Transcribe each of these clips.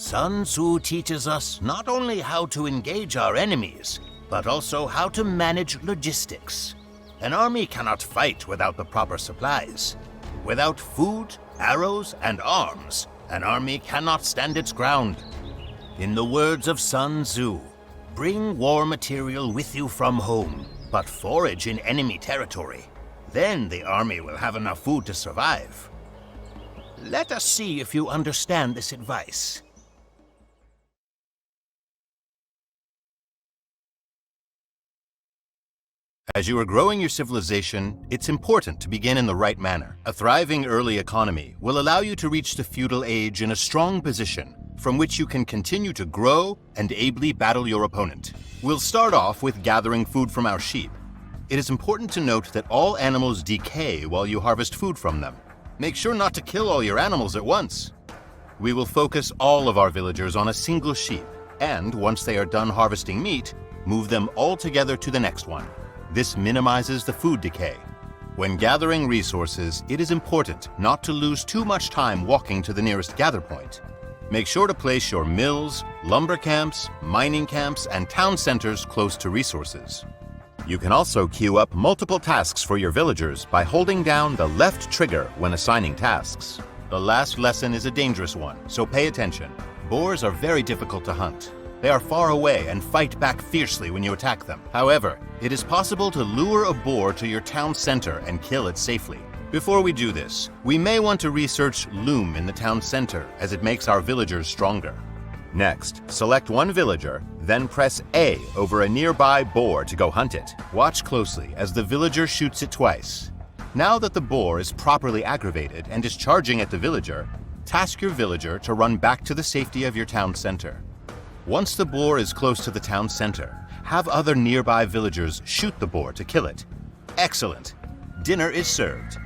Sun Tzu teaches us not only how to engage our enemies, but also how to manage logistics. An army cannot fight without the proper supplies. Without food, arrows, and arms, an army cannot stand its ground. In the words of Sun Tzu, bring war material with you from home, but forage in enemy territory. Then the army will have enough food to survive. Let us see if you understand this advice. As you are growing your civilization, it's important to begin in the right manner. A thriving early economy will allow you to reach the feudal age in a strong position, from which you can continue to grow and ably battle your opponent. We'll start off with gathering food from our sheep. It is important to note that all animals decay while you harvest food from them. Make sure not to kill all your animals at once. We will focus all of our villagers on a single sheep, and once they are done harvesting meat, move them all together to the next one. This minimizes the food decay. When gathering resources, it is important not to lose too much time walking to the nearest gather point. Make sure to place your mills, lumber camps, mining camps, and town centers close to resources. You can also queue up multiple tasks for your villagers by holding down the left trigger when assigning tasks. The last lesson is a dangerous one, so pay attention. Boars are very difficult to hunt. They are far away and fight back fiercely when you attack them. However, it is possible to lure a boar to your town center and kill it safely. Before we do this, we may want to research loom in the town center, as it makes our villagers stronger. Next, select one villager, then press A over a nearby boar to go hunt it. Watch closely as the villager shoots it twice. Now that the boar is properly aggravated and is charging at the villager, task your villager to run back to the safety of your town center. Once the boar is close to the town center, have other nearby villagers shoot the boar to kill it. Excellent! Dinner is served.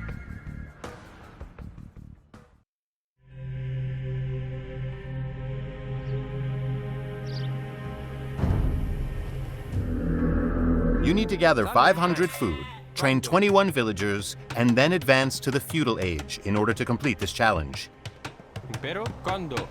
You need to gather 500 food, train 21 villagers, and then advance to the feudal age in order to complete this challenge. Pero cuando?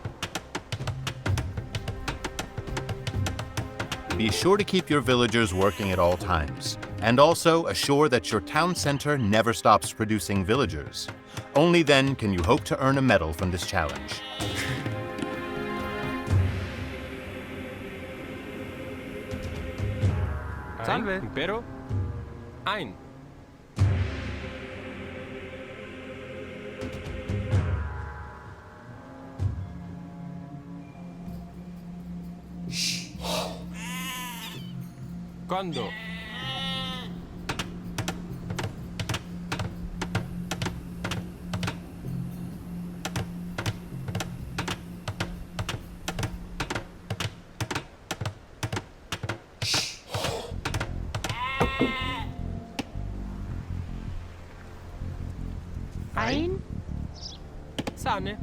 Be sure to keep your villagers working at all times, and also assure that your town center never stops producing villagers. Only then can you hope to earn a medal from this challenge. Salve. Pero ein. Cuando? Ein? Sane.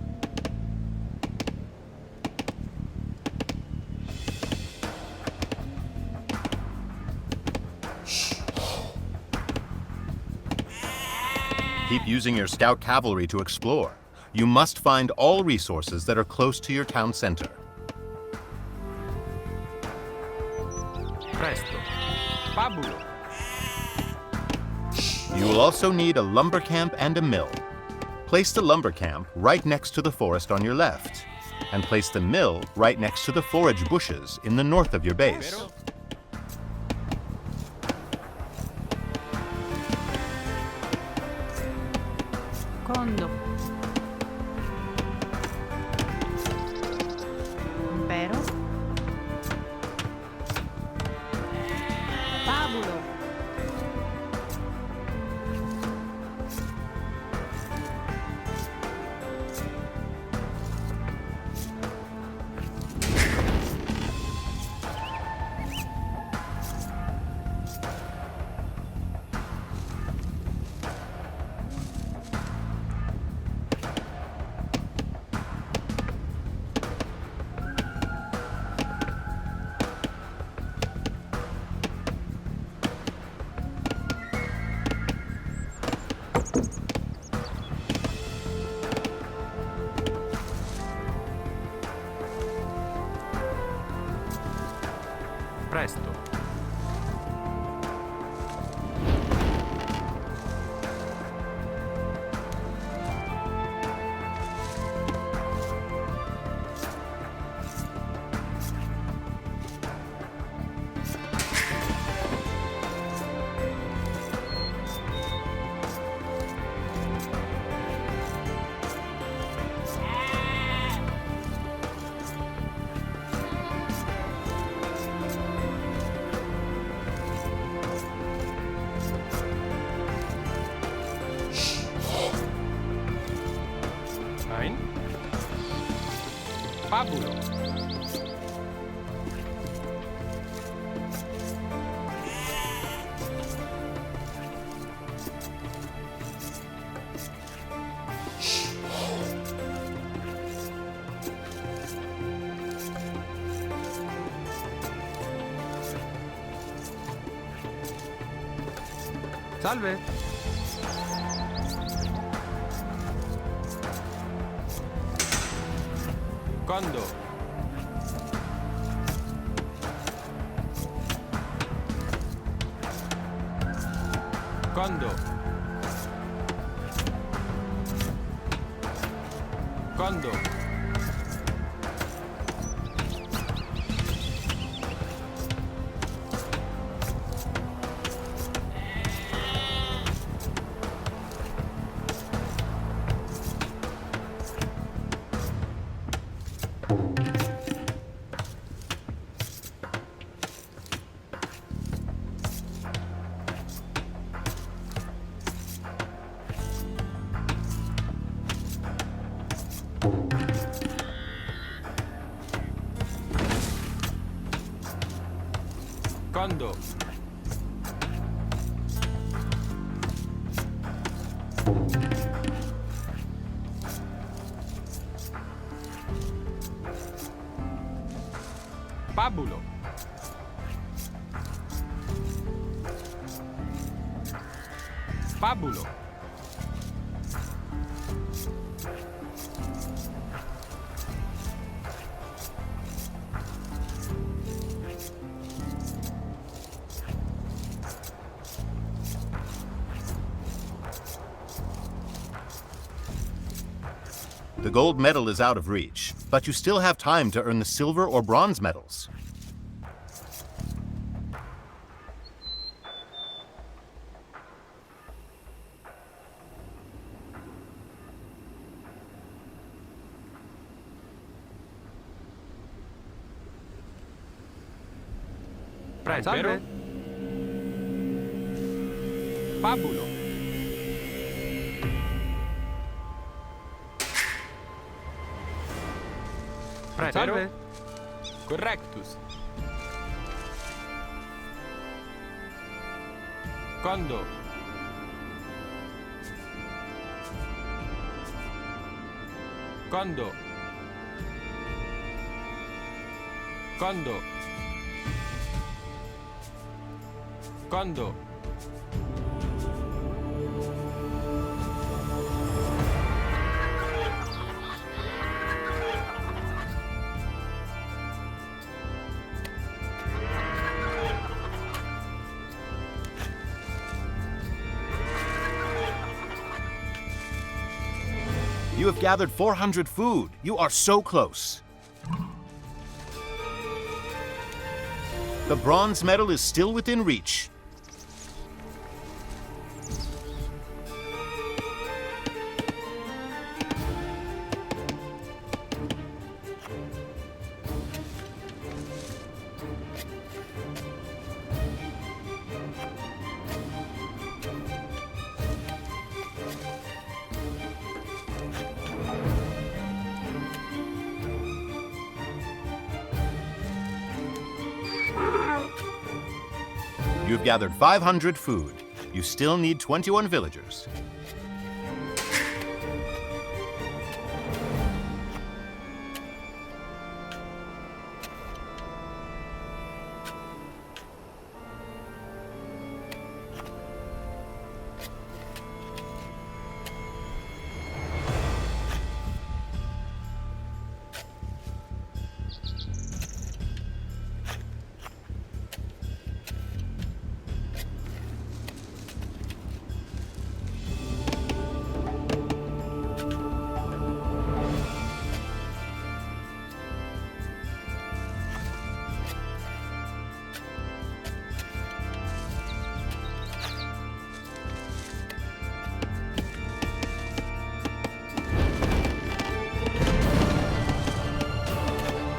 Keep using your scout cavalry to explore. You must find all resources that are close to your town center. Presto. Fabulo. You will also need a lumber camp and a mill. Place the lumber camp right next to the forest on your left, and place the mill right next to the forage bushes in the north of your base. Pero Condo. Pero. Fabulo. Presto. Ein. Fabulo. Salve. Condo. Condo. Condo. Condo. Fabulo. Fabulo. The gold medal is out of reach, but you still have time to earn the silver or bronze medals. Salve. Fabulo. Salve. Correctus. Condo. Condo. Condo. Condo. You have gathered 400 food. You are so close. The bronze medal is still within reach. You've gathered 500 food. You still need 21 villagers.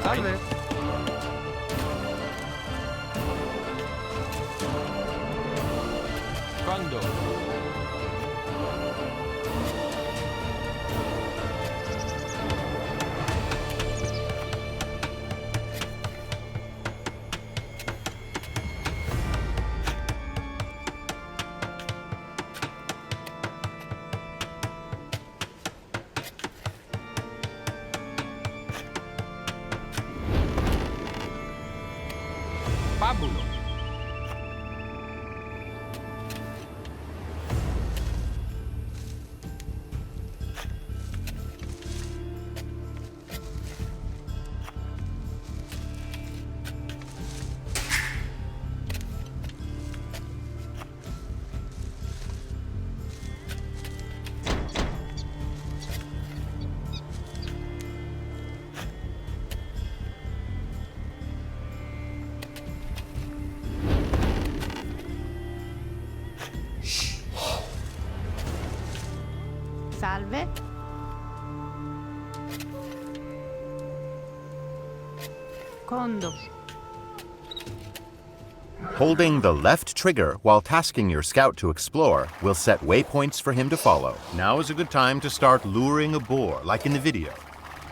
Salve. Quando? Fabulo. Salve. Condo. Holding the left trigger while tasking your scout to explore will set waypoints for him to follow. Now is a good time to start luring a boar, like in the video.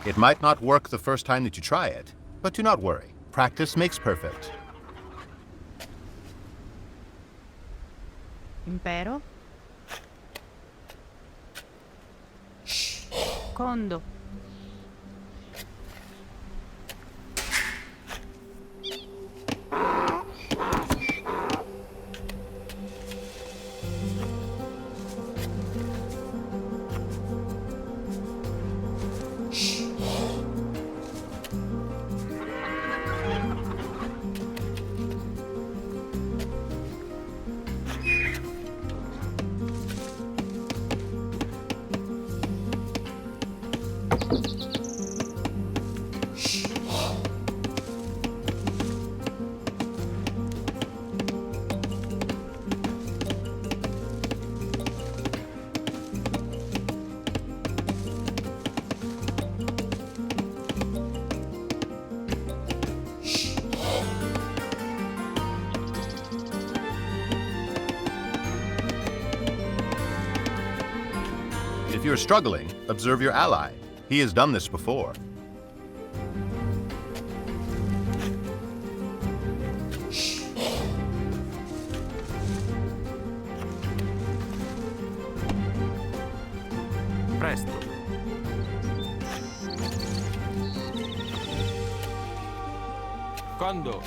It might not work the first time that you try it, but do not worry. Practice makes perfect. Impero. Condo. If you're struggling, observe your ally. He has done this before. Presto. Quando?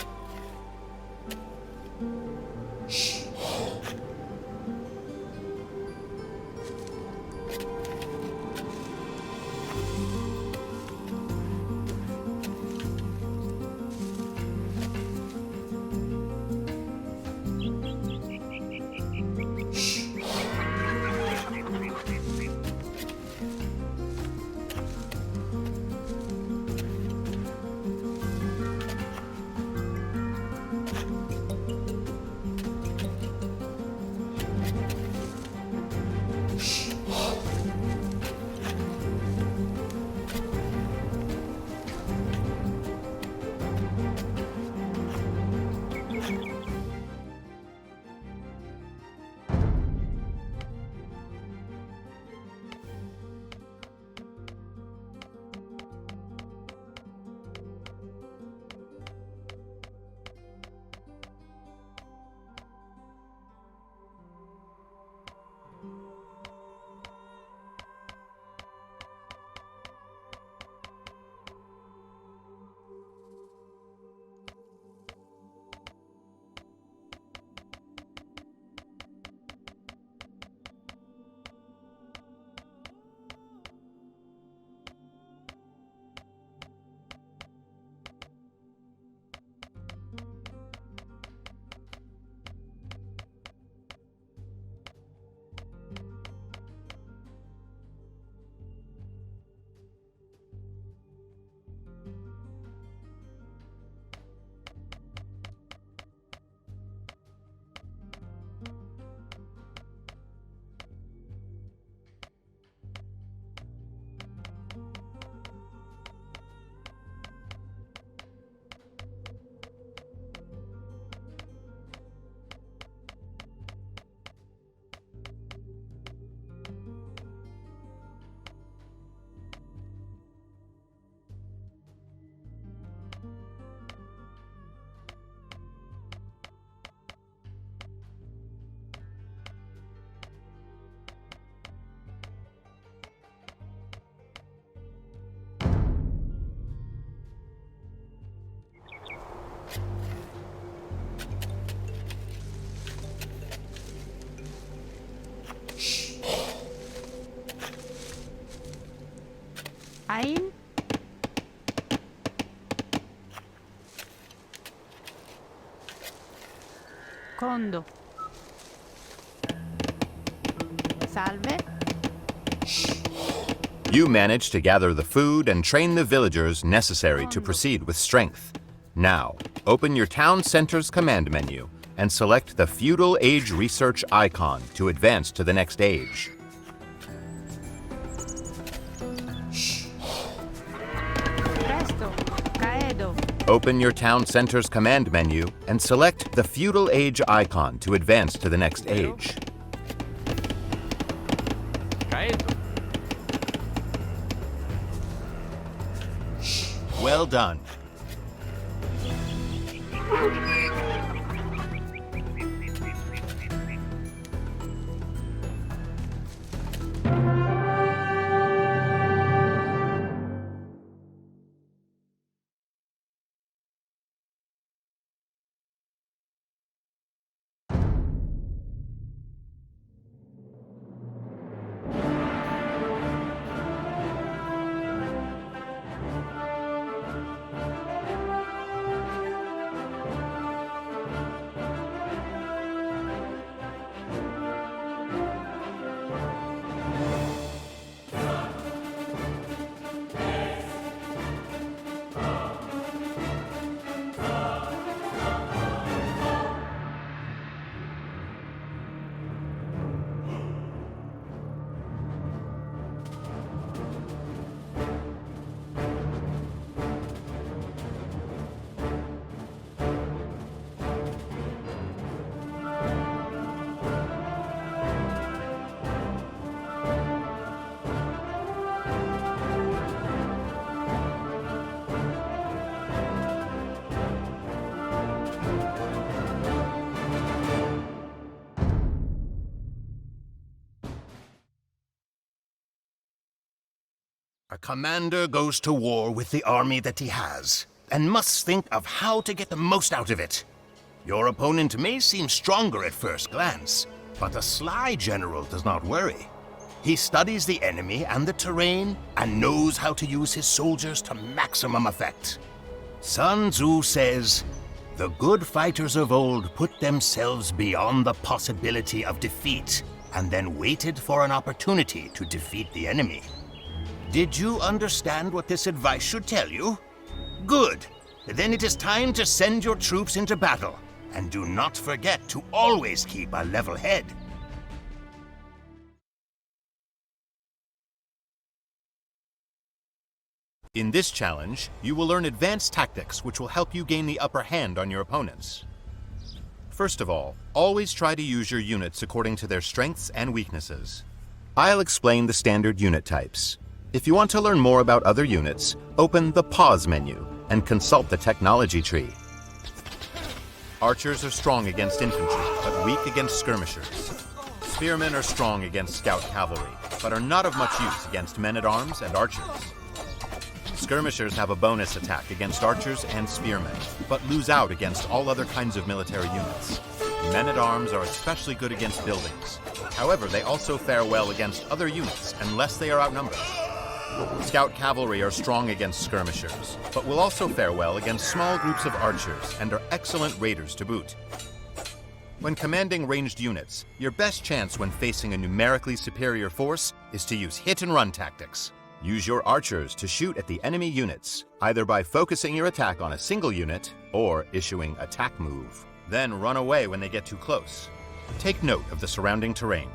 Ein. Condo. Salve. You manage to gather the food and train the villagers necessary to proceed with strength. Now, open your town center's command menu and select the Feudal Age Research icon to advance to the next age. Presto. Caedo. Open your town center's command menu and select the Feudal Age icon to advance to the next age. Caedo. Well done. A commander goes to war with the army that he has, and must think of how to get the most out of it. Your opponent may seem stronger at first glance, but the sly general does not worry. He studies the enemy and the terrain, and knows how to use his soldiers to maximum effect. Sun Tzu says, "The good fighters of old put themselves beyond the possibility of defeat, and then waited for an opportunity to defeat the enemy." Did you understand what this advice should tell you? Good. Then it is time to send your troops into battle. And do not forget to always keep a level head. In this challenge, you will learn advanced tactics which will help you gain the upper hand on your opponents. First of all, always try to use your units according to their strengths and weaknesses. I'll explain the standard unit types. If you want to learn more about other units, open the Pause menu and consult the technology tree. Archers are strong against infantry, but weak against skirmishers. Spearmen are strong against scout cavalry, but are not of much use against men-at-arms and archers. Skirmishers have a bonus attack against archers and spearmen, but lose out against all other kinds of military units. Men-at-arms are especially good against buildings. However, they also fare well against other units unless they are outnumbered. Scout cavalry are strong against skirmishers, but will also fare well against small groups of archers and are excellent raiders to boot. When commanding ranged units, your best chance when facing a numerically superior force is to use hit-and-run tactics. Use your archers to shoot at the enemy units, either by focusing your attack on a single unit or issuing attack move. Then run away when they get too close. Take note of the surrounding terrain.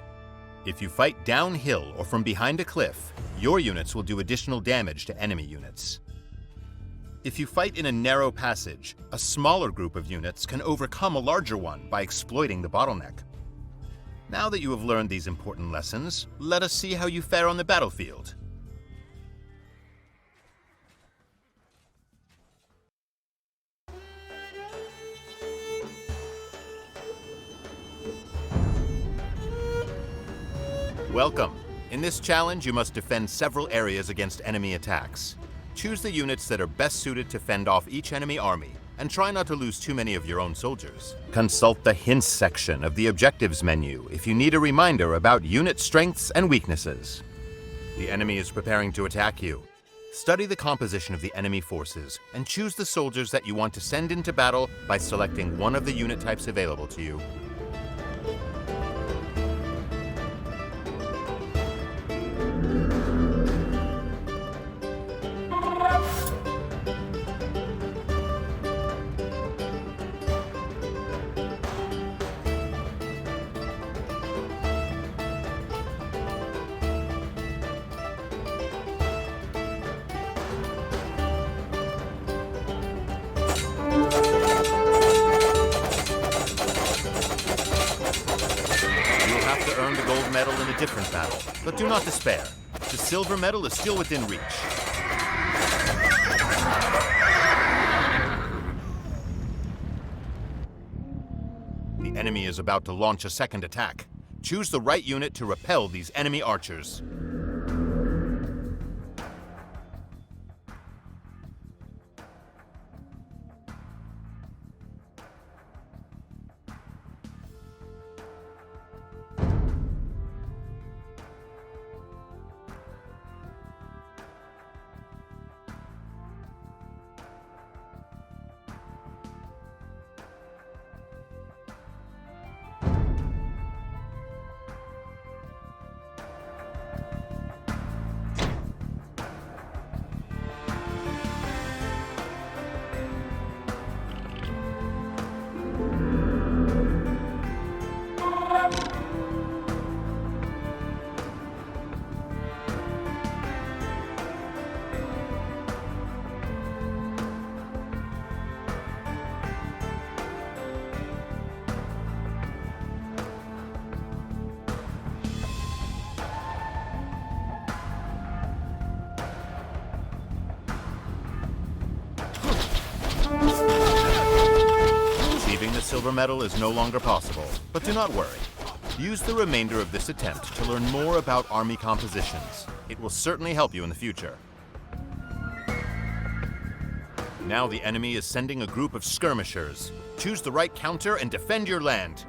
If you fight downhill or from behind a cliff, your units will do additional damage to enemy units. If you fight in a narrow passage, a smaller group of units can overcome a larger one by exploiting the bottleneck. Now that you have learned these important lessons, let us see how you fare on the battlefield. Welcome. In this challenge, you must defend several areas against enemy attacks. Choose the units that are best suited to fend off each enemy army, and try not to lose too many of your own soldiers. Consult the Hints section of the Objectives menu if you need a reminder about unit strengths and weaknesses. The enemy is preparing to attack you. Study the composition of the enemy forces and choose the soldiers that you want to send into battle by selecting one of the unit types available to you. Medal in a different battle, but do not despair. The silver medal is still within reach. The enemy is about to launch a second attack. Choose the right unit to repel these enemy archers. Silver medal is no longer possible, but do not worry. Use the remainder of this attempt to learn more about army compositions. It will certainly help you in the future. Now the enemy is sending a group of skirmishers. Choose the right counter and defend your land.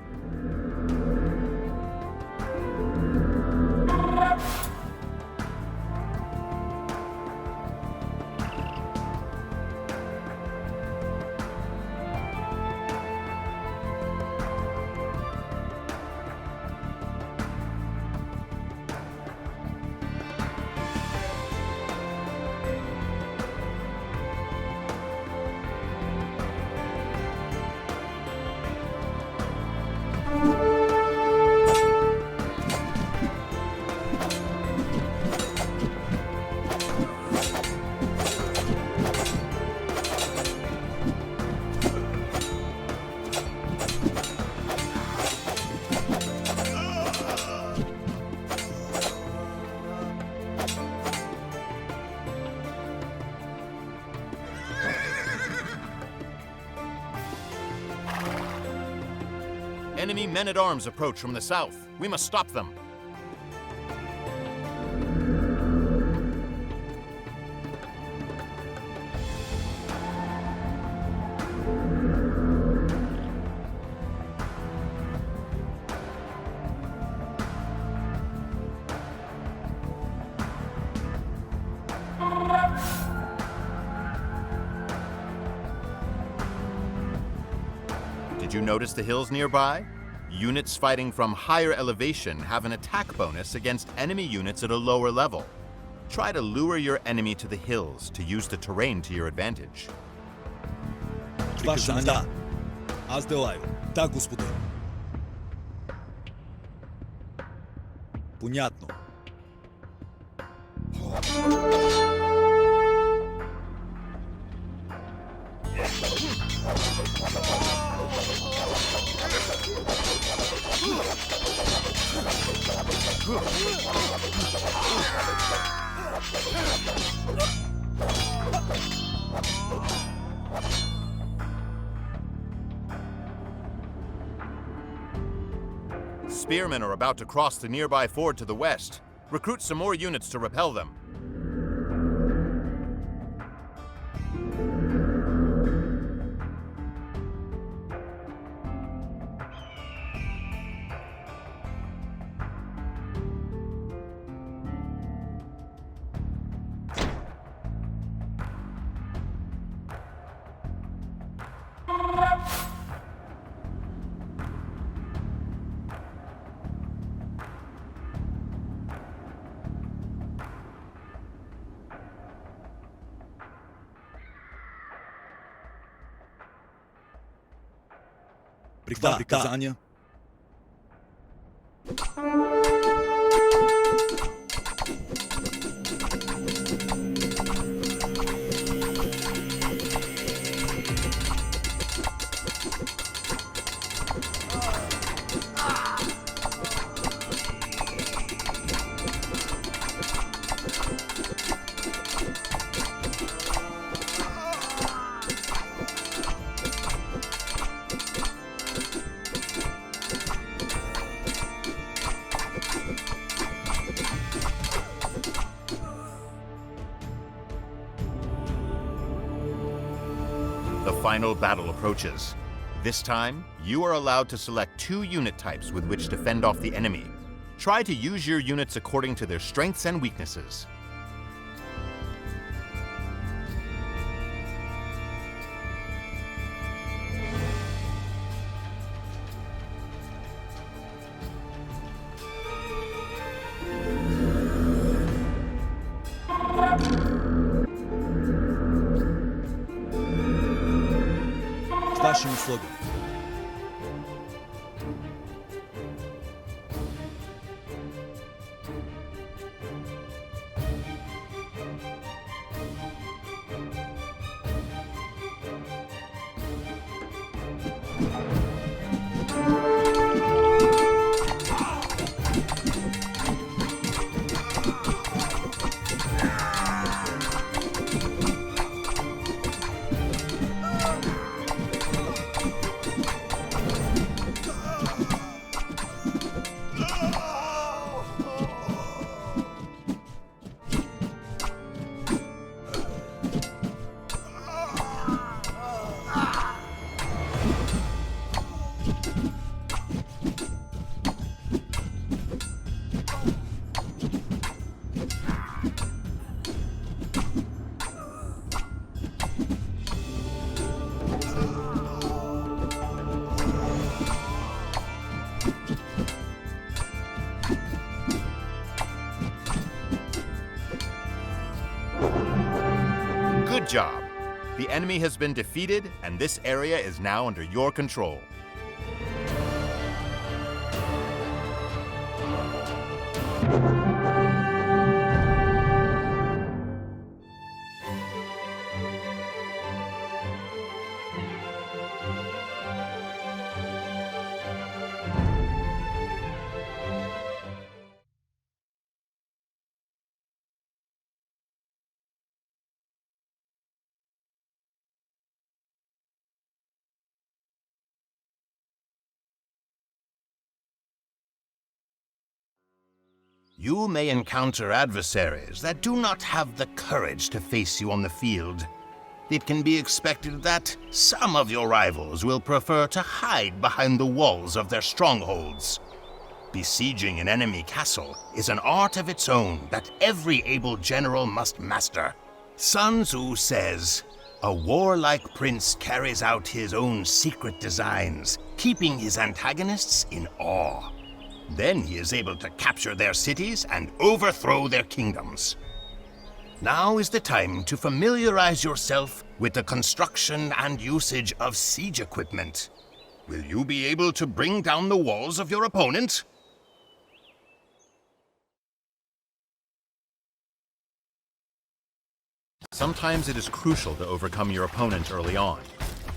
Enemy men-at-arms approach from the south. We must stop them. Did you notice the hills nearby? Units fighting from higher elevation have an attack bonus against enemy units at a lower level. Try to lure your enemy to the hills to use the terrain to your advantage. Ваша да. Аз делаю. Да, господин. Понятно. Spearmen are about to cross the nearby ford to the west. Recruit some more units to repel them. Приказания. The final battle approaches. This time, you are allowed to select 2 unit types with which to fend off the enemy. Try to use your units according to their strengths and weaknesses. К вашим услугам. Good job! The enemy has been defeated, and this area is now under your control. You may encounter adversaries that do not have the courage to face you on the field. It can be expected that some of your rivals will prefer to hide behind the walls of their strongholds. Besieging an enemy castle is an art of its own that every able general must master. Sun Tzu says, "A warlike prince carries out his own secret designs, keeping his antagonists in awe. Then he is able to capture their cities and overthrow their kingdoms." Now is the time to familiarize yourself with the construction and usage of siege equipment. Will you be able to bring down the walls of your opponent? Sometimes it is crucial to overcome your opponent early on.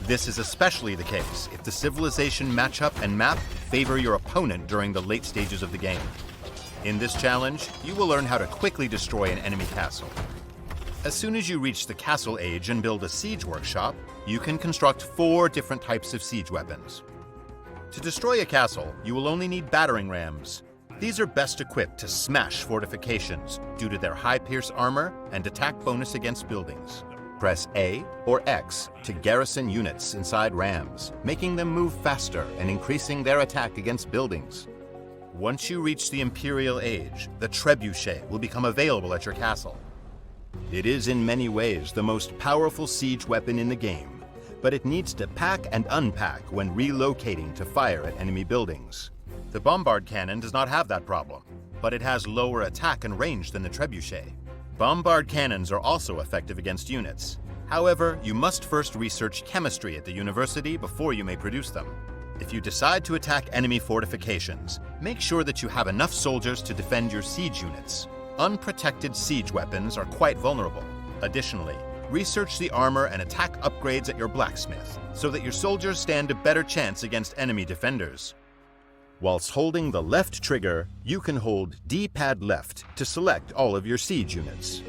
This is especially the case if the civilization matchup and map favor your opponent during the late stages of the game. In this challenge, you will learn how to quickly destroy an enemy castle. As soon as you reach the castle age and build a siege workshop, you can construct 4 different types of siege weapons. To destroy a castle, you will only need battering rams. These are best equipped to smash fortifications due to their high pierce armor and attack bonus against buildings. Press A or X to garrison units inside rams, making them move faster and increasing their attack against buildings. Once you reach the Imperial Age, the trebuchet will become available at your castle. It is in many ways the most powerful siege weapon in the game, but it needs to pack and unpack when relocating to fire at enemy buildings. The bombard cannon does not have that problem, but it has lower attack and range than the trebuchet. Bombard cannons are also effective against units. However, you must first research chemistry at the university before you may produce them. If you decide to attack enemy fortifications, make sure that you have enough soldiers to defend your siege units. Unprotected siege weapons are quite vulnerable. Additionally, research the armor and attack upgrades at your blacksmith so that your soldiers stand a better chance against enemy defenders. Whilst holding the left trigger, you can hold D-pad left to select all of your siege units.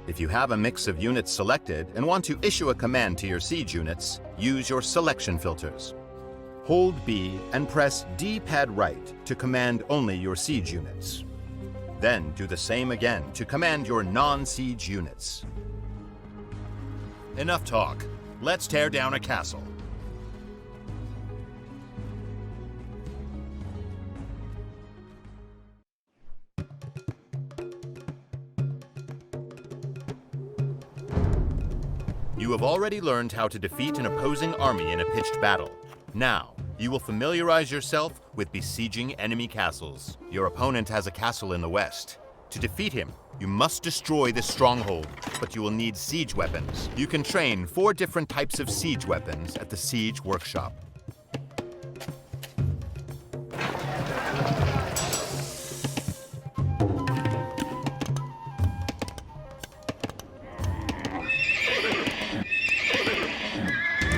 If you have a mix of units selected and want to issue a command to your siege units, use your selection filters. Hold B and press D-pad right to command only your siege units. Then do the same again to command your non-siege units. Enough talk. Let's tear down a castle. You have already learned how to defeat an opposing army in a pitched battle. Now, you will familiarize yourself with besieging enemy castles. Your opponent has a castle in the west. To defeat him, you must destroy this stronghold, but you will need siege weapons. You can train 4 different types of siege weapons at the Siege Workshop.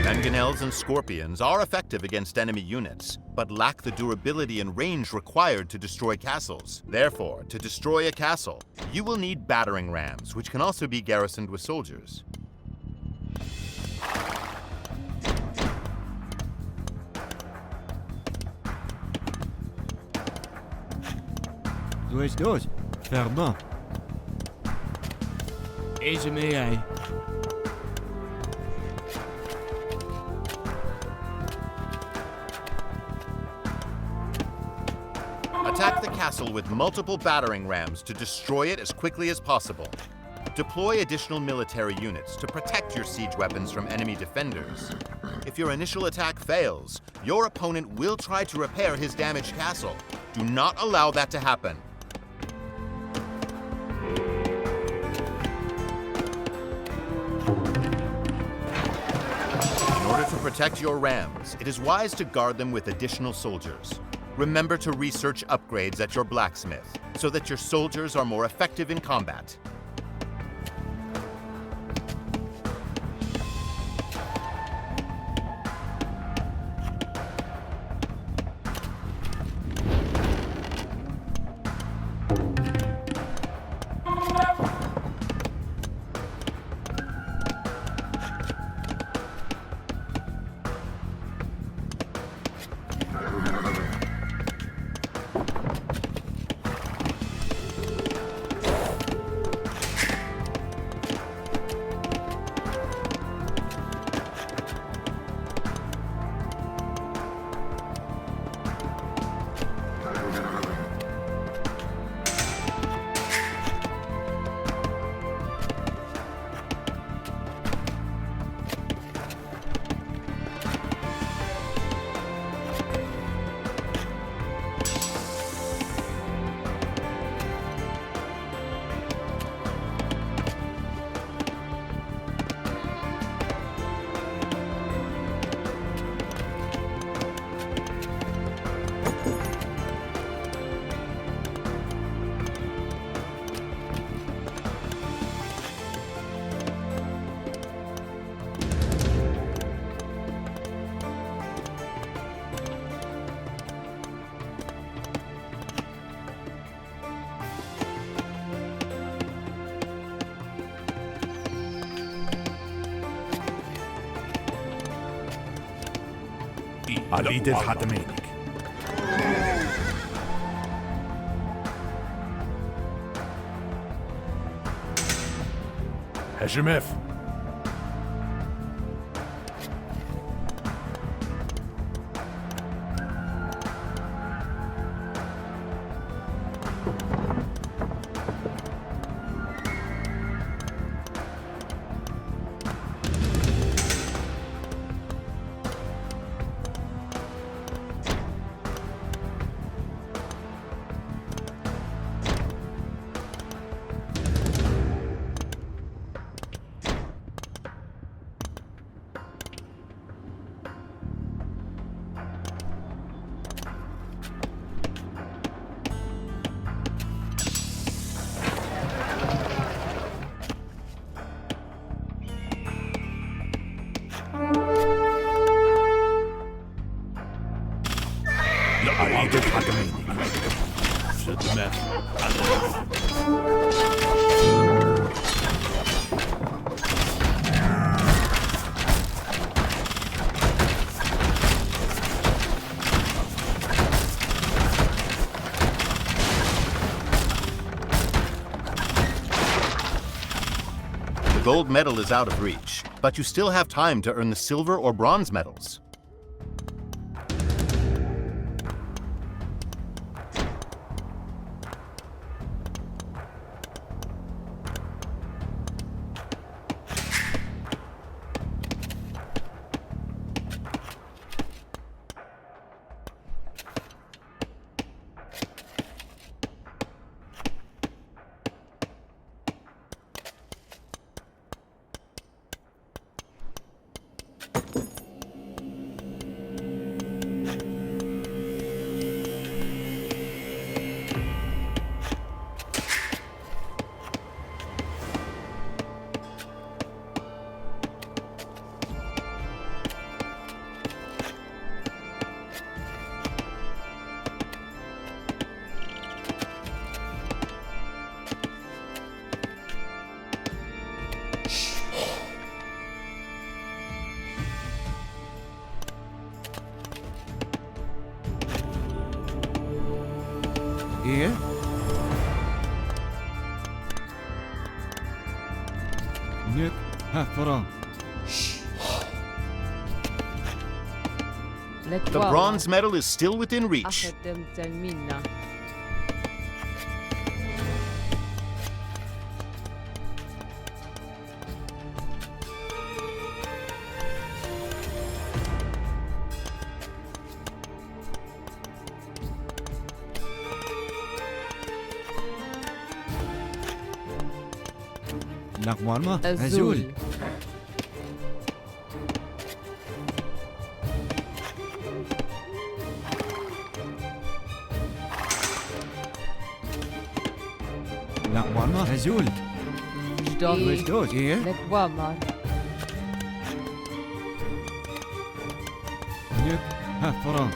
Mangonels and scorpions are effective against enemy units, but lack the durability and range required to destroy castles. Therefore, to destroy a castle, you will need battering rams, which can also be garrisoned with soldiers. Zo is dood. Verma. Deze mee jij. Attack the castle with multiple battering rams to destroy it as quickly as possible. Deploy additional military units to protect your siege weapons from enemy defenders. If your initial attack fails, your opponent will try to repair his damaged castle. Do not allow that to happen. In order to protect your rams, it is wise to guard them with additional soldiers. Remember to research upgrades at your blacksmith so that your soldiers are more effective in combat. Alidet hatte menig. Heshimef. Alidet Hatamenik. Sedmef. The gold medal is out of reach, but you still have time to earn the silver or bronze medals. Hier? Nuk Hafara. The bronze medal is still within reach. Nakwanma? Azul. Azul. Nakwanma? Azul. Dois, dois. Hier? Lekwamar. Nuk Hafara.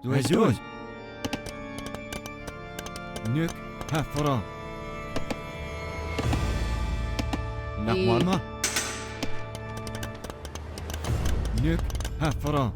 Dois, dois. Nuk Hafara. Nakwanma? Nuk Hafara.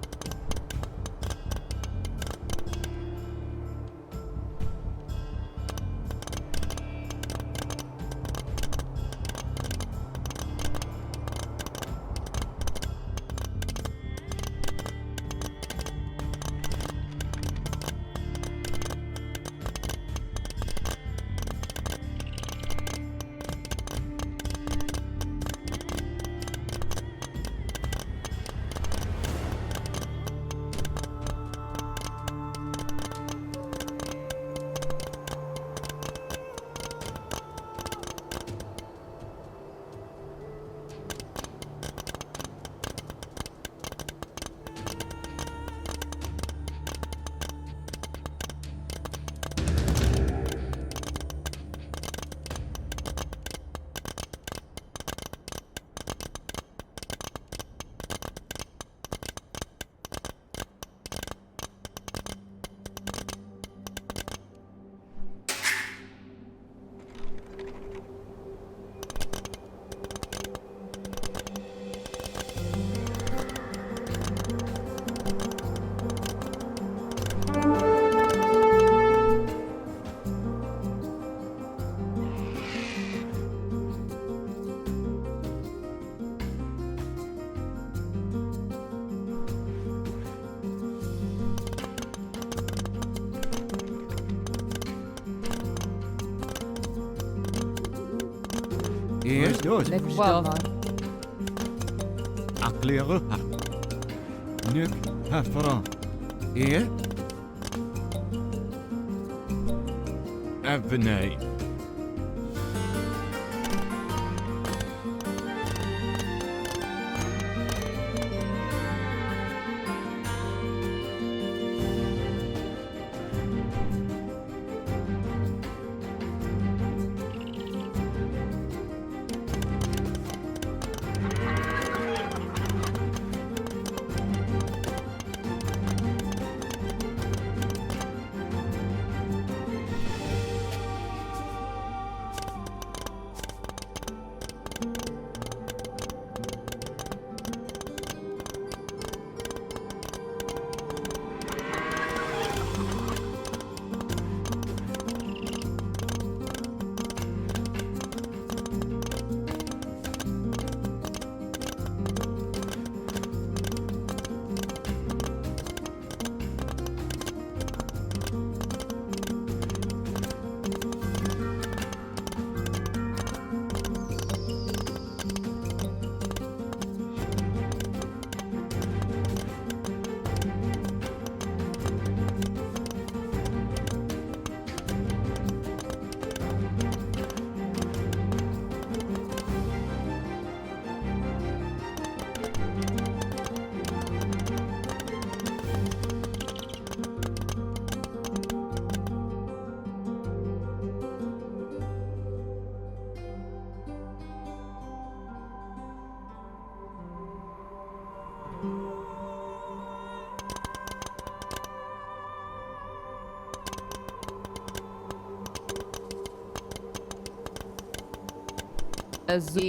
Özdoz. Lekwavar. Akliyağı ha. Nük hafra. Abney.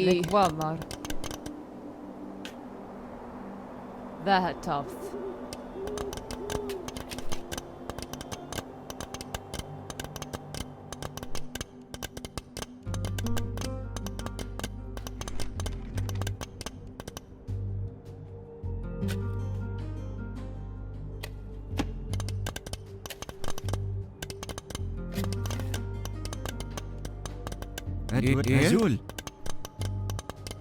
Lekwavar. Vähätavth. Azul.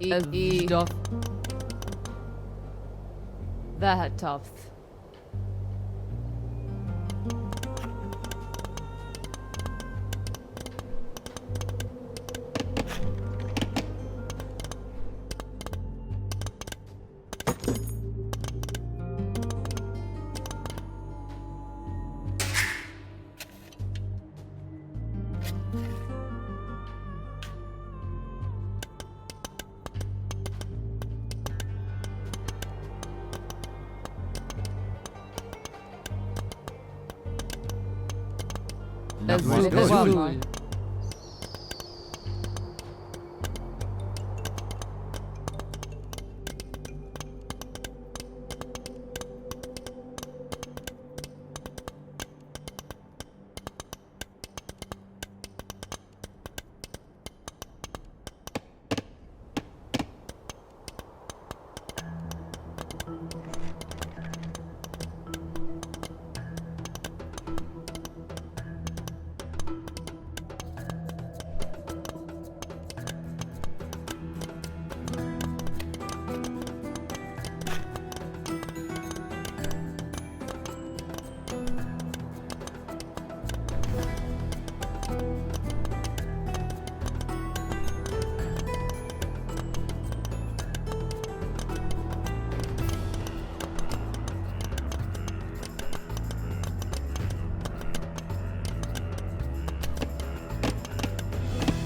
Özdoz. Vähätavth. Lekwavar.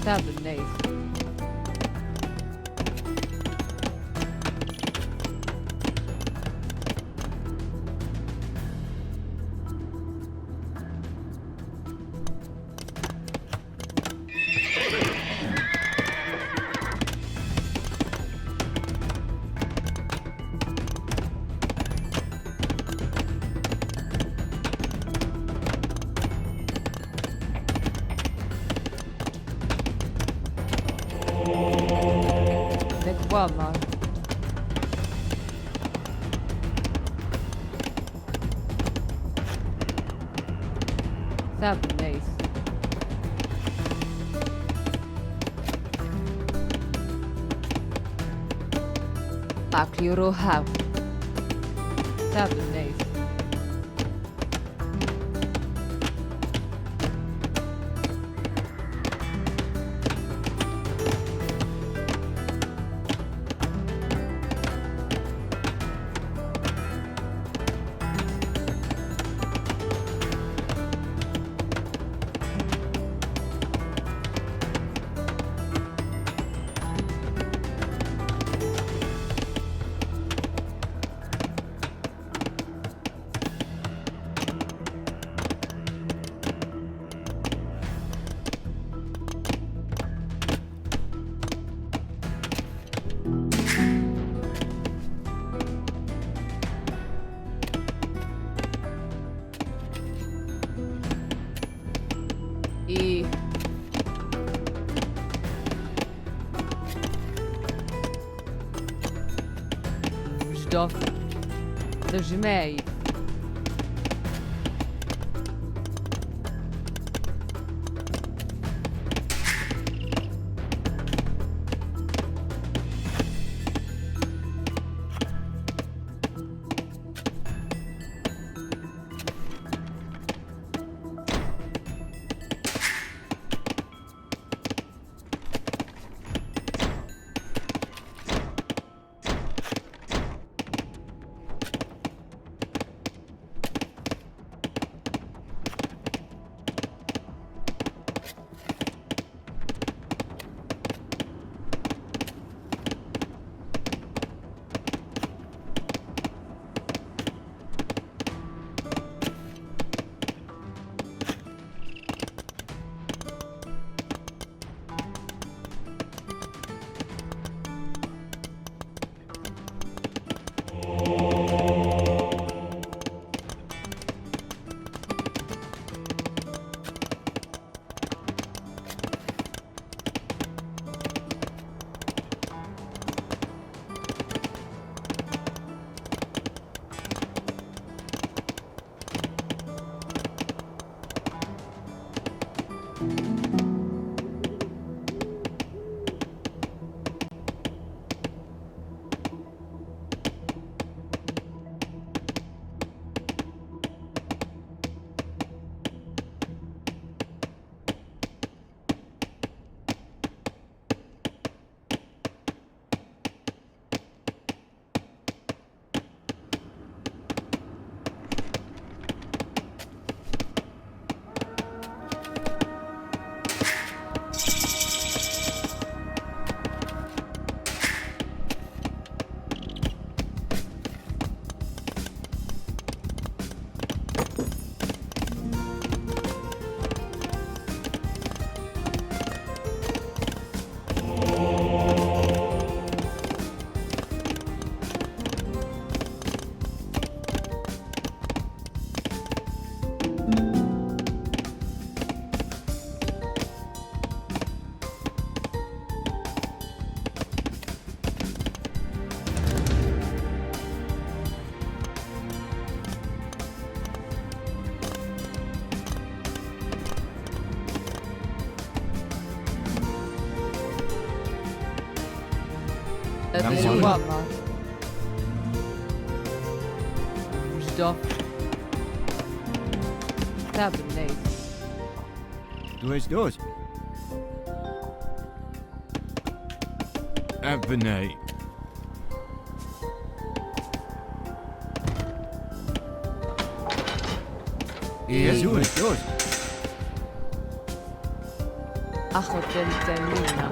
Tabernate. Lekwavar. Tabernate. أكل روحه تابنيت I Zdrow Żmej Złama Zdrow Tابنيت دوز أبنائي يزول دوز أخذ التمينة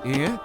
Here?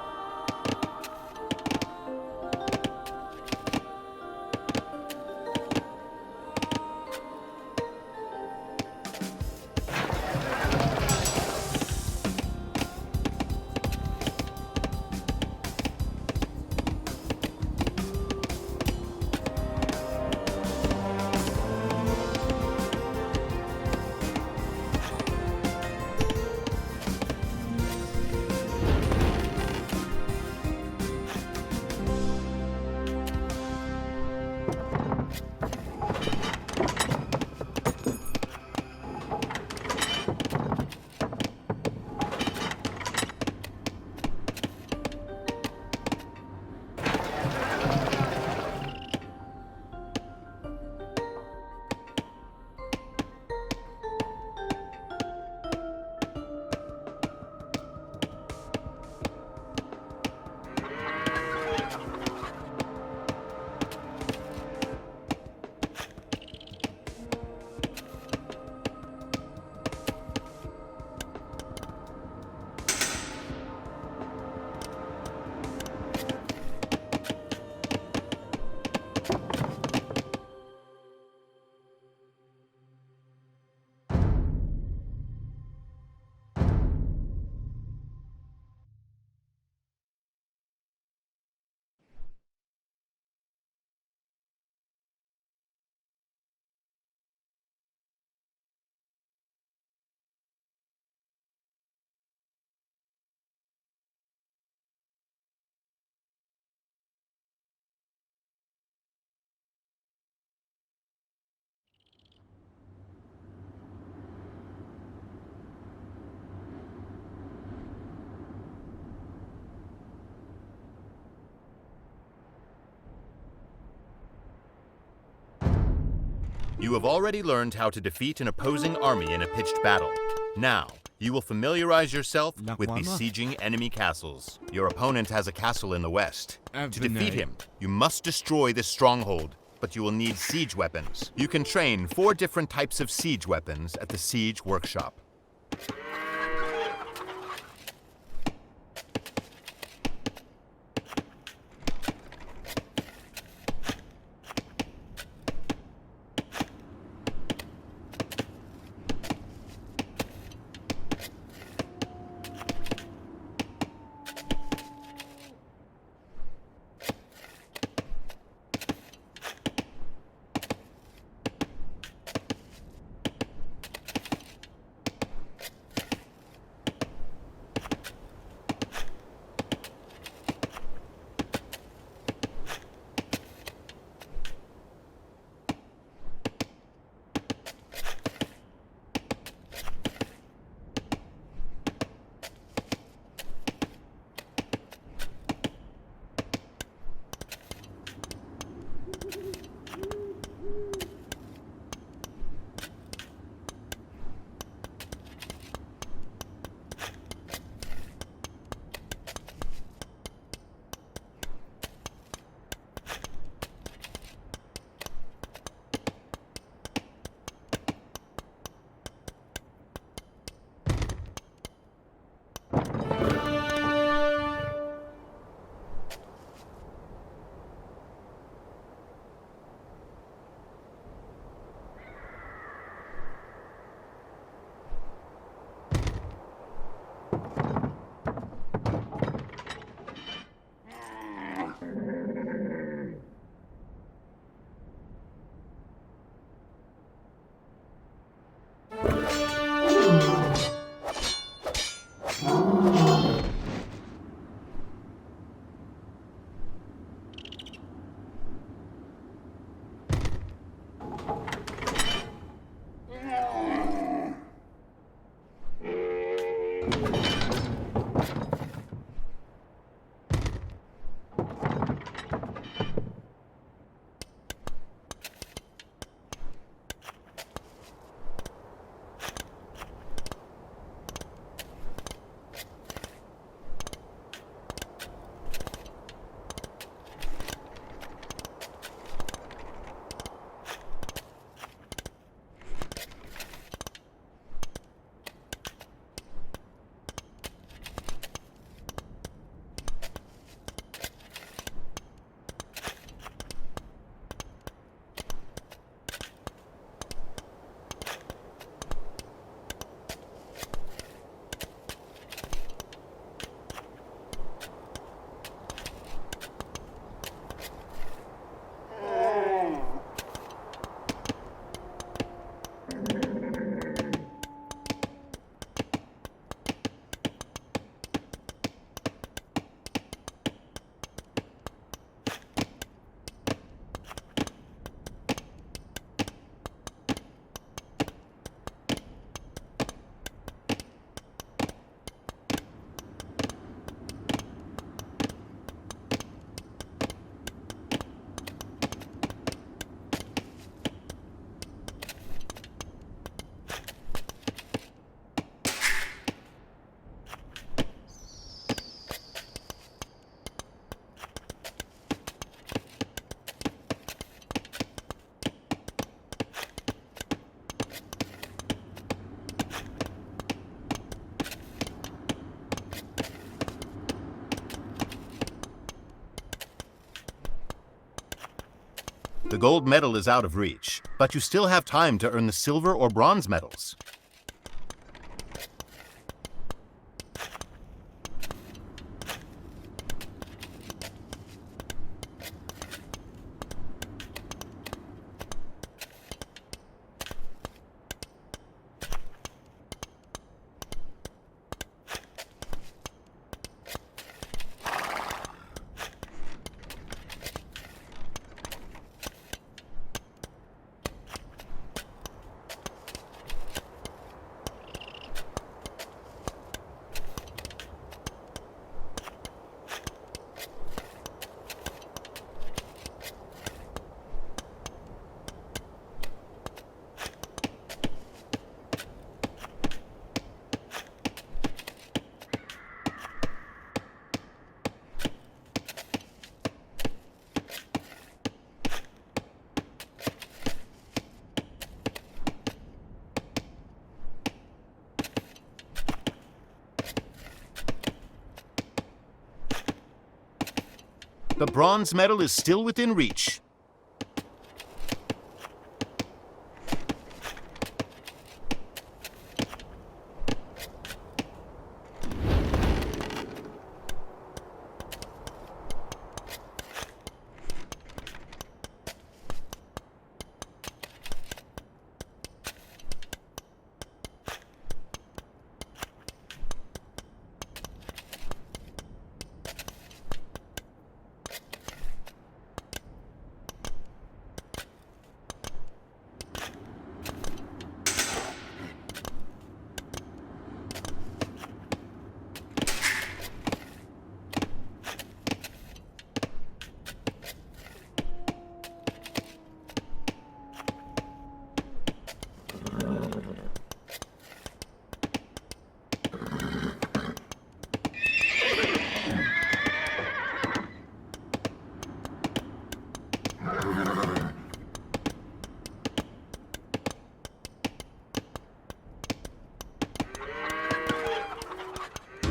You have already learned how to defeat an opposing army in a pitched battle. Now, you will familiarize yourself with besieging enemy castles. Your opponent has a castle in the west. To defeat him, you must destroy this stronghold, but you will need siege weapons. You can train 4 different types of siege weapons at the Siege Workshop. The gold medal is out of reach, but you still have time to earn the silver or bronze medals. The bronze medal is still within reach.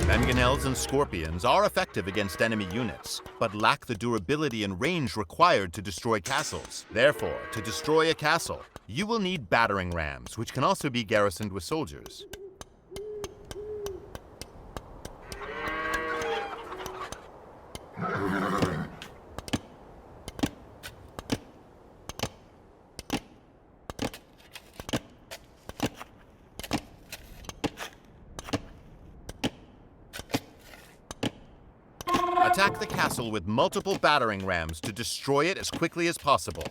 Mangonels and scorpions are effective against enemy units, but lack the durability and range required to destroy castles. Therefore, to destroy a castle, you will need battering rams, which can also be garrisoned with soldiers. Attack the castle with multiple battering rams to destroy it as quickly as possible.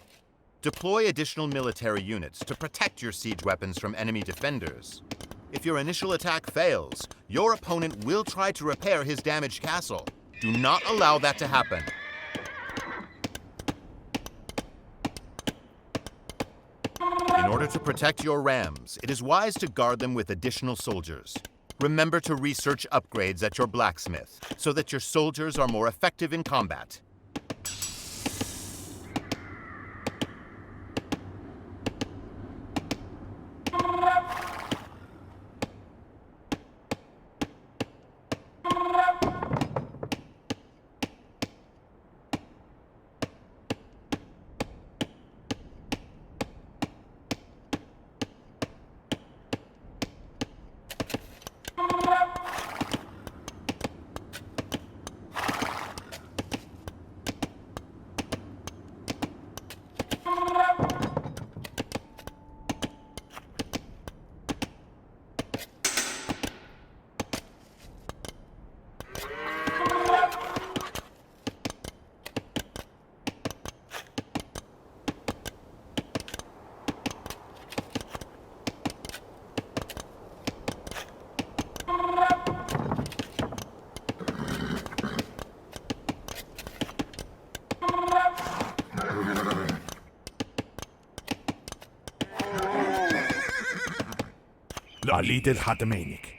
Deploy additional military units to protect your siege weapons from enemy defenders. If your initial attack fails, your opponent will try to repair his damaged castle. Do not allow that to happen. In order to protect your rams, it is wise to guard them with additional soldiers. Remember to research upgrades at your blacksmith, so that your soldiers are more effective in combat. عليت الحتمينك.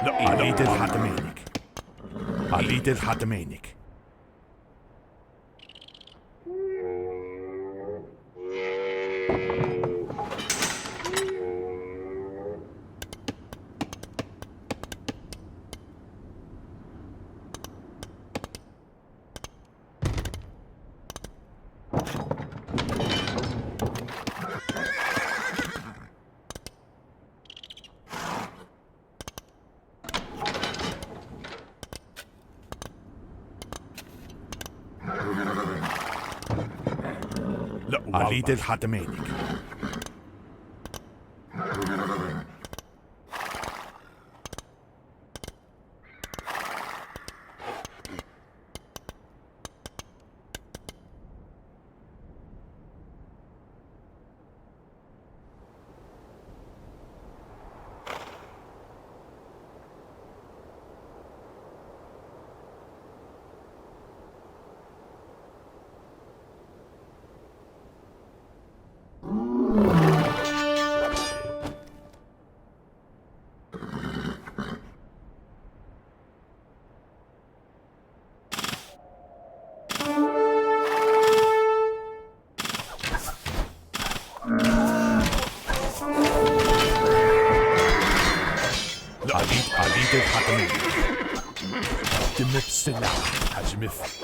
عليت الحتمينك. عليت الحتمينك. عليت الحتمينك. عليت الحتمينك. دمت السلاح هجمف.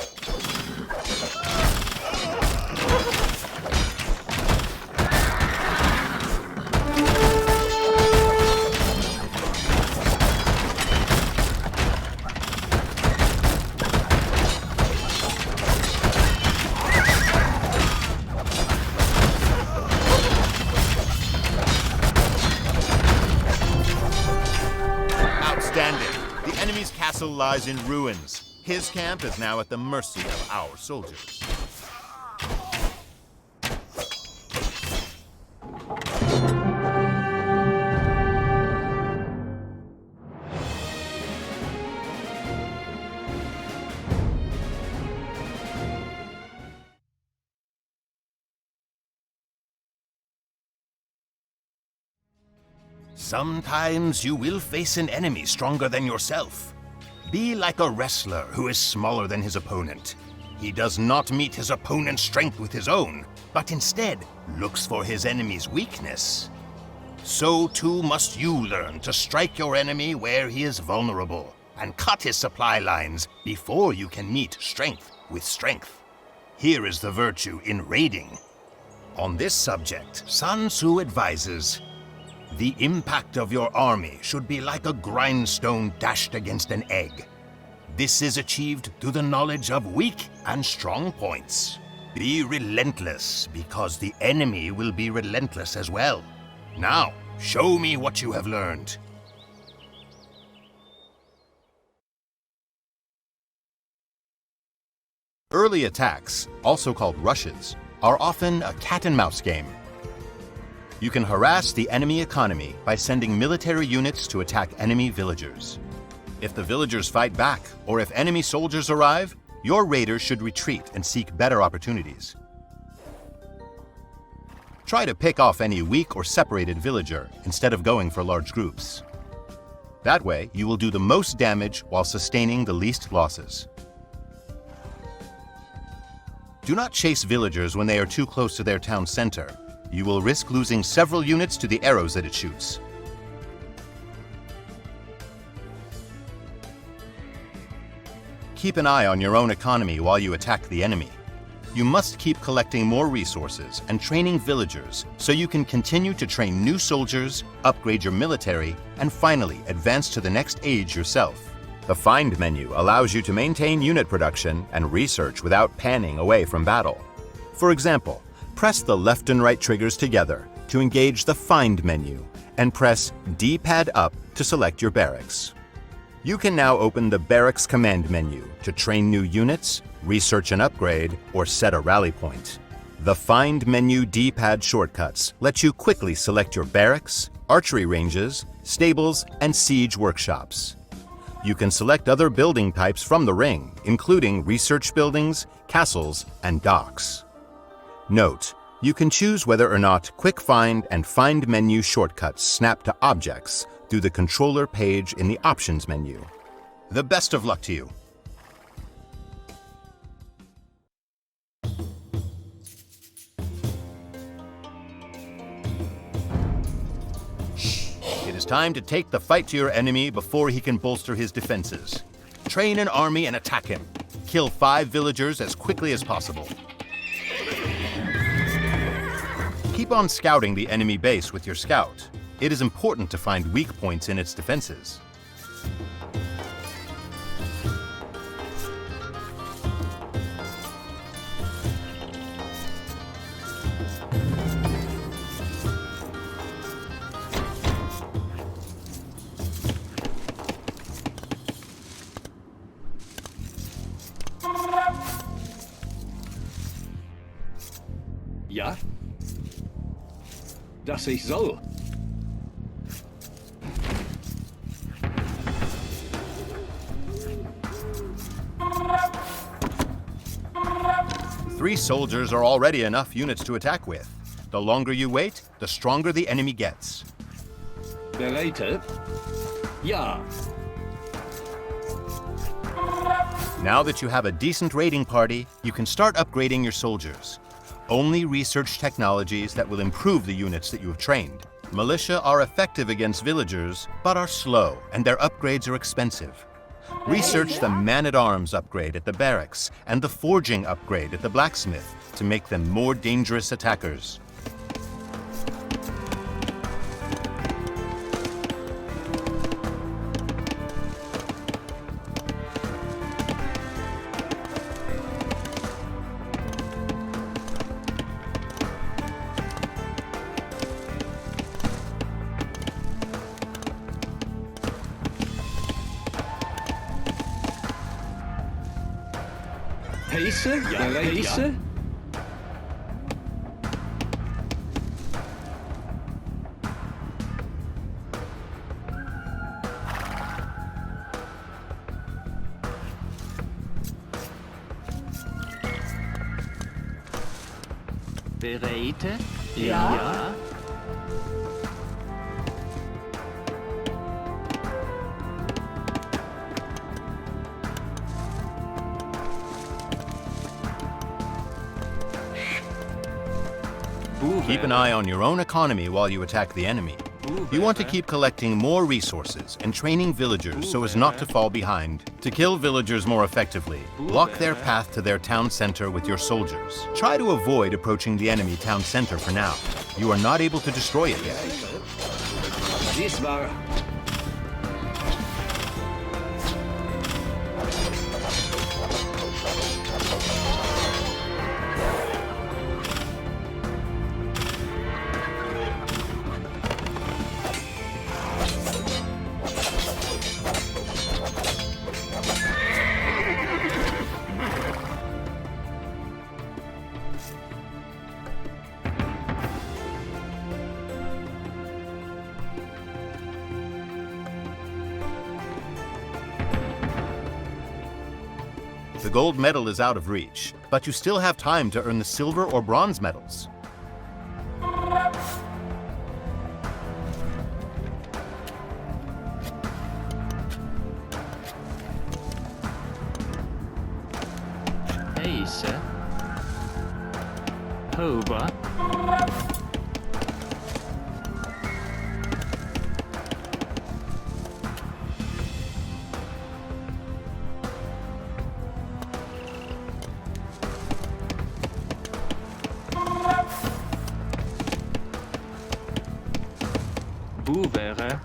Outstanding. The enemy's castle lies in ruins. His camp is now at the mercy of our soldiers. Sometimes you will face an enemy stronger than yourself. Be like a wrestler who is smaller than his opponent. He does not meet his opponent's strength with his own, but instead looks for his enemy's weakness. So too must you learn to strike your enemy where he is vulnerable and cut his supply lines before you can meet strength with strength. Here is the virtue in raiding. On this subject, Sun Tzu advises, the impact of your army should be like a grindstone dashed against an egg. This is achieved through the knowledge of weak and strong points. Be relentless, because the enemy will be relentless as well. Now, show me what you have learned. Early attacks, also called rushes, are often a cat-and-mouse game. You can harass the enemy economy by sending military units to attack enemy villagers. If the villagers fight back, or if enemy soldiers arrive, your raiders should retreat and seek better opportunities. Try to pick off any weak or separated villager instead of going for large groups. That way, you will do the most damage while sustaining the least losses. Do not chase villagers when they are too close to their town center. You will risk losing several units to the arrows that it shoots. Keep an eye on your own economy while you attack the enemy. You must keep collecting more resources and training villagers so you can continue to train new soldiers, upgrade your military, and finally advance to the next age yourself. The Find menu allows you to maintain unit production and research without panning away from battle. For example, press the left and right triggers together to engage the Find menu and press D-pad up to select your barracks. You can now open the Barracks command menu to train new units, research and upgrade, or set a rally point. The Find menu D-pad shortcuts let you quickly select your barracks, archery ranges, stables, and siege workshops. You can select other building types from the ring, including research buildings, castles, and docks. Note, You can choose whether or not Quick Find and Find menu shortcuts snap to objects through the controller page in the Options menu. The best of luck to you. It is time to take the fight to your enemy before he can bolster his defenses. Train an army and attack him. Kill 5 villagers as quickly as possible. Keep on scouting the enemy base with your scout. It is important to find weak points in its defenses. Ja? Dass ich soll. Three soldiers are already enough units to attack with. The longer you wait, the stronger the enemy gets. Bereite? Ja. Now that you have a decent raiding party, you can start upgrading your soldiers. Only research technologies that will improve the units that you have trained. Militia are effective against villagers, but are slow, and their upgrades are expensive. Research the man-at-arms upgrade at the barracks and the forging upgrade at the blacksmith to make them more dangerous attackers. Heise? Ja, Heise? Bereite? Ja. Keep an eye on your own economy while you attack the enemy. You want to keep collecting more resources and training villagers so as not to fall behind. To kill villagers more effectively, block their path to their town center with your soldiers. Try to avoid approaching the enemy town center for now. You are not able to destroy it yet. Dies war... The gold medal is out of reach, but you still have time to earn the silver or bronze medals. Heise? Hoba? Buvere?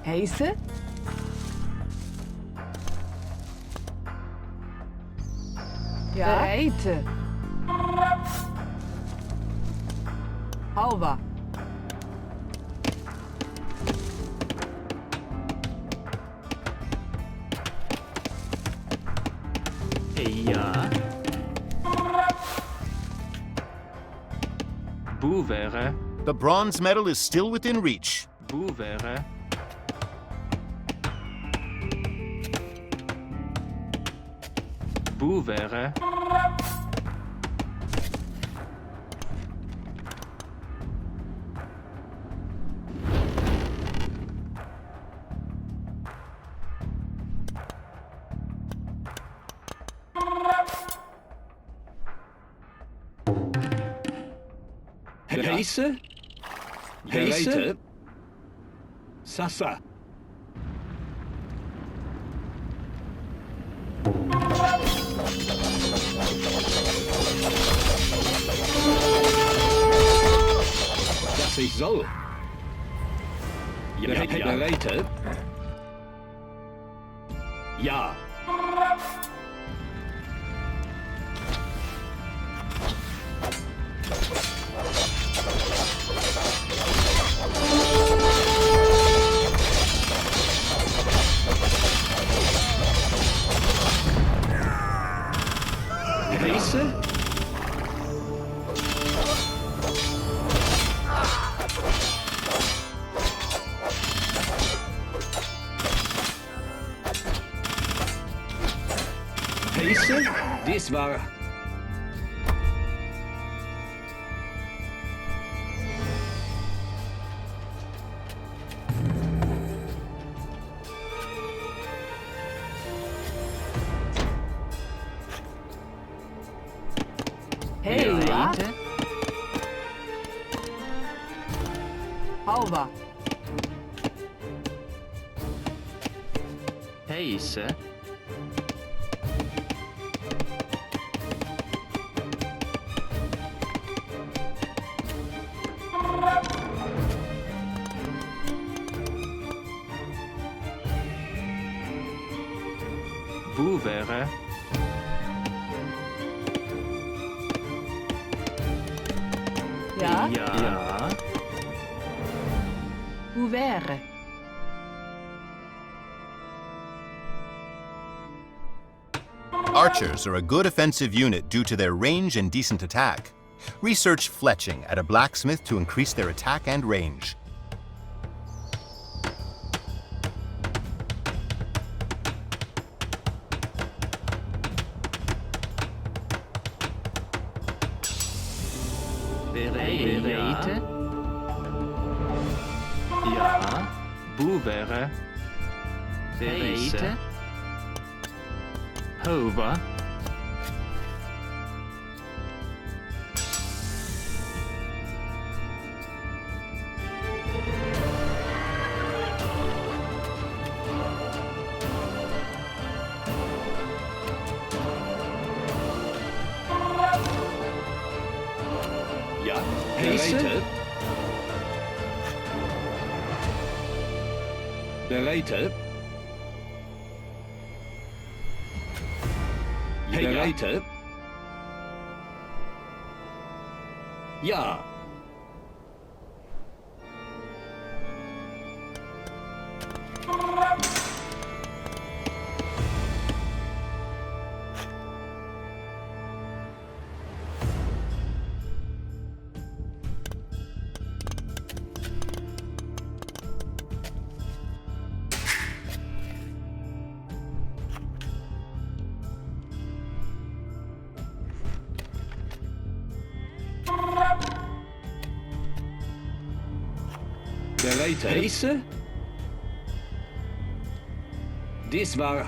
Heise? Ja. Bereite. Halber. Ja. Boevere. The bronze medal is still within reach. Boevere. Boevere. Heise. Heise. Sasa. Das ich soll. Ja, bereitet. Ja. Heise. Heise. Dies war. Hey, ja. Bereite. Halva. Heise. Boevere. Ja. Ja. Boevere. Archers are a good offensive unit due to their range and decent attack. Research fletching at a blacksmith to increase their attack and range. Bereite. Ja. Boevere. Bereite. Hova. Ja. Heise. Bereitet. Bereitet. Ja. Bereitet. Heise. Dies war.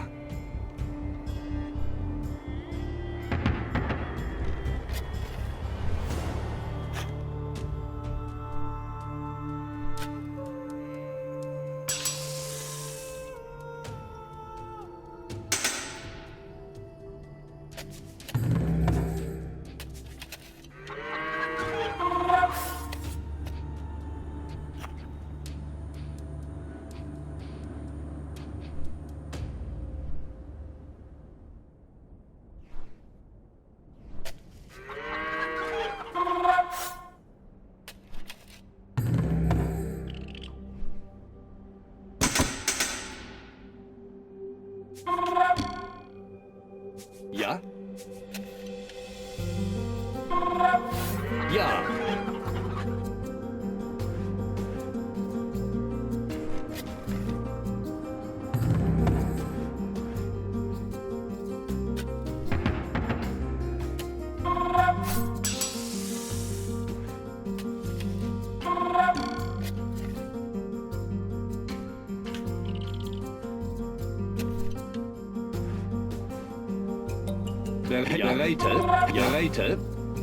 Bereite.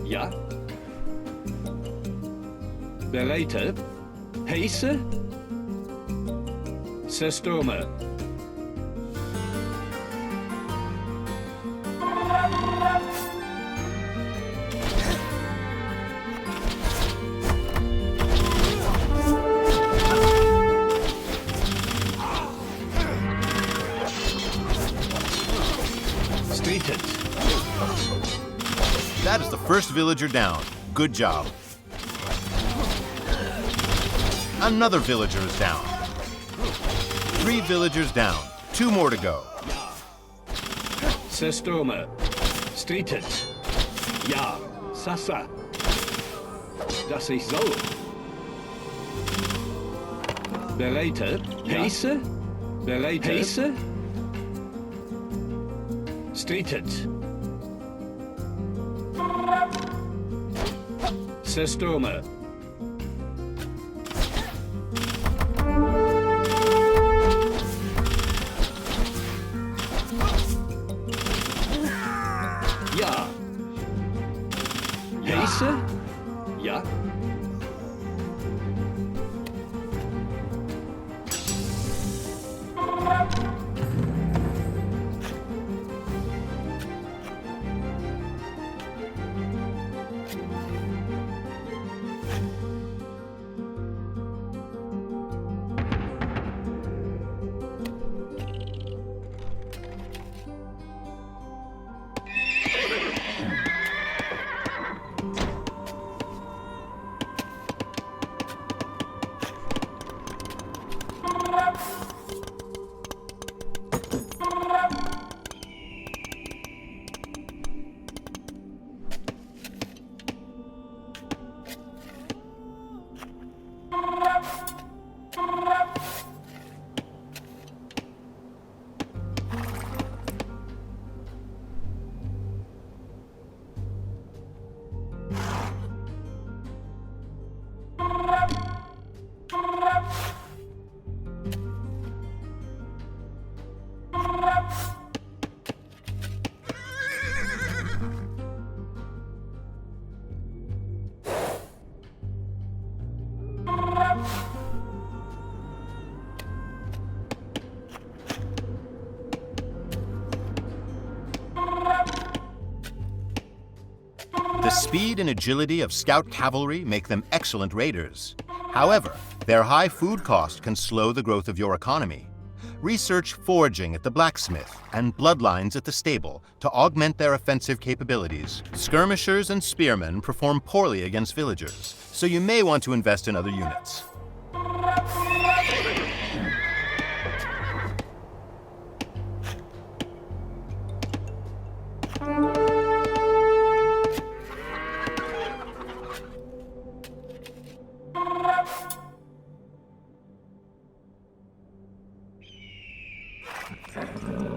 Ja. Bereite. Heise. Systeme. Streeted. That is the first villager down. Good job. Another villager is down. 3 villagers down. 2 more to go. Systeme. Streeted. Ja. Sasa. Das ist so. Bereite. Heise. Bereite. Heise. Streeted. Systeme. Ja. Heise? Ja. The speed and agility of scout cavalry make them excellent raiders. However, their high food cost can slow the growth of your economy. Research foraging at the blacksmith and bloodlines at the stable to augment their offensive capabilities. Skirmishers and spearmen perform poorly against villagers, so you may want to invest in other units.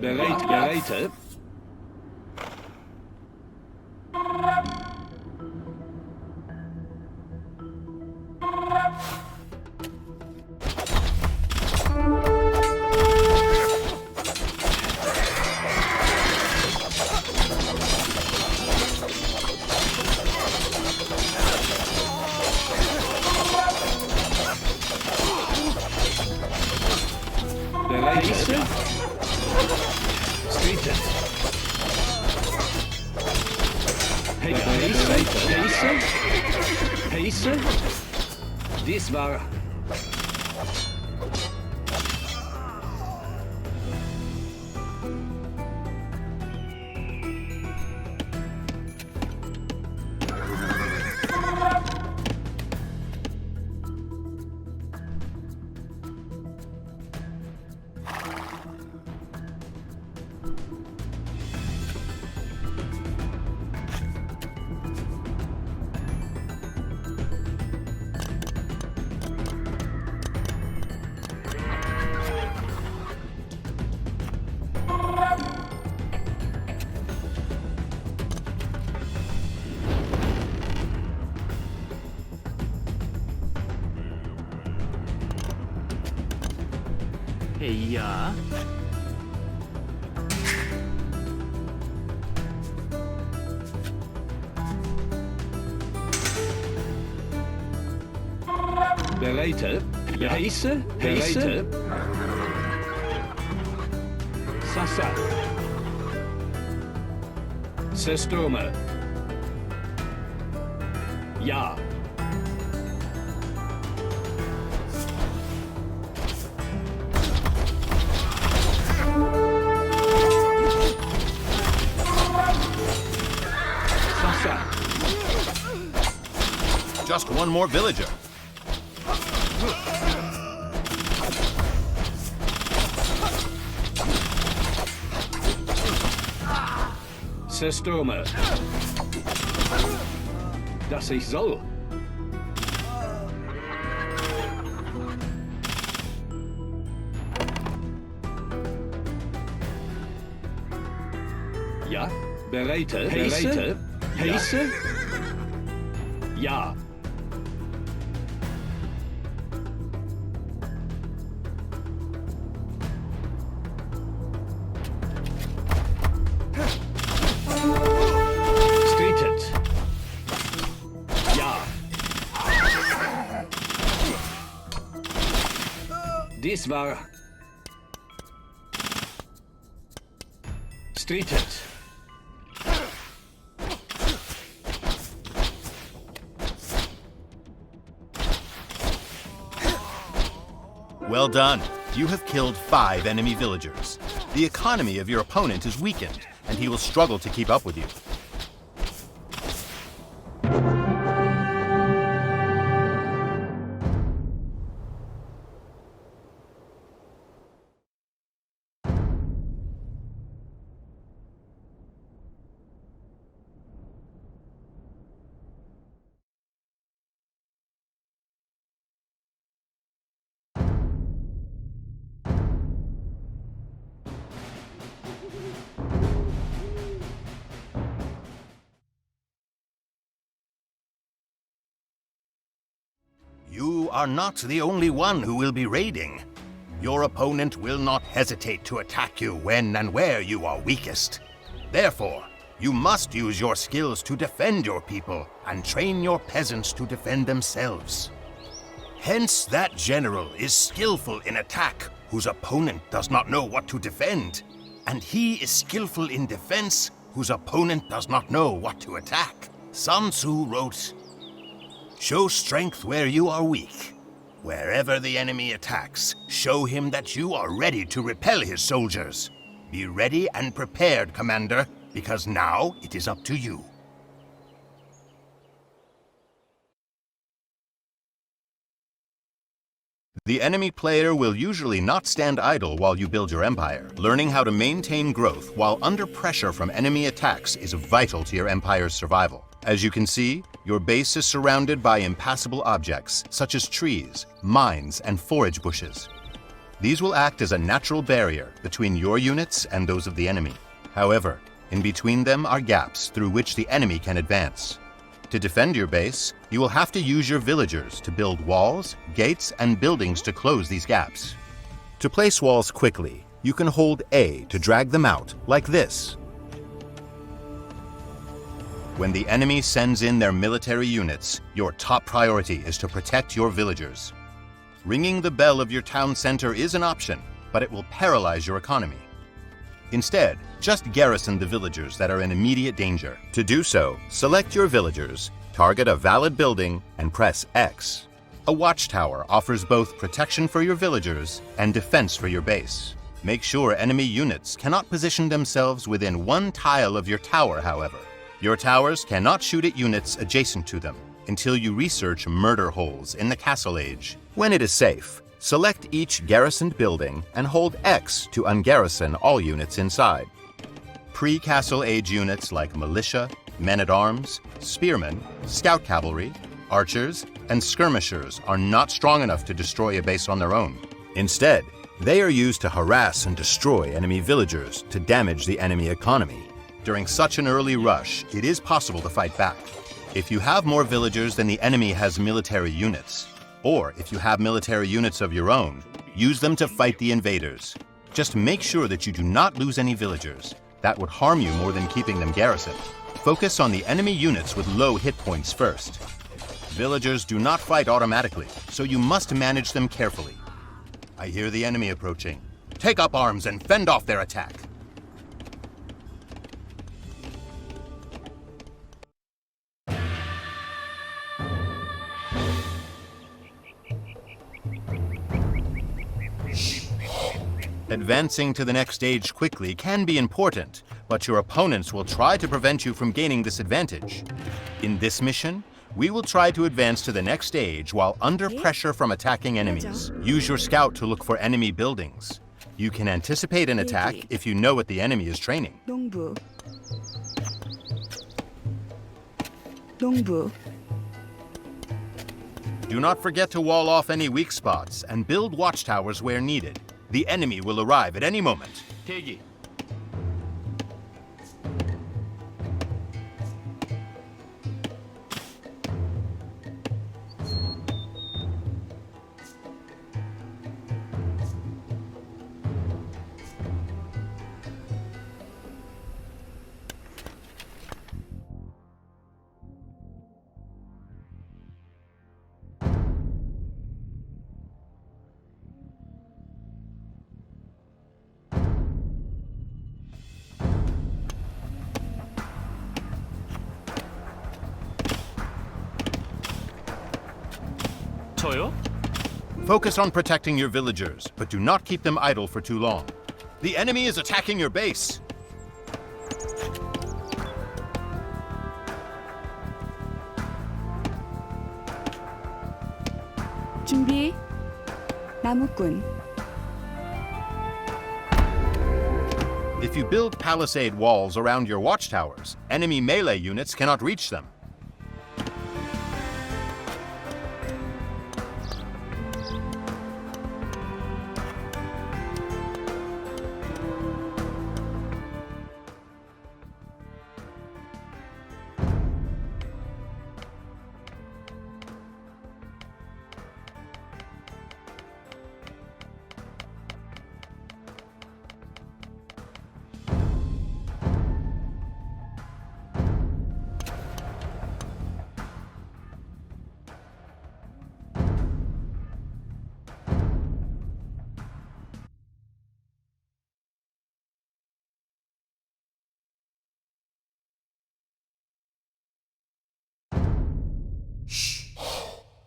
Bereite. Bereite. Streeted. Heise. Dies war... Ja. Bereite. Ja. Heiße. Bereite. Sasa. Sestome. Ja. Sasa. Just one more villager. Sestome. Dass ich soll. Ja. Bereite. Bereite. Heiße. Ja. Streetet. Ja. Dies war Streetet. Well done. You have killed 5 enemy villagers. The economy of your opponent is weakened, and he will struggle to keep up with you. You are not the only one who will be raiding. Your opponent will not hesitate to attack you when and where you are weakest. Therefore, you must use your skills to defend your people and train your peasants to defend themselves. Hence, that general is skillful in attack whose opponent does not know what to defend, and he is skillful in defense whose opponent does not know what to attack. Sun Tzu wrote, "Show strength where you are weak. Wherever the enemy attacks, show him that you are ready to repel his soldiers. Be ready and prepared, Commander, because now it is up to you." The enemy player will usually not stand idle while you build your empire. Learning how to maintain growth while under pressure from enemy attacks is vital to your empire's survival. As you can see, your base is surrounded by impassable objects, such as trees, mines, and forage bushes. These will act as a natural barrier between your units and those of the enemy. However, in between them are gaps through which the enemy can advance. To defend your base, you will have to use your villagers to build walls, gates, and buildings to close these gaps. To place walls quickly, you can hold A to drag them out, like this. When the enemy sends in their military units, your top priority is to protect your villagers. Ringing the bell of your town center is an option, but it will paralyze your economy. Instead, just garrison the villagers that are in immediate danger. To do so, select your villagers, target a valid building, and press X. A watchtower offers both protection for your villagers and defense for your base. Make sure enemy units cannot position themselves within one tile of your tower, however. Your towers cannot shoot at units adjacent to them until you research murder holes in the Castle Age. When it is safe, select each garrisoned building and hold X to ungarrison all units inside. Pre-Castle Age units like militia, men-at-arms, spearmen, scout cavalry, archers, and skirmishers are not strong enough to destroy a base on their own. Instead, they are used to harass and destroy enemy villagers to damage the enemy economy. During such an early rush, it is possible to fight back. If you have more villagers than the enemy has military units, or if you have military units of your own, use them to fight the invaders. Just make sure that you do not lose any villagers. That would harm you more than keeping them garrisoned. Focus on the enemy units with low hit points first. Villagers do not fight automatically, so you must manage them carefully. I hear the enemy approaching. Take up arms and fend off their attack. Advancing to the next stage quickly can be important, but your opponents will try to prevent you from gaining this advantage. In this mission, we will try to advance to the next stage while under pressure from attacking enemies. Use your scout to look for enemy buildings. You can anticipate an attack if you know what the enemy is training. 농부. 농부. Do not forget to wall off any weak spots and build watchtowers where needed. The enemy will arrive at any moment. 대기. 저요? Focus on protecting your villagers, but do not keep them idle for too long. The enemy is attacking your base. 준비. 나무꾼. If you build palisade walls around your watchtowers, enemy melee units cannot reach them.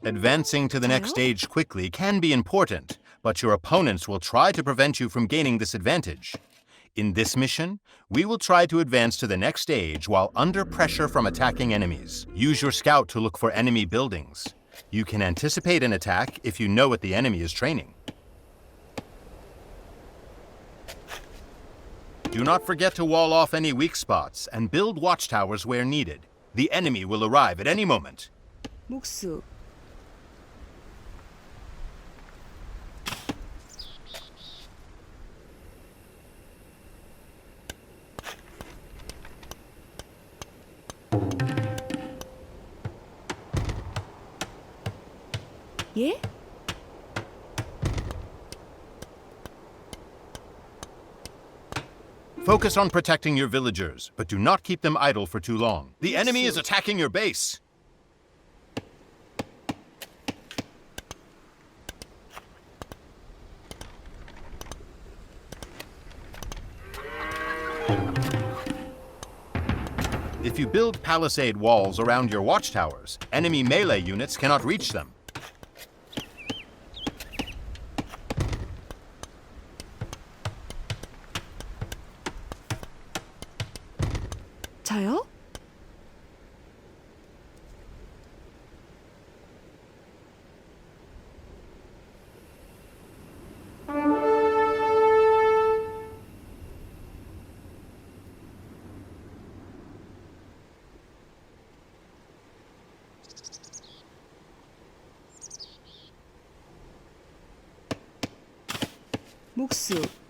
Advancing to the next stage quickly can be important, but your opponents will try to prevent you from gaining this advantage. In this mission, we will try to advance to the next stage while under pressure from attacking enemies. Use your scout to look for enemy buildings. You can anticipate an attack if you know what the enemy is training. Do not forget to wall off any weak spots and build watchtowers where needed. The enemy will arrive at any moment. 목수. 예? Focus on protecting your villagers, but do not keep them idle for too long. The enemy is attacking your base. If you build palisade walls around your watchtowers, enemy melee units cannot reach them. 저요? 목수.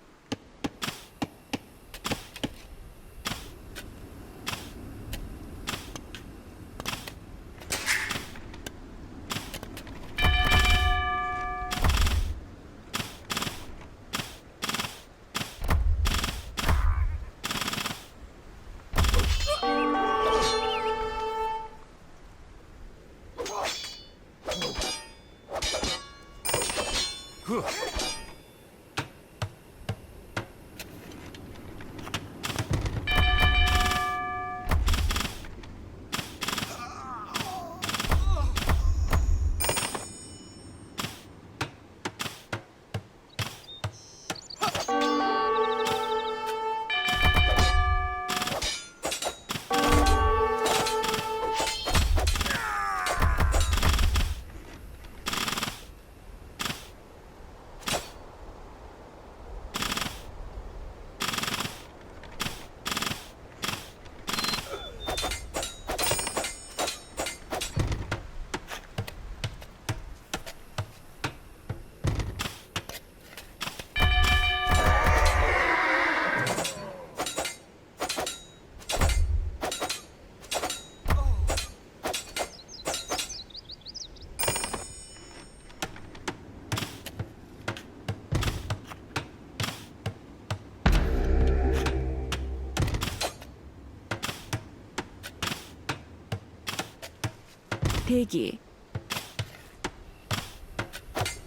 대기.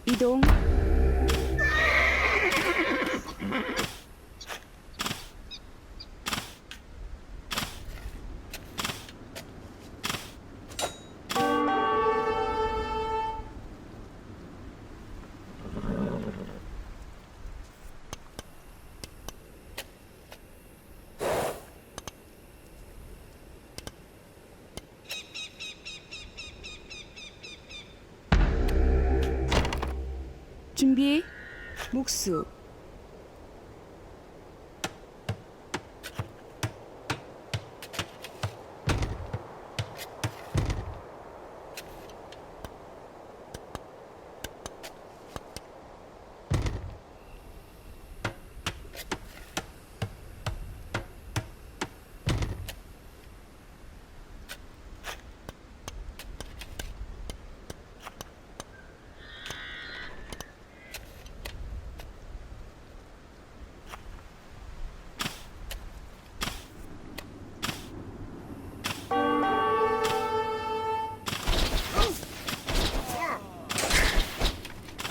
이동. 준비. 목수.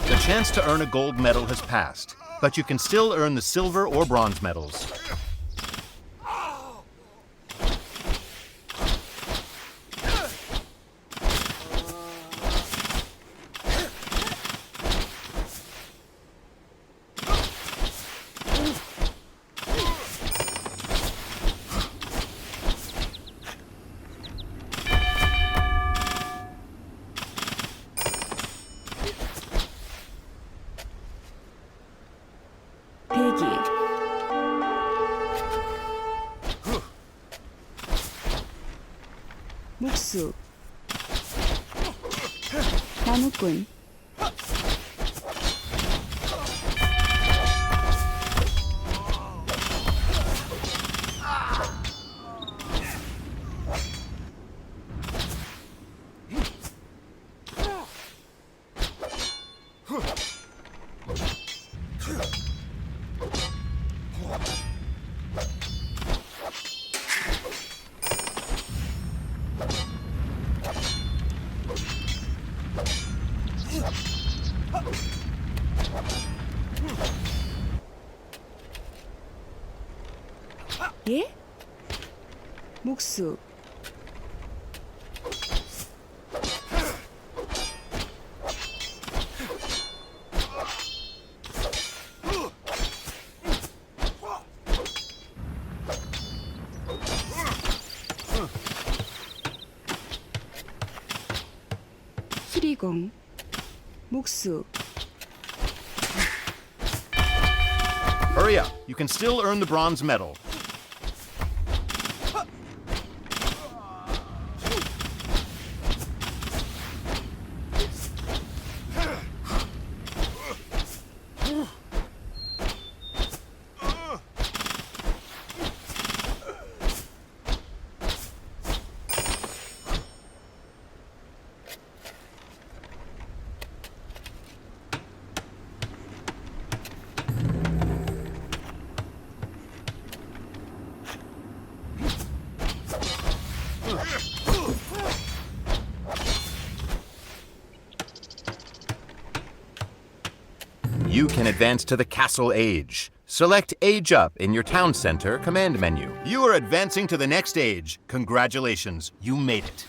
The chance to earn a gold medal has passed, but you can still earn the silver or bronze medals. 대기. 목수. 나무꾼. 예? 목수. 수리공. 목수. Hurry up, you can still earn the bronze medal. You can advance to the Castle Age. Select Age Up in your Town Center command menu. You are advancing to the next age. Congratulations, you made it.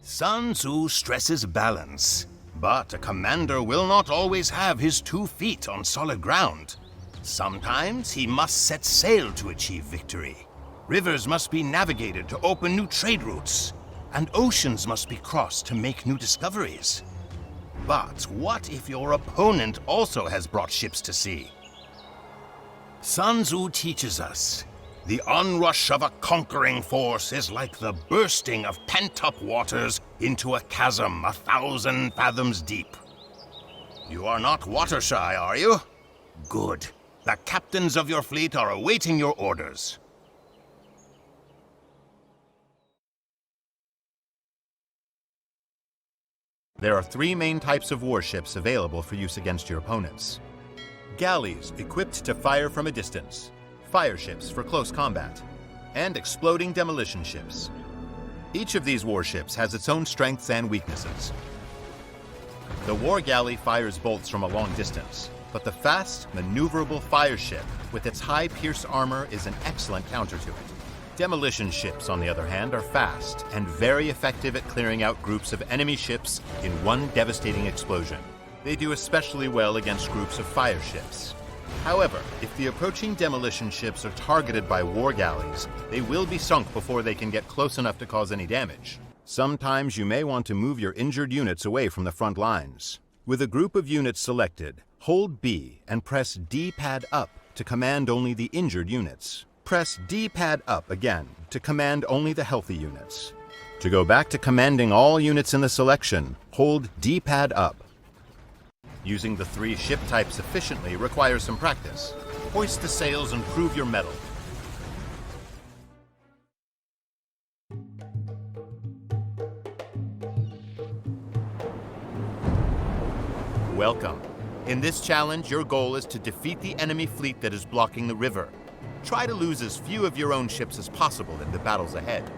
Sun Tzu stresses balance, but a commander will not always have his 2 feet on solid ground. Sometimes he must set sail to achieve victory. Rivers must be navigated to open new trade routes, and oceans must be crossed to make new discoveries. But what if your opponent also has brought ships to sea? Sun Tzu teaches us the onrush of a conquering force is like the bursting of pent-up waters into a chasm 1,000 fathoms deep. You are not water-shy, are you? Good. The captains of your fleet are awaiting your orders. There are 3 main types of warships available for use against your opponents. Galleys equipped to fire from a distance, fire ships for close combat, and exploding demolition ships. Each of these warships has its own strengths and weaknesses. The war galley fires bolts from a long distance, but the fast, maneuverable fire ship with its high pierce armor is an excellent counter to it. Demolition ships, on the other hand, are fast and very effective at clearing out groups of enemy ships in one devastating explosion. They do especially well against groups of fire ships. However, if the approaching demolition ships are targeted by war galleys, they will be sunk before they can get close enough to cause any damage. Sometimes you may want to move your injured units away from the front lines. With a group of units selected, hold B and press D-pad up to command only the injured units. Press D-pad up again to command only the healthy units. To go back to commanding all units in the selection, hold D-pad up. Using the 3 ship types efficiently requires some practice. Hoist the sails and prove your mettle. Welcome. In this challenge, your goal is to defeat the enemy fleet that is blocking the river. Try to lose as few of your own ships as possible in the battles ahead.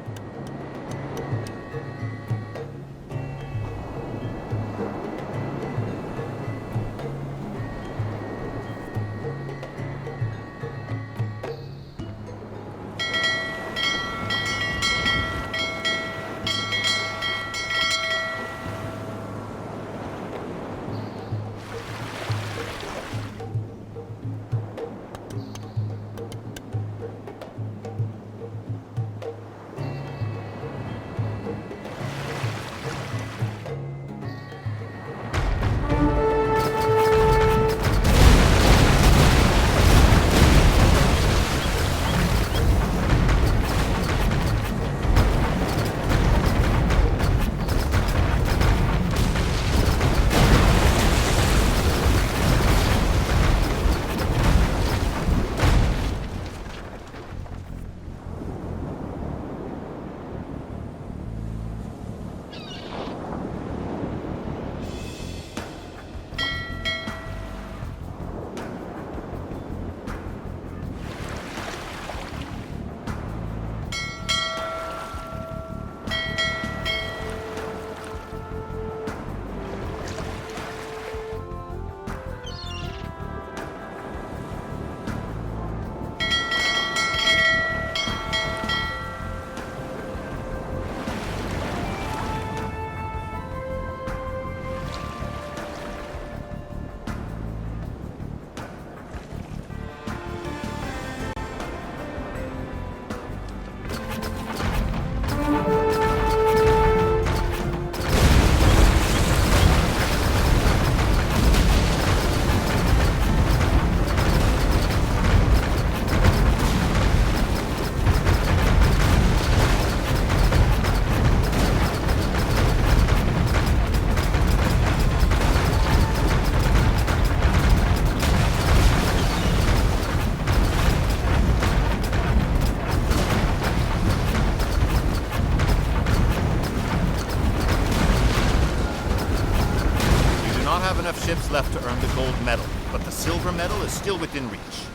silver medal is still within reach.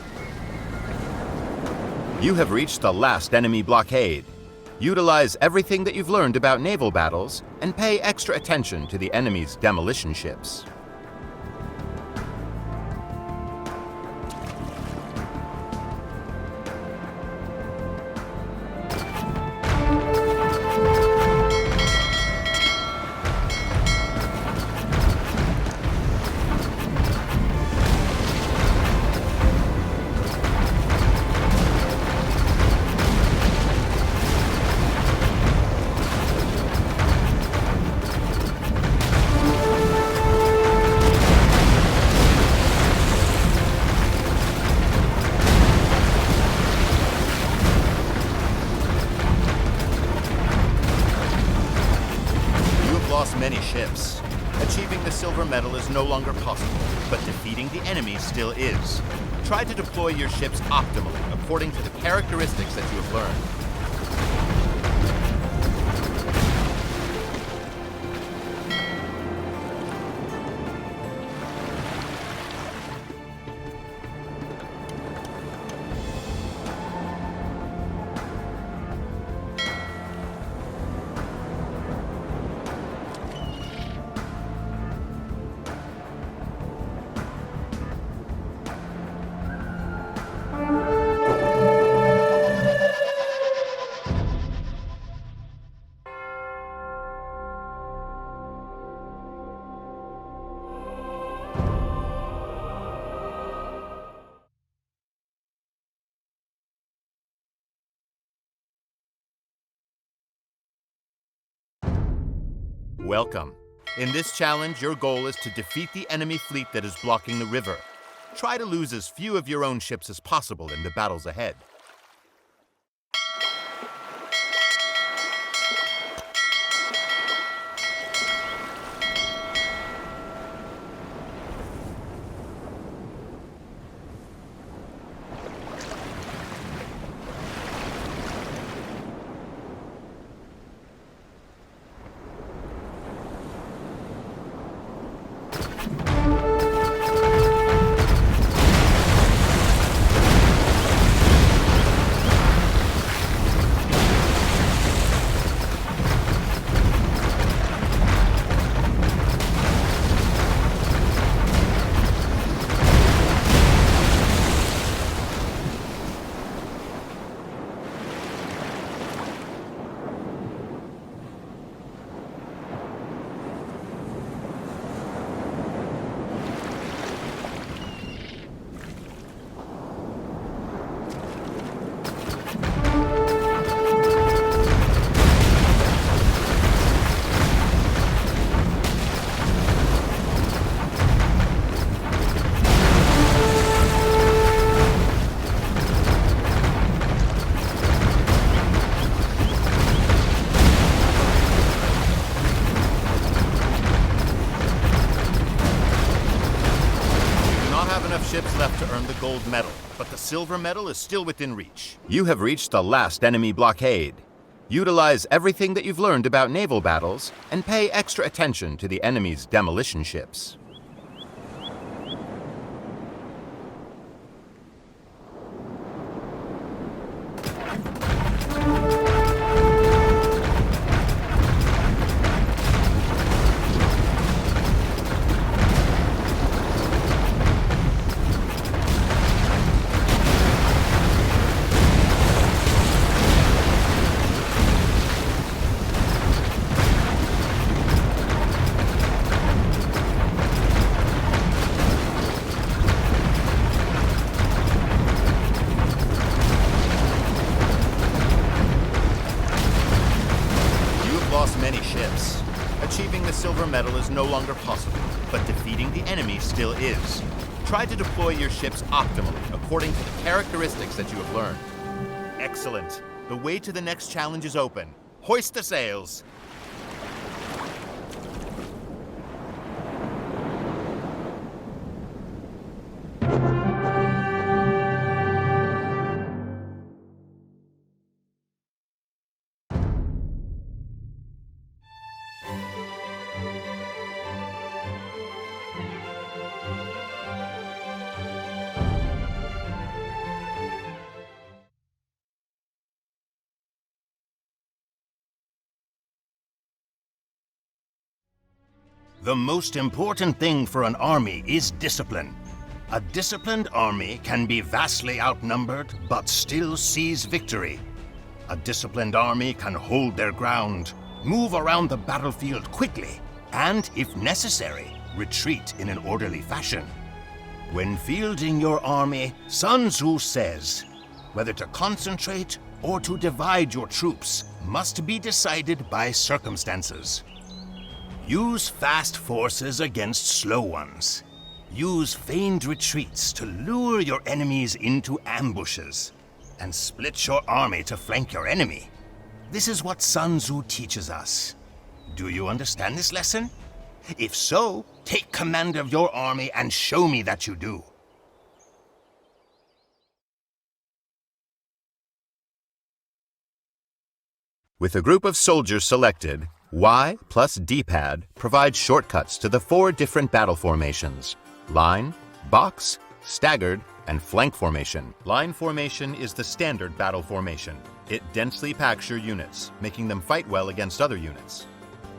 You have reached the last enemy blockade. Utilize everything that you've learned about naval battles and pay extra attention to the enemy's demolition ships. Many ships. Achieving the silver medal is no longer possible, but defeating the enemy still is. Try to deploy your ships optimally according to the characteristics that you have learned. Welcome. In this challenge, your goal is to defeat the enemy fleet that is blocking the river. Try to lose as few of your own ships as possible in the battles ahead. Ships left to earn the gold medal, but the silver medal is still within reach. You have reached the last enemy blockade. Utilize everything that you've learned about naval battles and pay extra attention to the enemy's demolition ships. Many ships. Achieving the silver medal is no longer possible, but defeating the enemy still is. Try to deploy your ships optimally according to the characteristics that you have learned. Excellent. The way to the next challenge is open. Hoist the sails. The most important thing for an army is discipline. A disciplined army can be vastly outnumbered, but still seize victory. A disciplined army can hold their ground, move around the battlefield quickly, and, if necessary, retreat in an orderly fashion. When fielding your army, Sun Tzu says, whether to concentrate or to divide your troops must be decided by circumstances. Use fast forces against slow ones. Use feigned retreats to lure your enemies into ambushes, and split your army to flank your enemy. This is what Sun Tzu teaches us. Do you understand this lesson? If so, take command of your army and show me that you do. With a group of soldiers selected, Y plus D-pad provides shortcuts to the 4 different battle formations: line, box, staggered, and flank formation. Line formation is the standard battle formation. It densely packs your units, making them fight well against other units.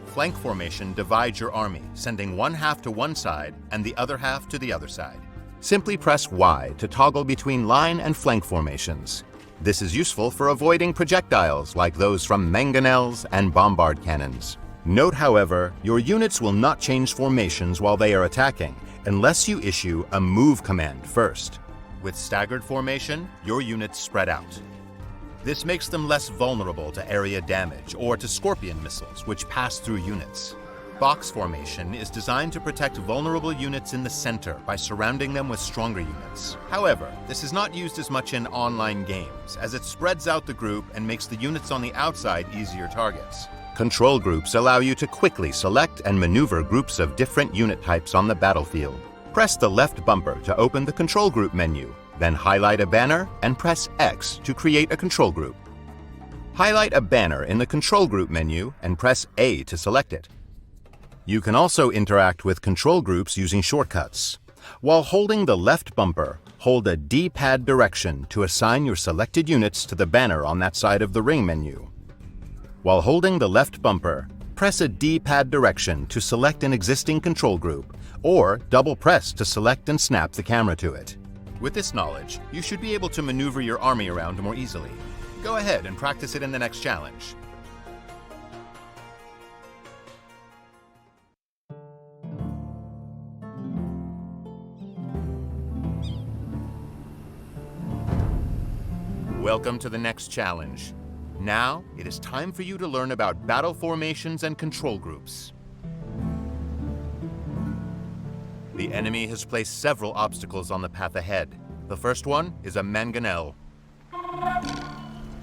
Flank formation divides your army, sending one half to one side and the other half to the other side. Simply press Y to toggle between line and flank formations. This is useful for avoiding projectiles like those from mangonels and bombard cannons. Note, however, your units will not change formations while they are attacking, unless you issue a move command first. With staggered formation, your units spread out. This makes them less vulnerable to area damage or to scorpion missiles, which pass through units. Box formation is designed to protect vulnerable units in the center by surrounding them with stronger units. However, this is not used as much in online games, as it spreads out the group and makes the units on the outside easier targets. Control groups allow you to quickly select and maneuver groups of different unit types on the battlefield. Press the left bumper to open the control group menu, then highlight a banner and press X to create a control group. Highlight a banner in the control group menu and press A to select it. You can also interact with control groups using shortcuts. While holding the left bumper, hold a D-pad direction to assign your selected units to the banner on that side of the ring menu. While holding the left bumper, press a D-pad direction to select an existing control group, or double press to select and snap the camera to it. With this knowledge, you should be able to maneuver your army around more easily. Go ahead and practice it in the next challenge. Welcome to the next challenge. Now, it is time for you to learn about battle formations and control groups. The enemy has placed several obstacles on the path ahead. The first one is a mangonel.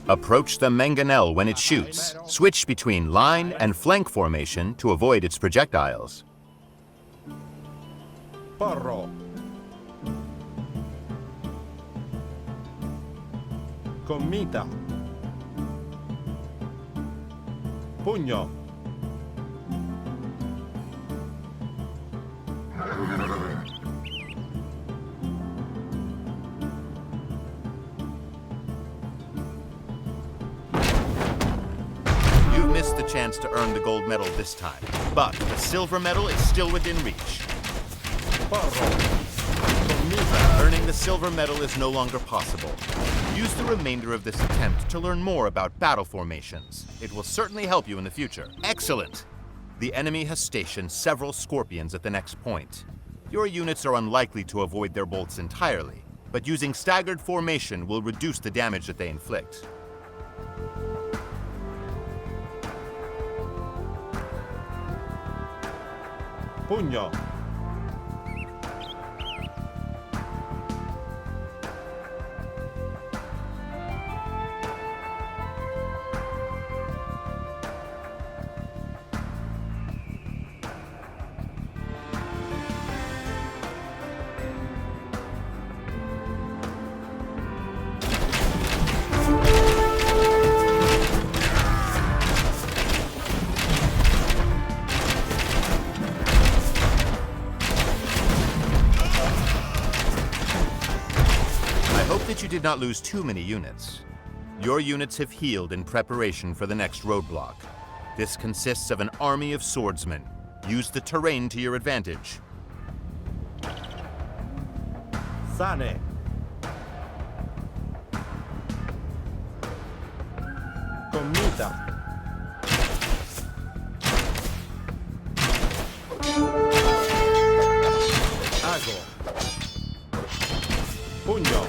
Approach the mangonel when it shoots. Switch between line and flank formation to avoid its projectiles. Porro. Comita. Pugno. You've missed the chance to earn the gold medal this time, but the silver medal is still within reach. Earning the silver medal is no longer possible. Use the remainder of this attempt to learn more about battle formations. It will certainly help you in the future. Excellent! The enemy has stationed several scorpions at the next point. Your units are unlikely to avoid their bolts entirely, but using staggered formation will reduce the damage that they inflict. Pugno. You did not lose too many units. Your units have healed in preparation for the next roadblock. This consists of an army of swordsmen. Use the terrain to your advantage. Sane. Commita. Ago. Pugno.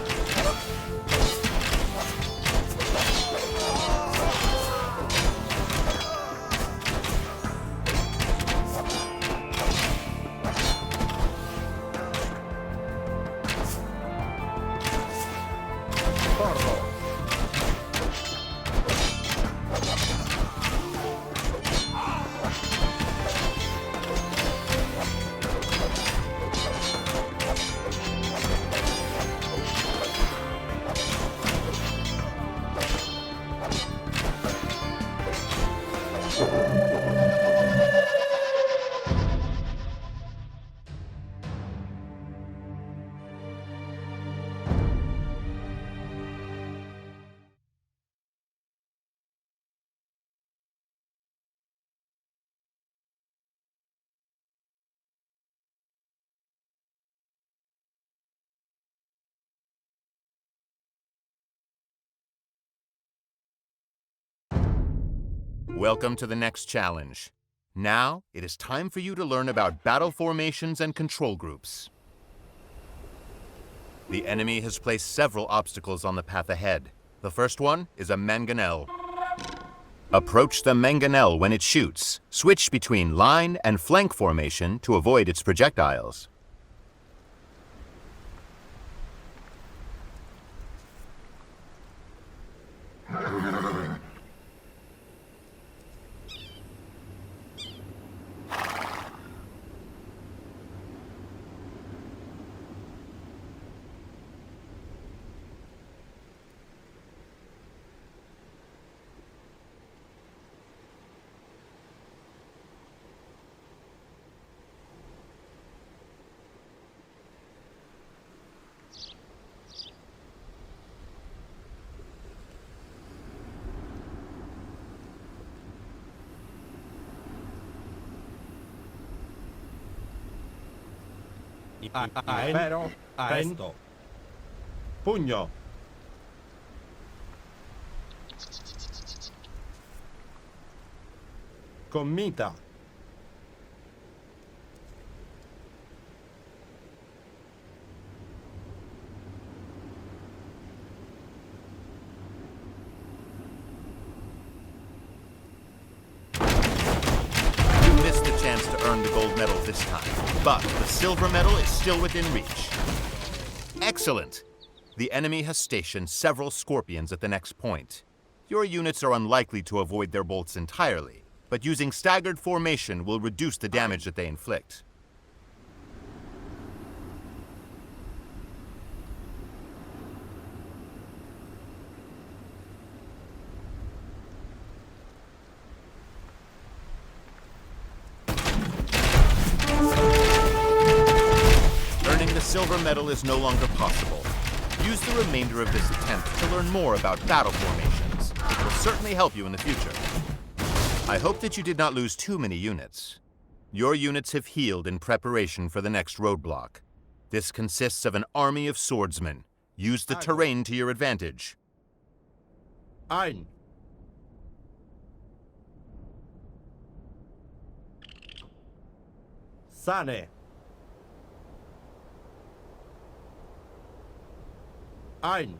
Porro. Welcome to the next challenge. Now, it is time for you to learn about battle formations and control groups. The enemy has placed several obstacles on the path ahead. The first one is a mangonel. Approach the mangonel when it shoots. Switch between line and flank formation to avoid its projectiles. Impero. Presto. Pugno. Commita. You missed the chance to earn the gold medal this time, but the silver medal is still within reach. Excellent! The enemy has stationed several scorpions at the next point. Your units are unlikely to avoid their bolts entirely, but using staggered formation will reduce the damage that they inflict. Earning the silver medal is no longer possible. Use the remainder of this attempt to learn more about battle formations. It will certainly help you in the future. I hope that you did not lose too many units. Your units have healed in preparation for the next roadblock. This consists of an army of swordsmen. Use the terrain to your advantage. Ein. Sane. Ein.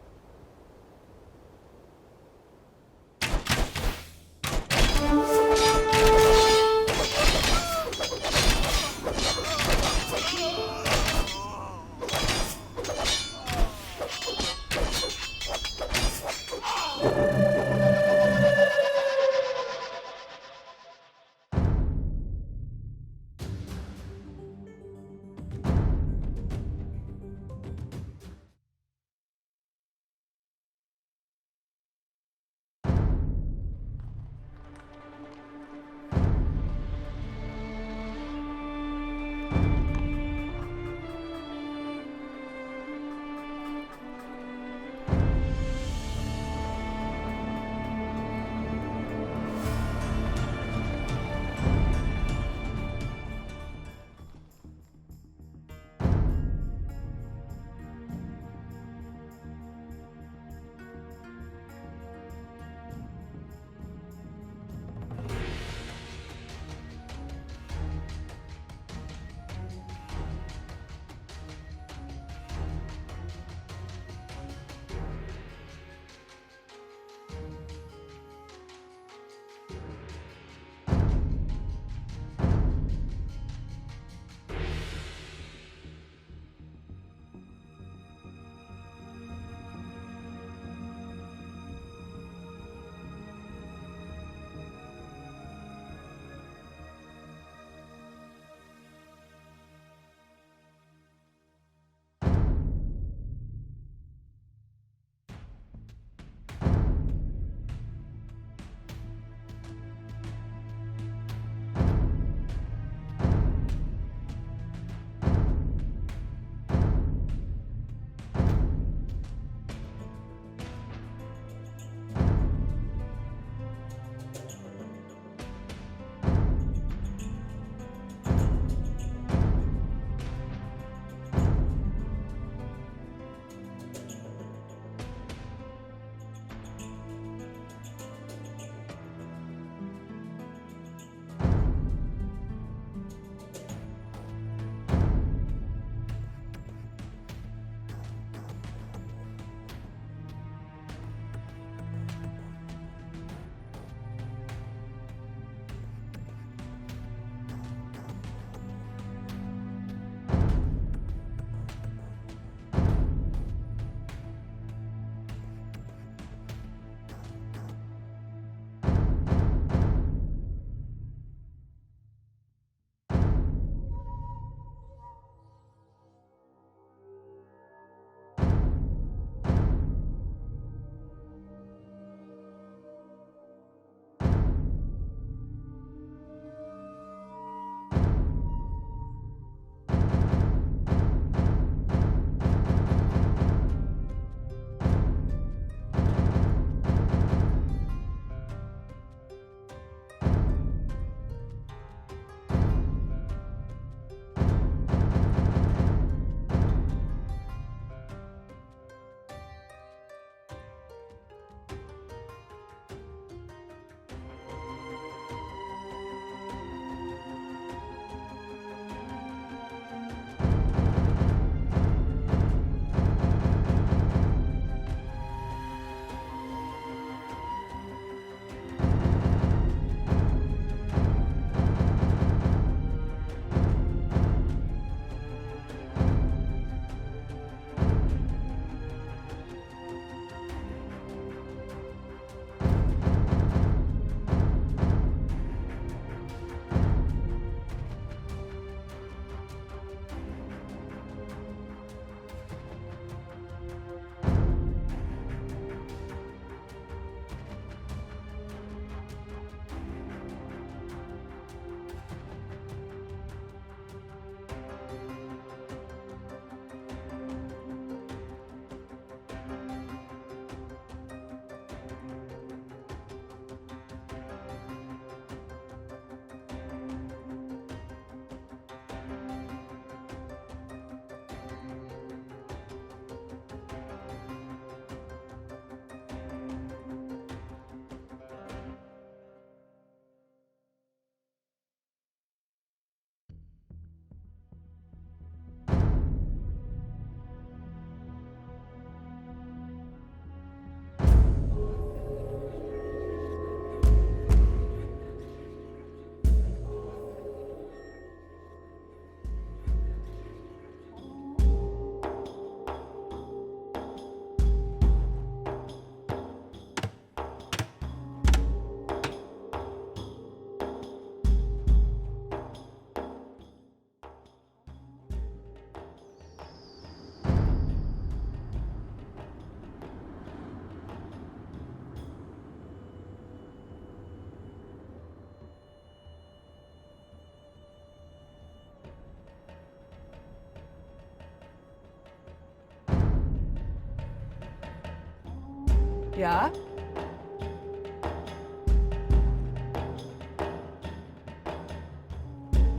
Ja.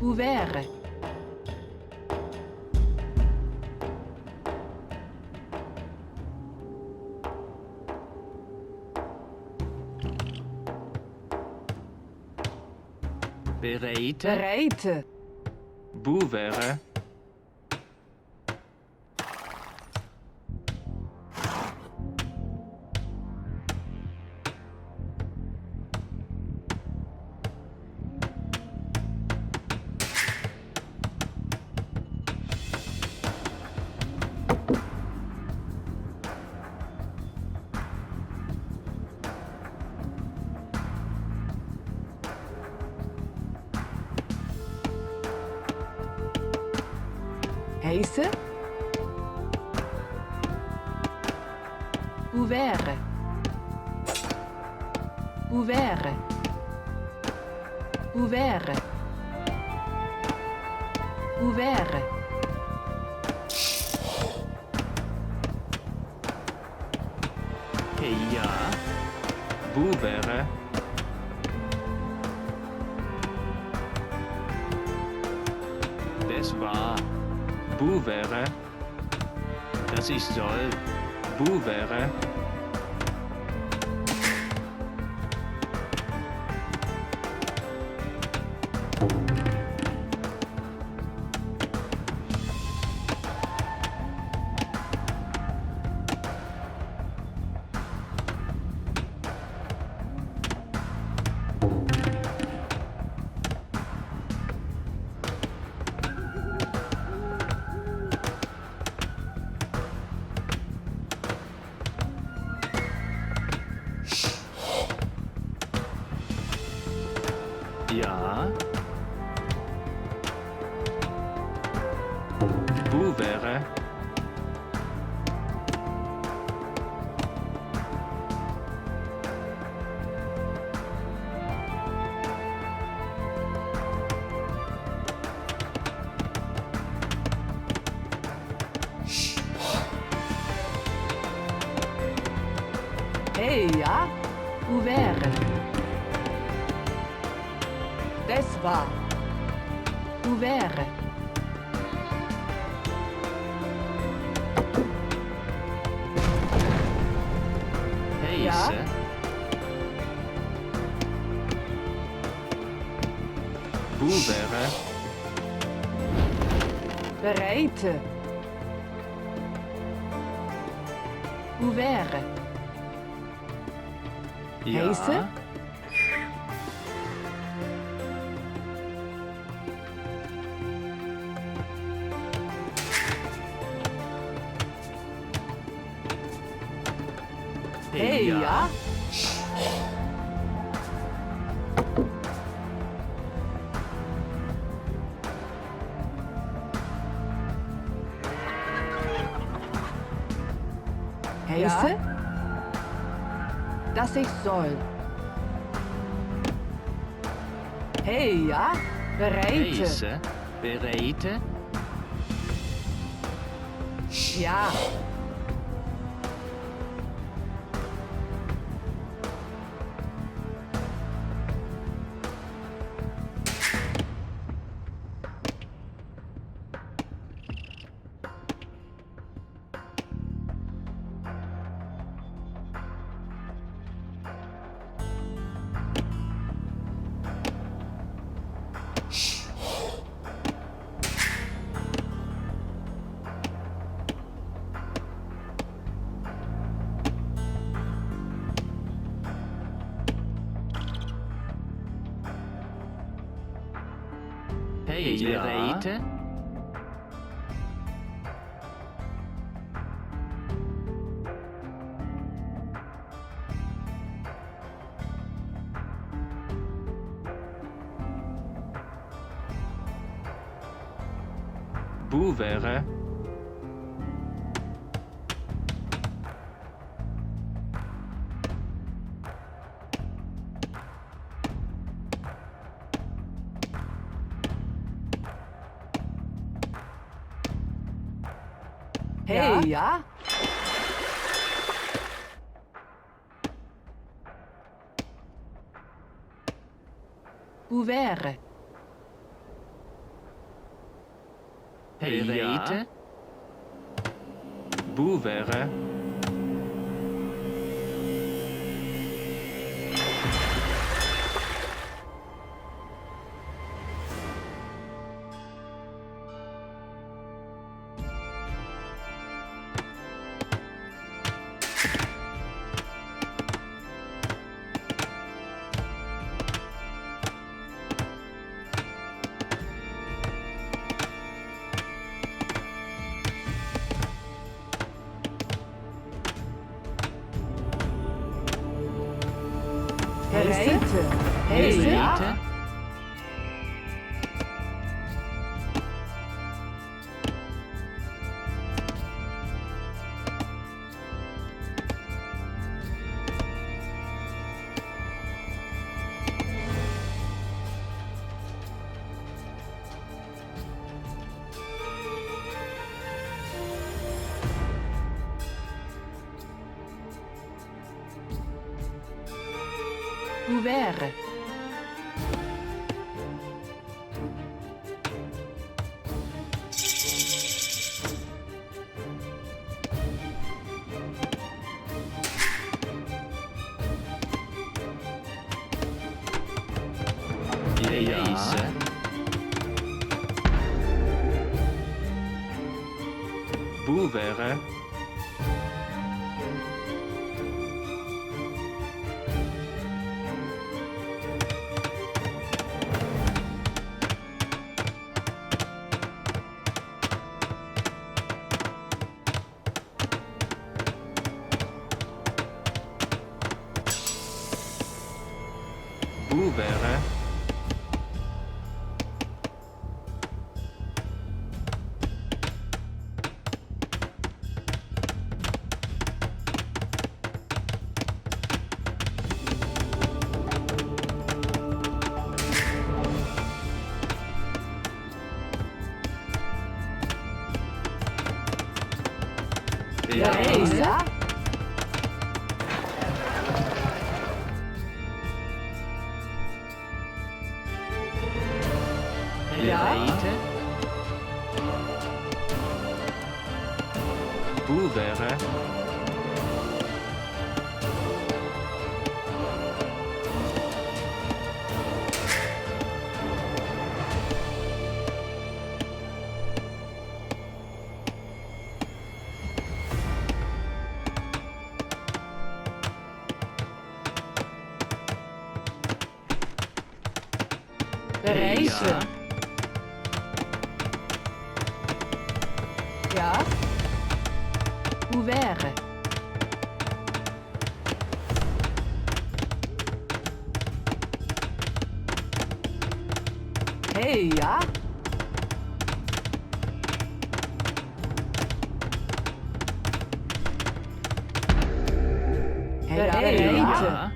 Ouvert. Bereite. Bereite. Boevere. Heiße. Ouvert. Ouvert. Ouvert. Ouvert. Ja. Boevere. Das war. Boevere. Das ich soll. Boevere. Ja. Boevere. Hey, ja. Ouvert. Das war. Ouvert. Heiße. Boevere. Bereite. Ouvert. Ja. Heiße. Hey, ja. Heiße. Dass ich soll. Hey, ja. Bereite. Heiße. Bereite. Ja. Hey, bereite. Boevere. Hey, ja. Ouvert. Bereite. Boevere. Bereite. Heise. Bereite. Ouvert. Leise. Boevere. Boevere. Heise. Bereite. Boevere. Bereite. Ja. Ouvert. Hey, ja. Bereite. Ja.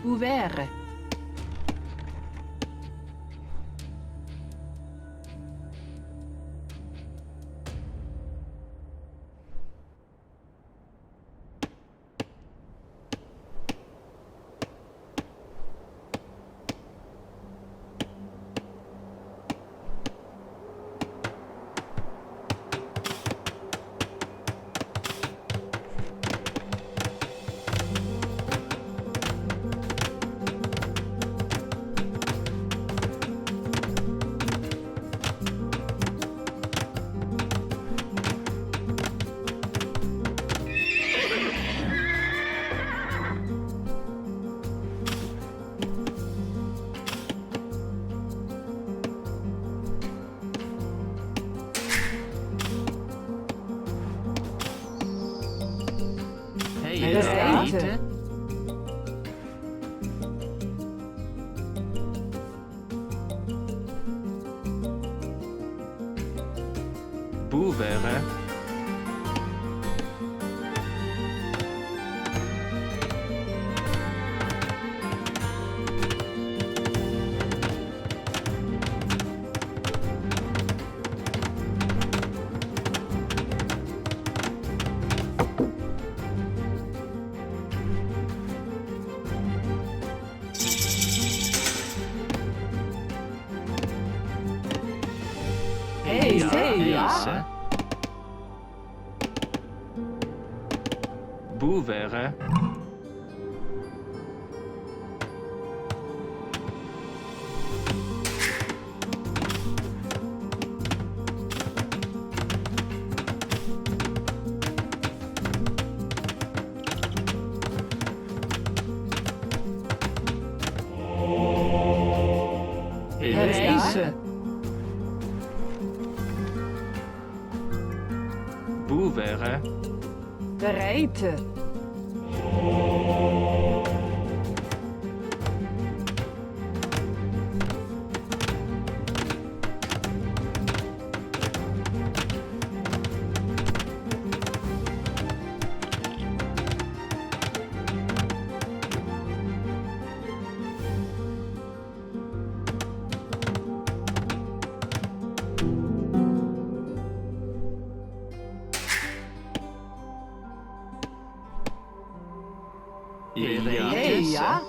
Ouvert. Bereite. Boevere. Heise. Boevere. Heise. Boevere. Bereite. Ja.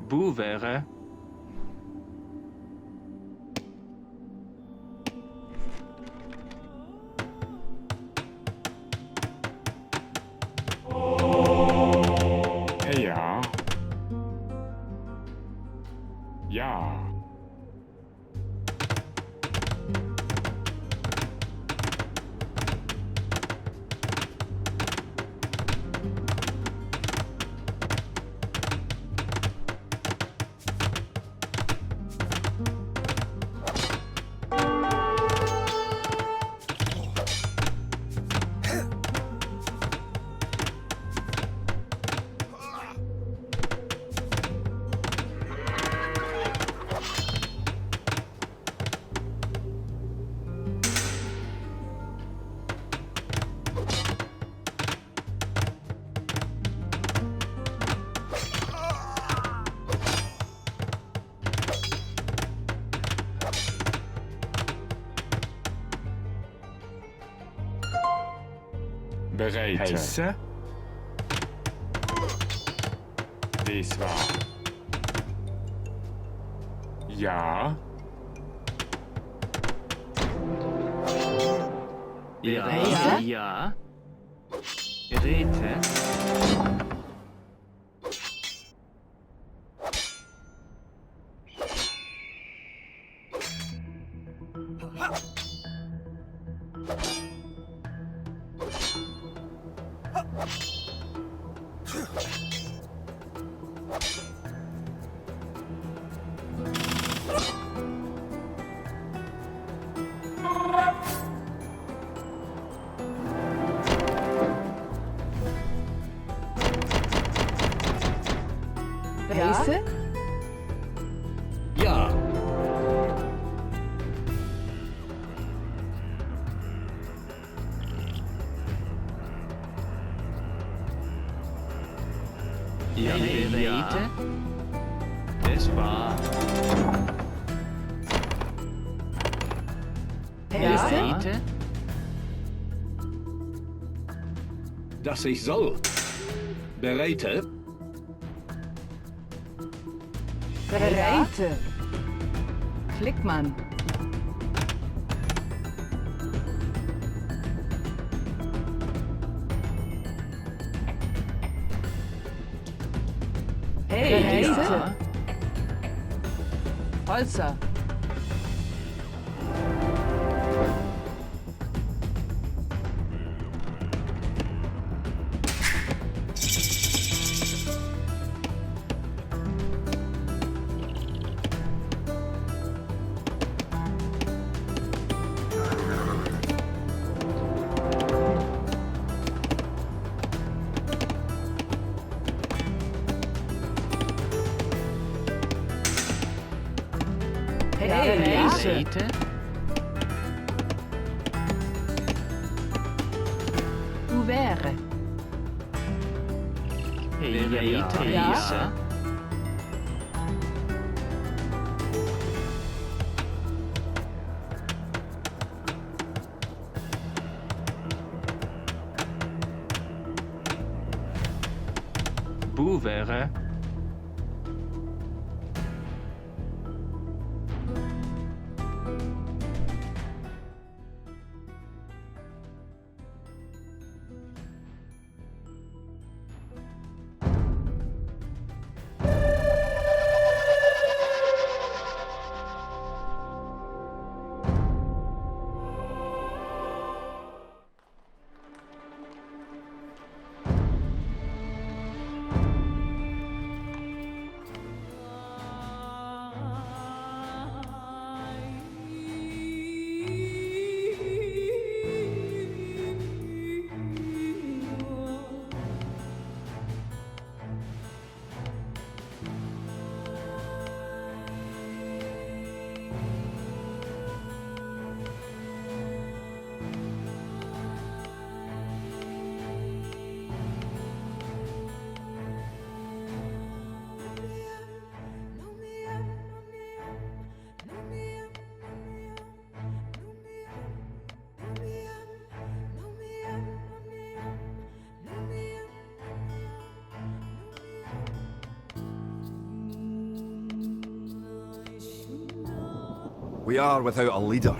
Boevere. Ja. Ja. Bereite. Heise. Dies war. Ja. Ja. Ja. Rete. Heise. Ja. Ja. Rete. Es war. Heise. Rete. Dass ich soll. Bereite. Bereite. Klickmann. Heise. Ja. Holzer. Bereten. Ouvert. Bereten. Ja. Bouveren. We are without a leader.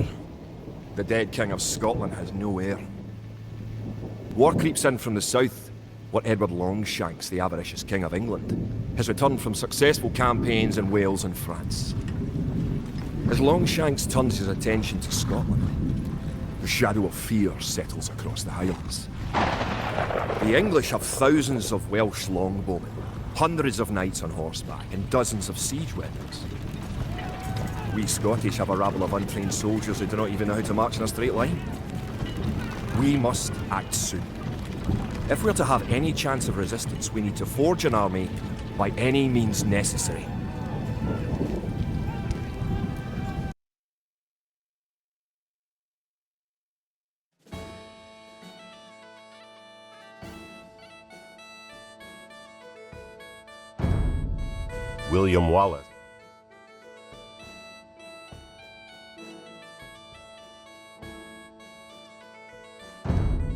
The dead King of Scotland has no heir. War creeps in from the south. What Edward Longshanks, the avaricious King of England, has returned from successful campaigns in Wales and France. As Longshanks turns his attention to Scotland, the shadow of fear settles across the Highlands. The English have thousands of Welsh longbowmen, hundreds of knights on horseback, and dozens of siege weapons. We Scottish have a rabble of untrained soldiers who do not even know how to march in a straight line. We must act soon. If we're to have any chance of resistance, we need to forge an army by any means necessary. William Wallace.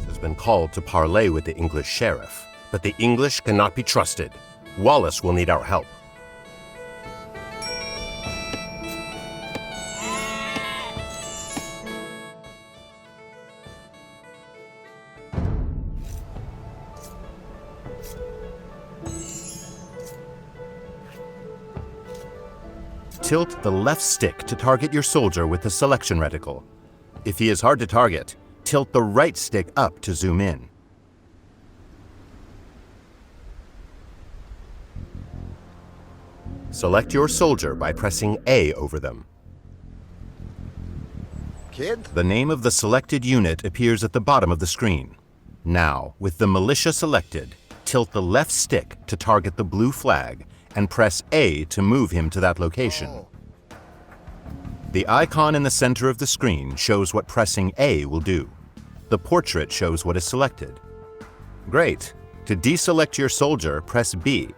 Has been called to parley with the English sheriff, but the English cannot be trusted. Wallace will need our help. Tilt the left stick to target your soldier with the selection reticle. If he is hard to target, tilt the right stick up to zoom in. Select your soldier by pressing A over them. Kid? The name of the selected unit appears at the bottom of the screen. Now, with the militia selected, tilt the left stick to target the blue flag and press A to move him to that location. The icon in the center of the screen shows what pressing A will do. The portrait shows what is selected. Great! To deselect your soldier, press B.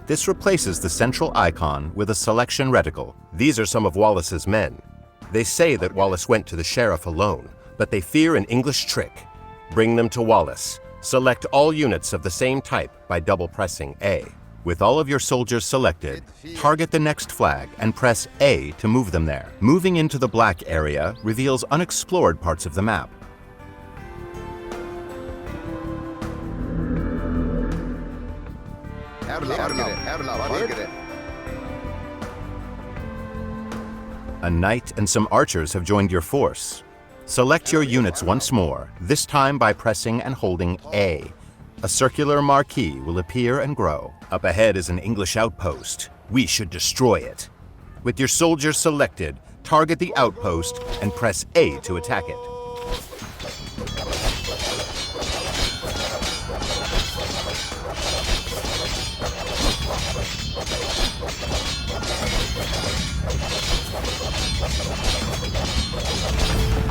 This replaces the central icon with a selection reticle. These are some of Wallace's men. They say that Wallace went to the sheriff alone, but they fear an English trick. Bring them to Wallace. Select all units of the same type by double pressing A. With all of your soldiers selected, target the next flag and press A to move them there. Moving into the black area reveals unexplored parts of the map. A knight and some archers have joined your force. Select your units once more, this time by pressing and holding A. A circular marquee will appear and grow. Up ahead is an English outpost. We should destroy it. With your soldiers selected, target the outpost and press A to attack it.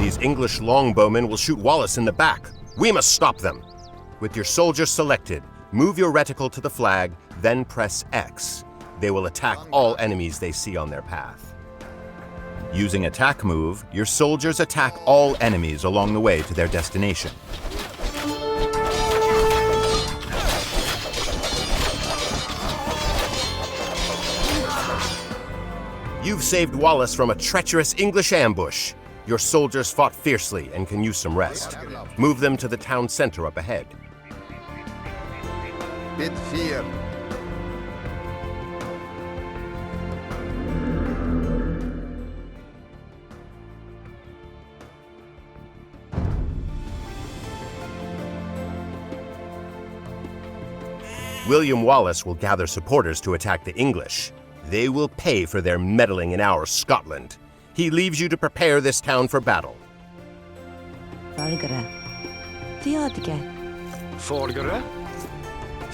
These English longbowmen will shoot Wallace in the back. We must stop them. With your soldiers selected, move your reticle to the flag, then press X. They will attack all enemies they see on their path. Using attack move, your soldiers attack all enemies along the way to their destination. You've saved Wallace from a treacherous English ambush. Your soldiers fought fiercely and can use some rest. Move them to the town center up ahead. Bit 4. William Wallace will gather supporters to attack the English. They will pay for their meddling in our Scotland. He leaves you to prepare this town for battle.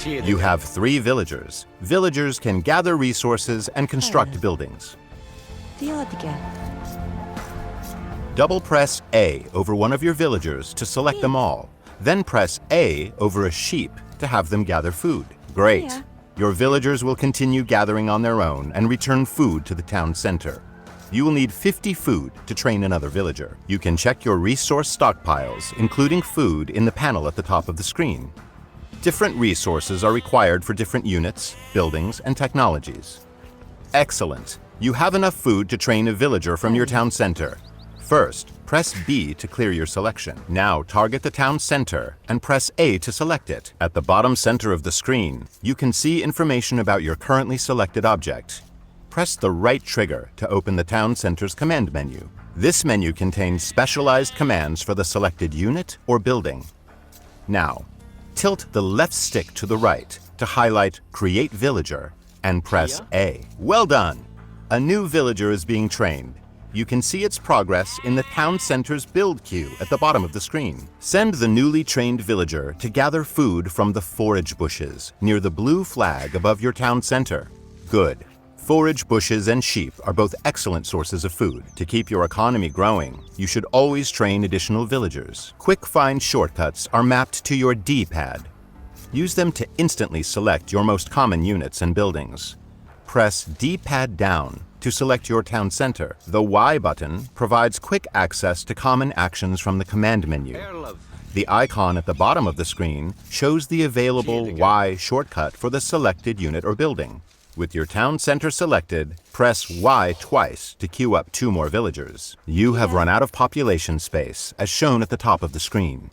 You have 3 villagers. Villagers can gather resources and construct buildings. Double press A over one of your villagers to select them all. Then press A over a sheep to have them gather food. Great. Your villagers will continue gathering on their own and return food to the town center. You will need 50 food to train another villager. You can check your resource stockpiles, including food, in the panel at the top of the screen. Different resources are required for different units, buildings, and technologies. Excellent. You have enough food to train a villager from your town center. First, press B to clear your selection. Now target the town center and press A to select it. At the bottom center of the screen, you can see information about your currently selected object. Press the right trigger to open the town center's command menu. This menu contains specialized commands for the selected unit or building. Now, tilt the left stick to the right to highlight Create Villager and press A. Well done! A new villager is being trained. You can see its progress in the town center's build queue at the bottom of the screen. Send the newly trained villager to gather food from the forage bushes near the blue flag above your town center. Good. Forage bushes and sheep are both excellent sources of food. To keep your economy growing, you should always train additional villagers. Quick find shortcuts are mapped to your D-pad. Use them to instantly select your most common units and buildings. Press D-pad down to select your town center. The Y button provides quick access to common actions from the command menu. The icon at the bottom of the screen shows the available Y shortcut for the selected unit or building. With your town center selected, press Y twice to queue up 2 more villagers. You have run out of population space, as shown at the top of the screen.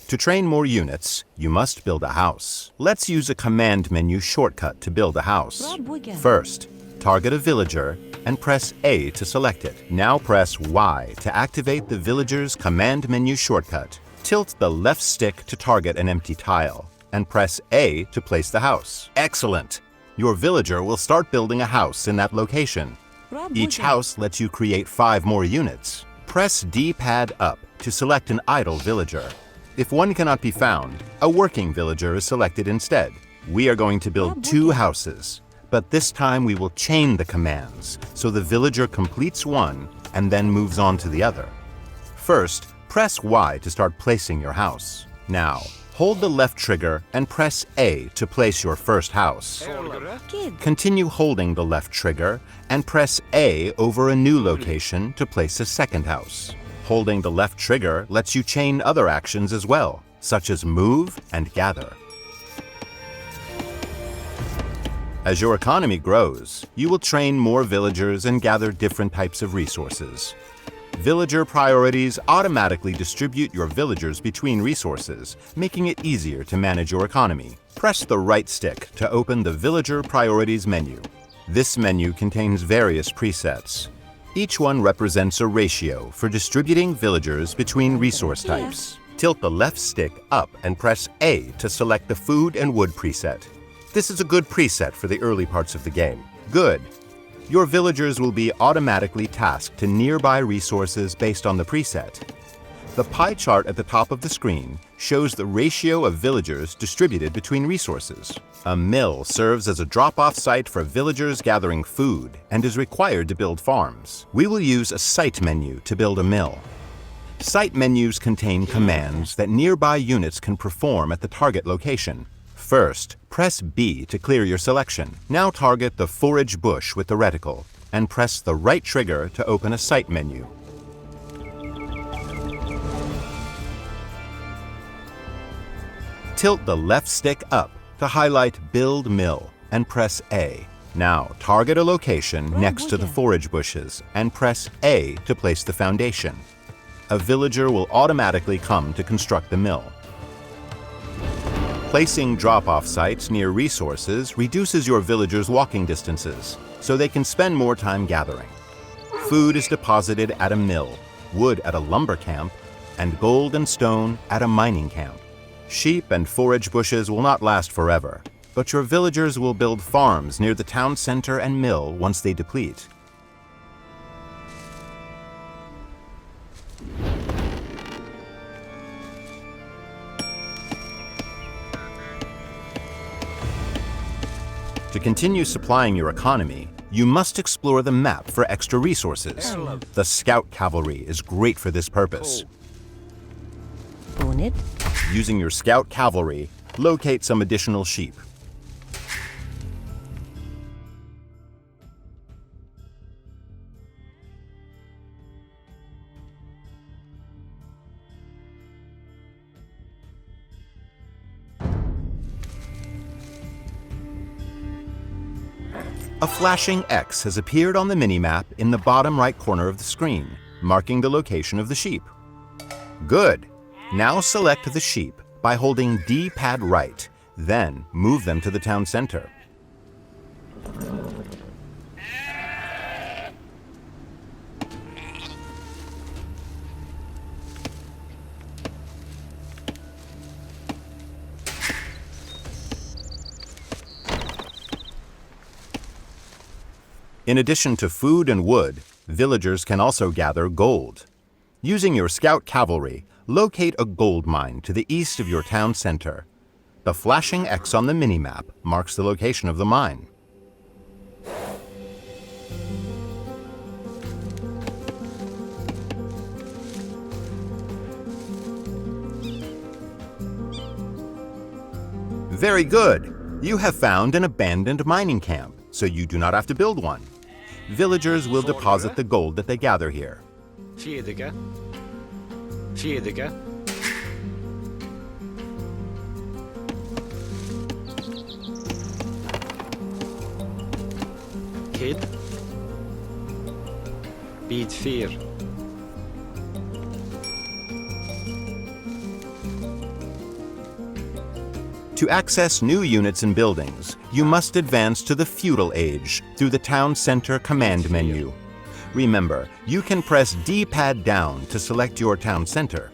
To train more units, you must build a house. Let's use a command menu shortcut to build a house. First, target a villager and press A to select it. Now press Y to activate the villager's command menu shortcut. Tilt the left stick to target an empty tile and press A to place the house. Excellent! Your villager will start building a house in that location. Each house lets you create 5 more units. Press D-pad up to select an idle villager. If one cannot be found, a working villager is selected instead. We are going to build 2 houses, but this time we will chain the commands so the villager completes one and then moves on to the other. First, press Y to start placing your house. Now, hold the left trigger and press A to place your first house. Continue holding the left trigger and press A over a new location to place a second house. Holding the left trigger lets you chain other actions as well, such as move and gather. As your economy grows, you will train more villagers and gather different types of resources. Villager priorities automatically distribute your villagers between resources, making it easier to manage your economy. Press the right stick to open the Villager Priorities menu. This menu contains various presets. Each one represents a ratio for distributing villagers between resource types. Tilt the left stick up and press A to select the Food and Wood preset. This is a good preset for the early parts of the game. Good. Your villagers will be automatically tasked to nearby resources based on the preset. The pie chart at the top of the screen shows the ratio of villagers distributed between resources. A mill serves as a drop-off site for villagers gathering food and is required to build farms. We will use a site menu to build a mill. Site menus contain commands that nearby units can perform at the target location. First, press B to clear your selection. Now target the forage bush with the reticle and press the right trigger to open a site menu. Tilt the left stick up to highlight Build Mill and press A. Now target a location next to the forage bushes and press A to place the foundation. A villager will automatically come to construct the mill. Placing drop-off sites near resources reduces your villagers' walking distances, so they can spend more time gathering. Food is deposited at a mill, wood at a lumber camp, and gold and stone at a mining camp. Sheep and forage bushes will not last forever, but your villagers will build farms near the town center and mill once they deplete. To continue supplying your economy, you must explore the map for extra resources. The scout cavalry is great for this purpose. Unit. Using your scout cavalry, locate some additional sheep. A flashing X has appeared on the minimap in the bottom right corner of the screen, marking the location of the sheep. Good! Now select the sheep by holding D-pad right, then move them to the town center. In addition to food and wood, villagers can also gather gold. Using your scout cavalry, locate a gold mine to the east of your town center. The flashing X on the minimap marks the location of the mine. Very good! You have found an abandoned mining camp, so you do not have to build one. Villagers will deposit the gold that they gather here. Vierde. Kid. Beat 4. To access new units and buildings, you must advance to the feudal age through the town center command menu. Remember, you can press D-pad down to select your town center.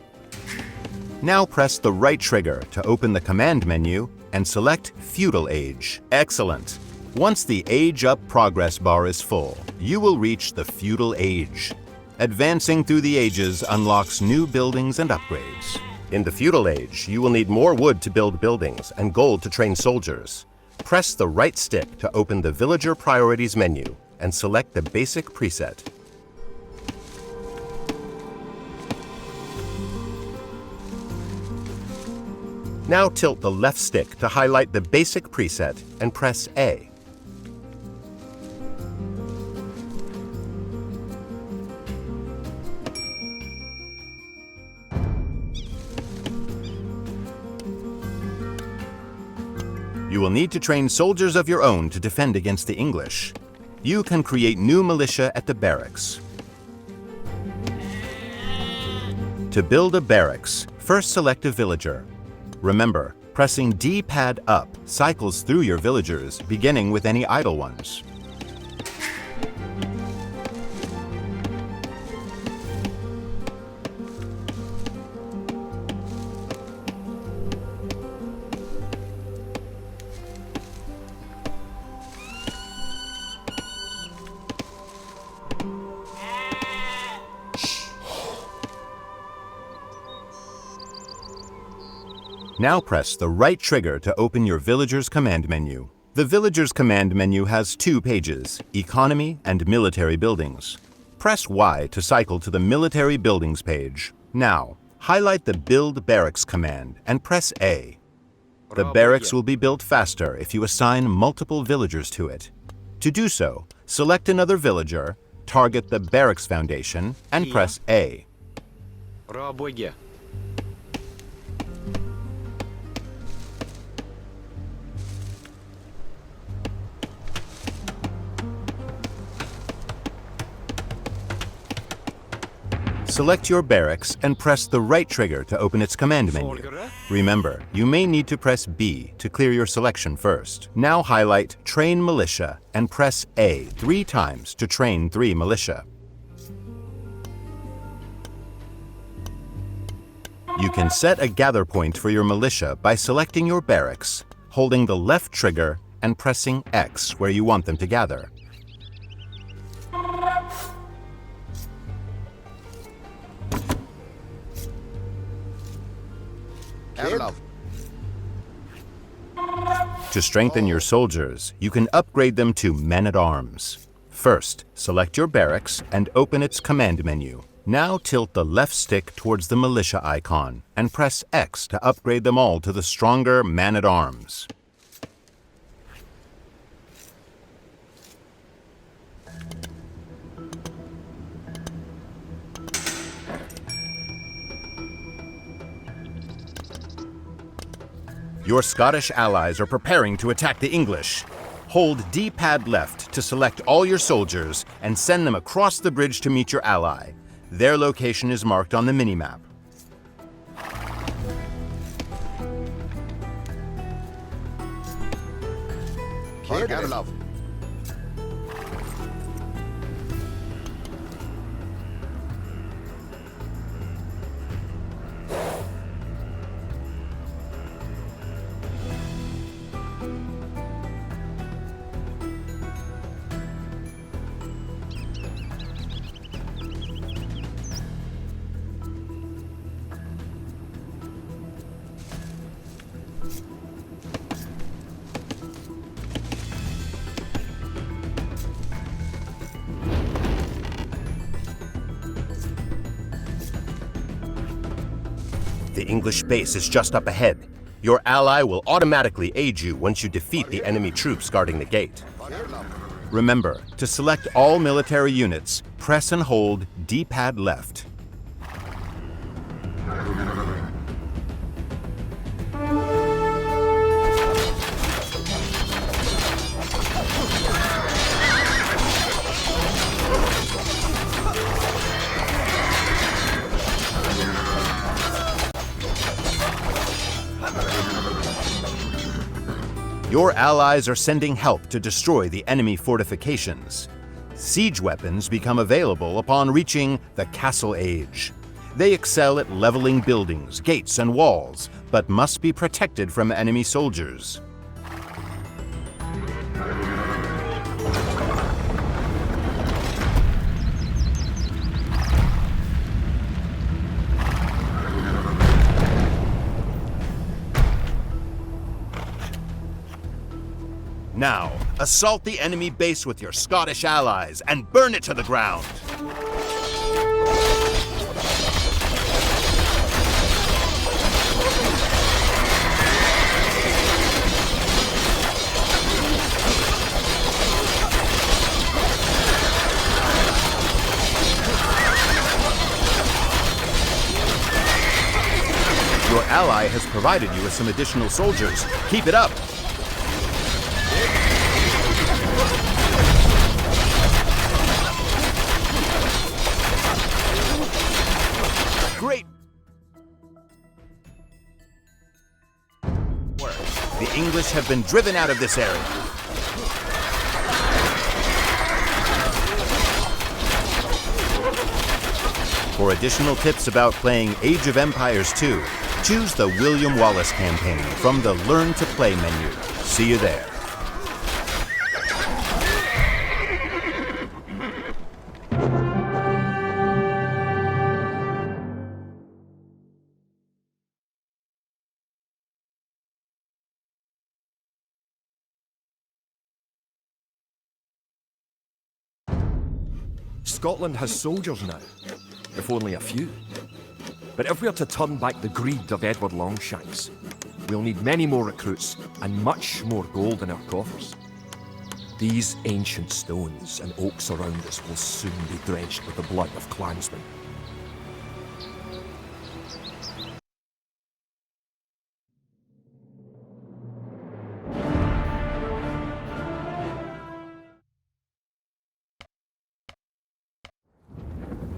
Now press the right trigger to open the command menu and select Feudal Age. Excellent! Once the Age Up progress bar is full, you will reach the Feudal Age. Advancing through the ages unlocks new buildings and upgrades. In the Feudal Age, you will need more wood to build buildings and gold to train soldiers. Press the right stick to open the Villager Priorities menu and select the basic preset. Now tilt the left stick to highlight the basic preset and press A. You will need to train soldiers of your own to defend against the English. You can create new militia at the barracks. To build a barracks, first select a villager. Remember, pressing D-pad up cycles through your villagers, beginning with any idle ones. Now press the right trigger to open your Villager's command menu. The Villager's command menu has two pages, Economy and Military Buildings. Press Y to cycle to the Military Buildings page. Now, highlight the Build Barracks command and press A. The barracks will be built faster if you assign multiple villagers to it. To do so, select another villager, target the barracks foundation, and press A. Roboje. Select your barracks and press the right trigger to open its command menu. Remember, you may need to press B to clear your selection first. Now highlight Train Militia and press A 3 times to train 3 militia. You can set a gather point for your militia by selecting your barracks, holding the left trigger, and pressing X where you want them to gather. To strengthen your soldiers, you can upgrade them to men-at-arms. First, select your barracks and open its command menu. Now tilt the left stick towards the militia icon and press X to upgrade them all to the stronger man-at-arms. Your Scottish allies are preparing to attack the English. Hold D-pad left to select all your soldiers and send them across the bridge to meet your ally. Their location is marked on the minimap. The English base is just up ahead. Your ally will automatically aid you once you defeat the enemy troops guarding the gate. Remember, to select all military units, press and hold D-pad left. Your allies are sending help to destroy the enemy fortifications. Siege weapons become available upon reaching the Castle Age. They excel at leveling buildings, gates, and walls, but must be protected from enemy soldiers. Now, assault the enemy base with your Scottish allies and burn it to the ground. Your ally has provided you with some additional soldiers. Keep it up. Great work. The English have been driven out of this area. For additional tips about playing Age of Empires 2, choose the William Wallace campaign from the Learn to Play menu. See you there. Scotland has soldiers now, if only a few. But if we are to turn back the greed of Edward Longshanks, we'll need many more recruits and much more gold in our coffers. These ancient stones and oaks around us will soon be drenched with the blood of clansmen.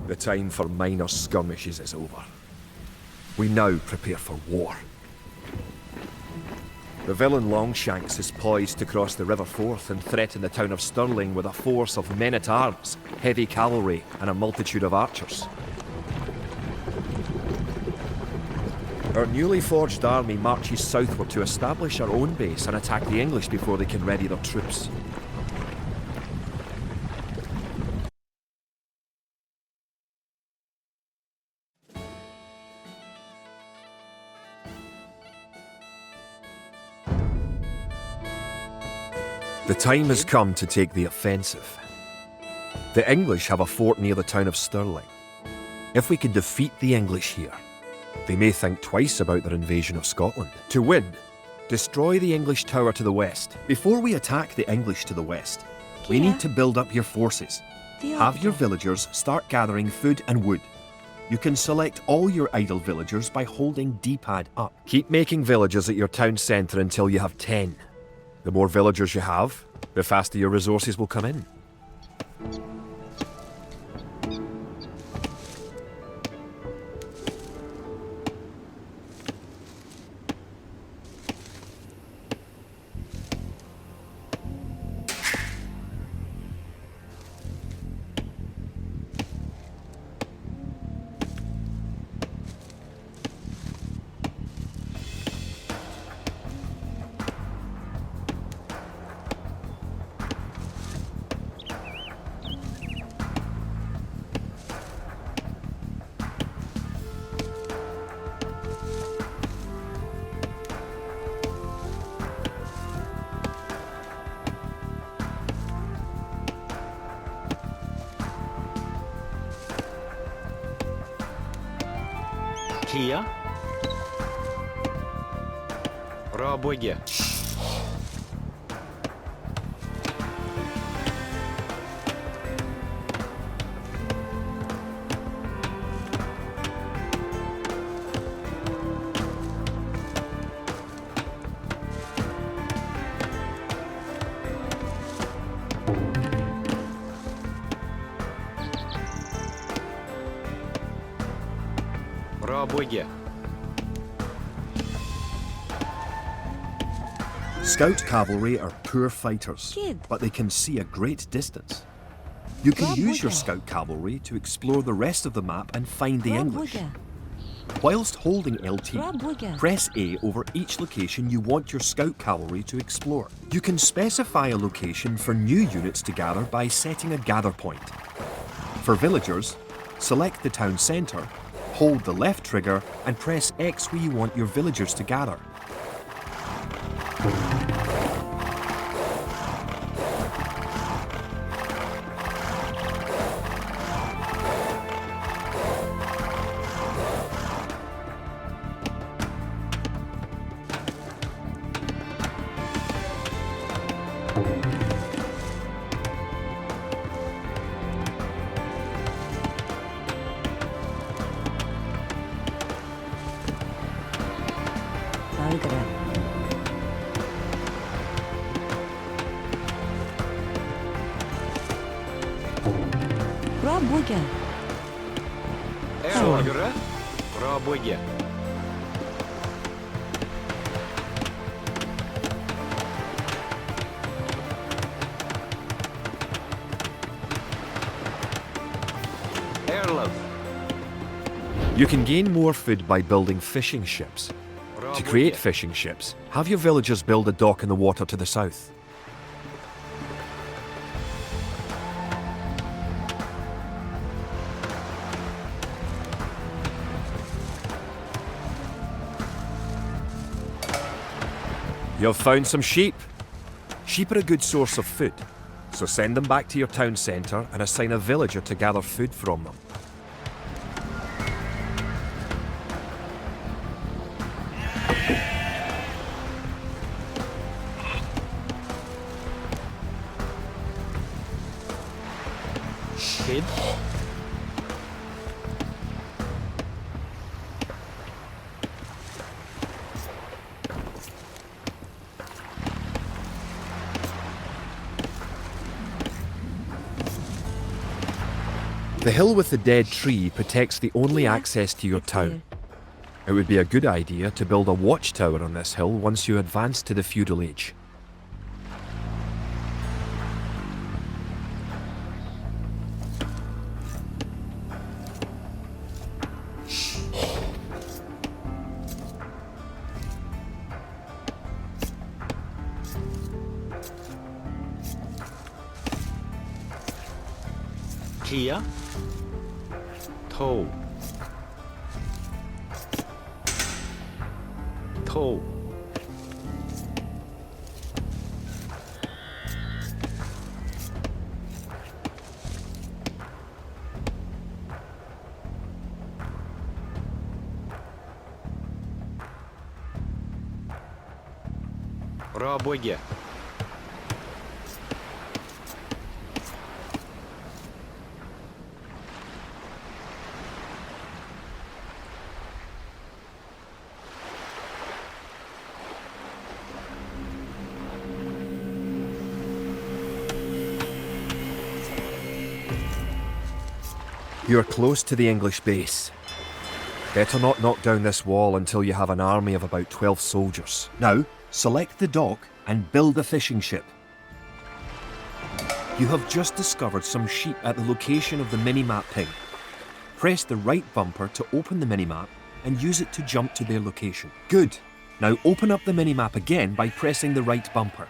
The time for minor skirmishes is over. We now prepare for war. The villain Longshanks is poised to cross the River Forth and threaten the town of Stirling with a force of men-at-arms, heavy cavalry, and a multitude of archers. Our newly forged army marches southward to establish our own base and attack the English before they can ready their troops. The time has come to take the offensive. The English have a fort near the town of Stirling. If we can defeat the English here, they may think twice about their invasion of Scotland. To win, destroy the English tower to the west. Before we attack the English to the west, we need to build up your forces. Have your villagers start gathering food and wood. You can select all your idle villagers by holding D-pad up. Keep making villagers at your town centre until you have 10. The more villagers you have, the faster your resources will come in. Kia. Работе. Работе. Scout cavalry are poor fighters, but they can see a great distance. You can use your scout cavalry to explore the rest of the map and find the English. Whilst holding LT, press A over each location you want your scout cavalry to explore. You can specify a location for new units to gather by setting a gather point. For villagers, select the town centre, hold the left trigger and press X where you want your villagers to gather. Соргера. Работе. Erlov. You can gain more food by building fishing ships. To create fishing ships, have your villagers build a dock in the water to the south. You've found some sheep. Sheep are a good source of food, so send them back to your town centre and assign a villager to gather food from them. Kid. The hill with the dead tree protects the only access to your town. It would be a good idea to build a watchtower on this hill once you advance to the feudal age. Kia. Toe. Toe. Рабоге. You are close to the English base. Better not knock down this wall until you have an army of about 12 soldiers. Now, select the dock and build a fishing ship. You have just discovered some sheep at the location of the minimap ping. Press the right bumper to open the minimap and use it to jump to their location. Good. Now open up the minimap again by pressing the right bumper.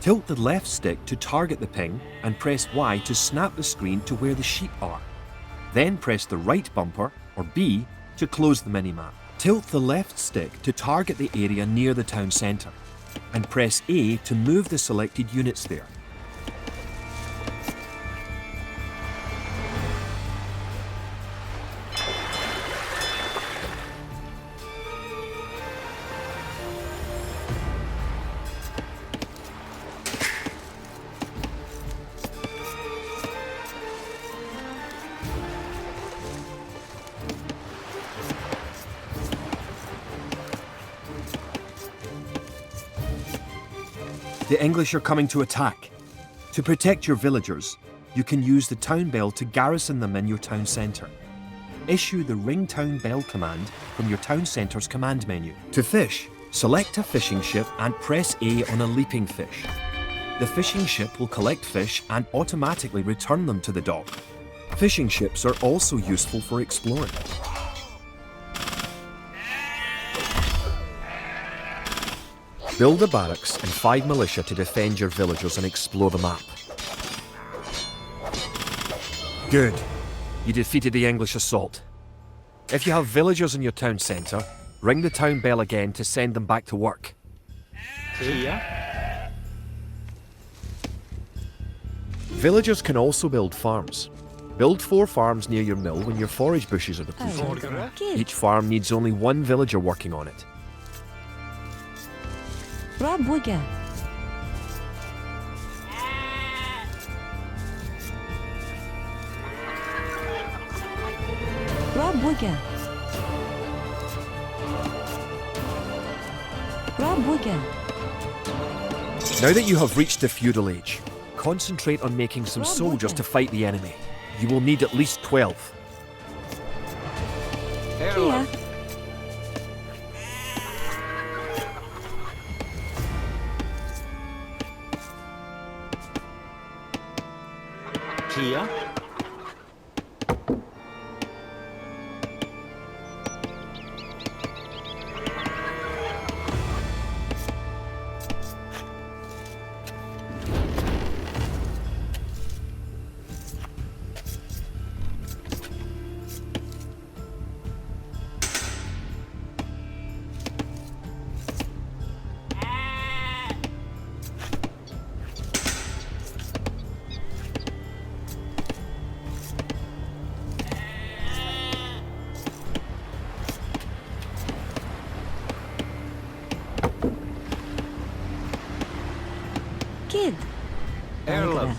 Tilt the left stick to target the ping and press Y to snap the screen to where the sheep are. Then press the right bumper, or B, to close the minimap. Tilt the left stick to target the area near the town centre, and press A to move the selected units there. The English are coming to attack. To protect your villagers, you can use the town bell to garrison them in your town centre. Issue the ring town bell command from your town centre's command menu. To fish, select a fishing ship and press A on a leaping fish. The fishing ship will collect fish and automatically return them to the dock. Fishing ships are also useful for exploring. Build a barracks and 5 militia to defend your villagers and explore the map. Good. You defeated the English assault. If you have villagers in your town centre, ring the town bell again to send them back to work. Kia. Villagers can also build farms. Build 4 farms near your mill when your forage bushes are depleted. Each farm needs only 1 villager working on it. Рабоге. Рабоге. Рабоге. Now that you have reached the feudal age, concentrate on making some soldiers to fight the enemy. You will need at least 12. Kia. Kia. Kid. Erlov.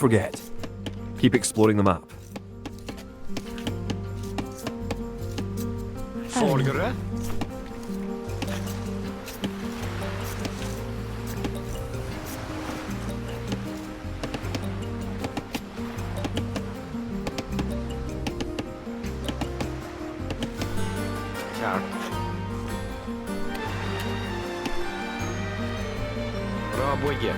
forget. Keep exploring the map. Folgere. Kart. Bra bygge.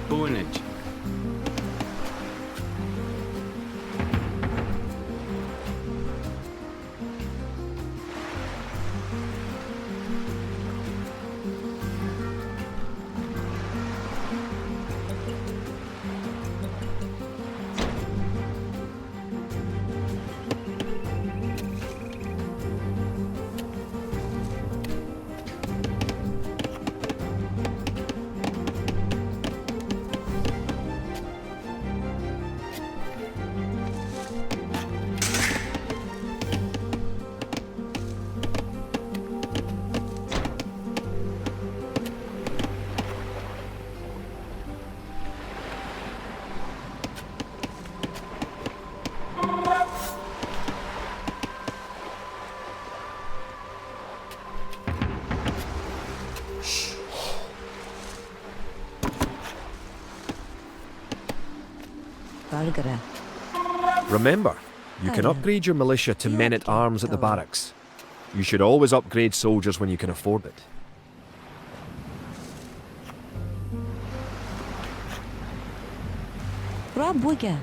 Bunich. Valgara. Remember, you can upgrade your militia to men-at-arms at the barracks. You should always upgrade soldiers when you can afford it. Bra bygge.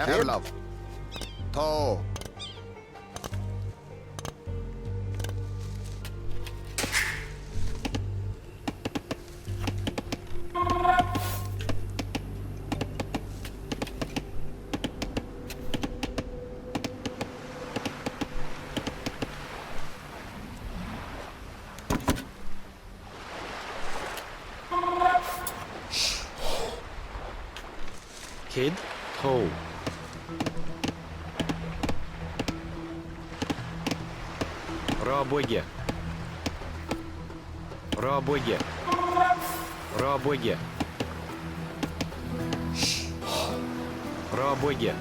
Jävlar. Ta. Kid. Toe. Bra bygge. Bra bygge. Bra bygge. Bra bygge.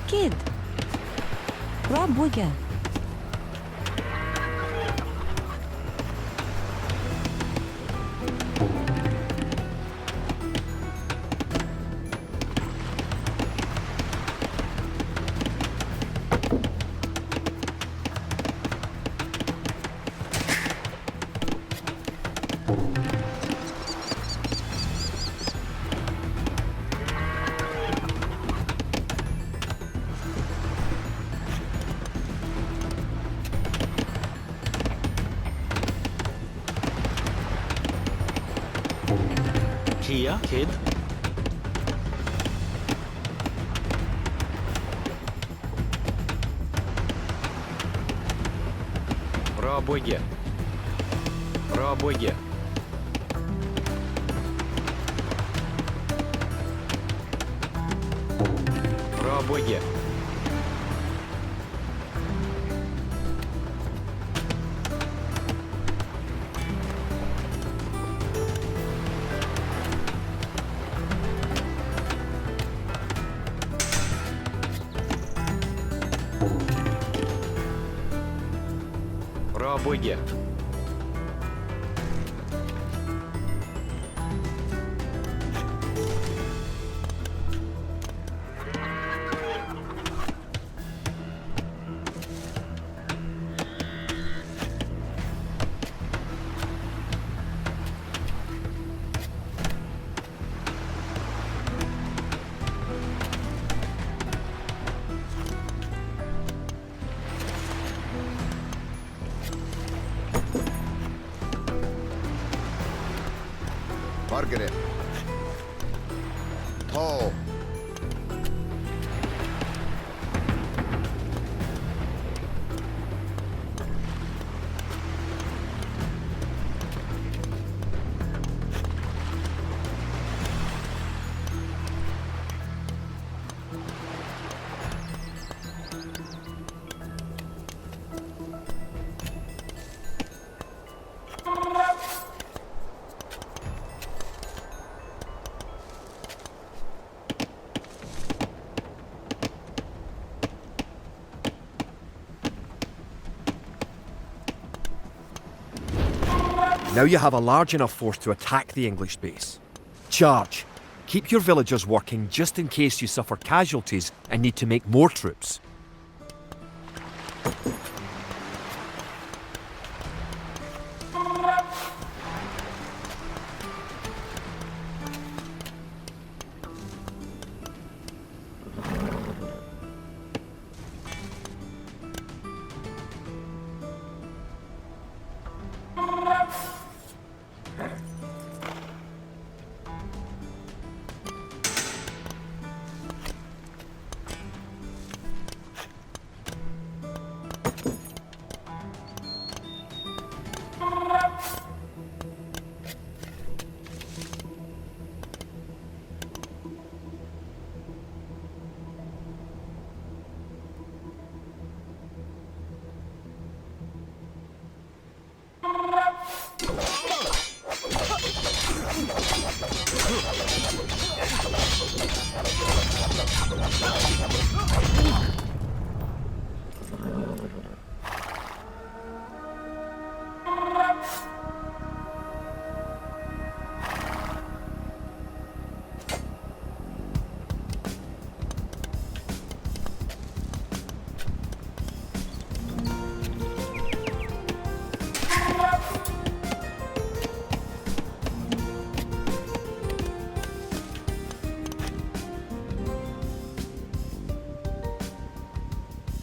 Kid. Bra bygge. Kia, kid. Пробує. Пробує. Пробує. Пробує. Margaret. Tall. Now you have a large enough force to attack the English base. Charge. Keep your villagers working just in case you suffer casualties and need to make more troops.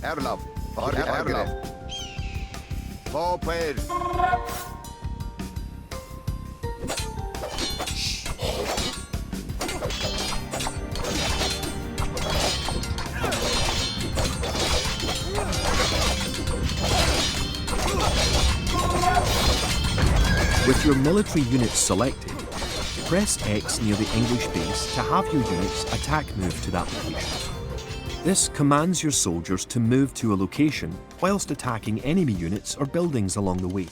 Erlav. Erlav. Popper. With your military units selected, press X near the English base to have your units attack move to that location. This commands your soldiers to move to a location whilst attacking enemy units or buildings along the way.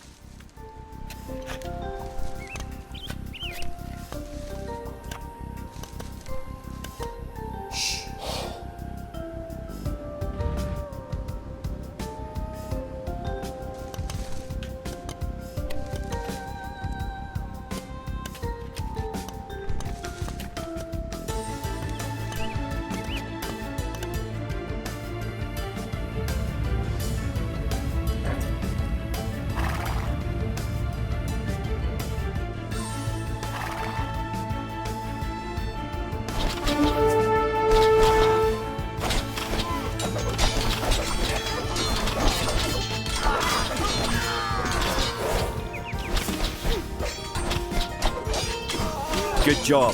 Good job.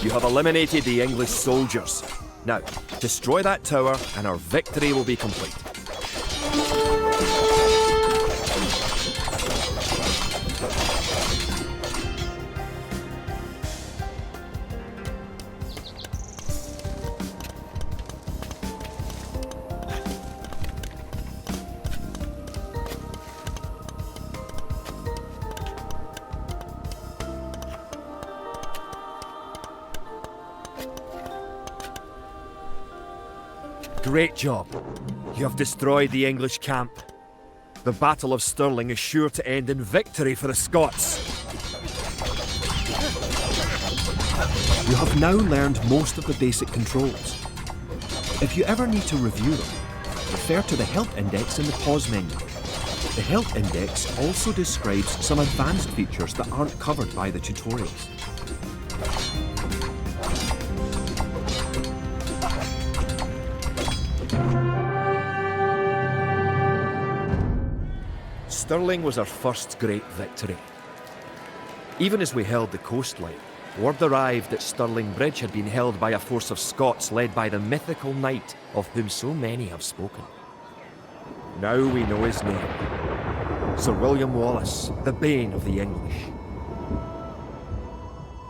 You have eliminated the English soldiers. Now, destroy that tower and our victory will be complete. Great job. You have destroyed the English camp. The Battle of Stirling is sure to end in victory for the Scots. You have now learned most of the basic controls. If you ever need to review them, refer to the Help Index in the pause menu. The Help Index also describes some advanced features that aren't covered by the tutorials. Stirling was our first great victory. Even as we held the coastline, word arrived that Stirling Bridge had been held by a force of Scots led by the mythical knight of whom so many have spoken. Now we know his name. Sir William Wallace, the bane of the English.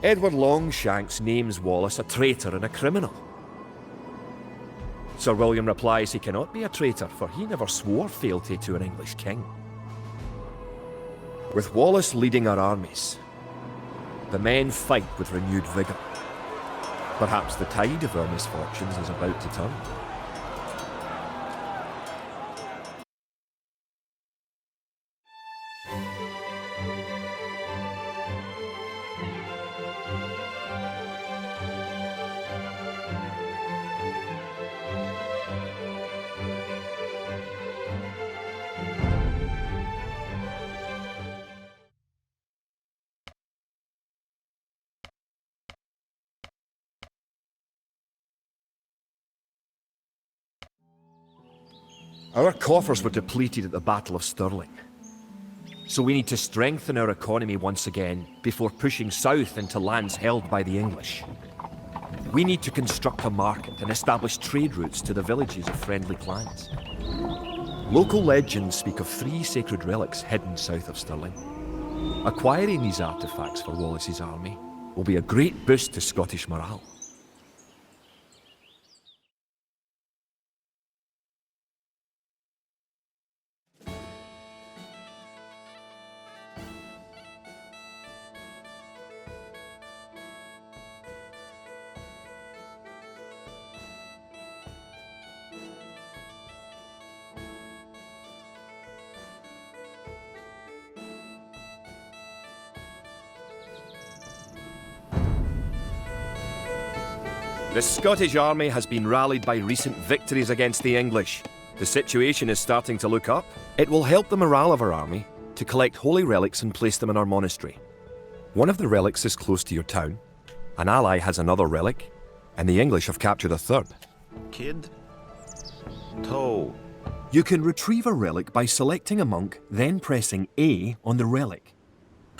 Edward Longshanks names Wallace a traitor and a criminal. Sir William replies he cannot be a traitor, for he never swore fealty to an English king. With Wallace leading our armies, the men fight with renewed vigour. Perhaps the tide of our misfortunes is about to turn. Our coffers were depleted at the Battle of Stirling. So we need to strengthen our economy once again before pushing south into lands held by the English. We need to construct a market and establish trade routes to the villages of friendly clans. Local legends speak of 3 sacred relics hidden south of Stirling. Acquiring these artefacts for Wallace's army will be a great boost to Scottish morale. The Scottish army has been rallied by recent victories against the English. The situation is starting to look up. It will help the morale of our army to collect holy relics and place them in our monastery. One of the relics is close to your town. An ally has another relic, and the English have captured a third. Kid. Toe. You can retrieve a relic by selecting a monk, then pressing A on the relic.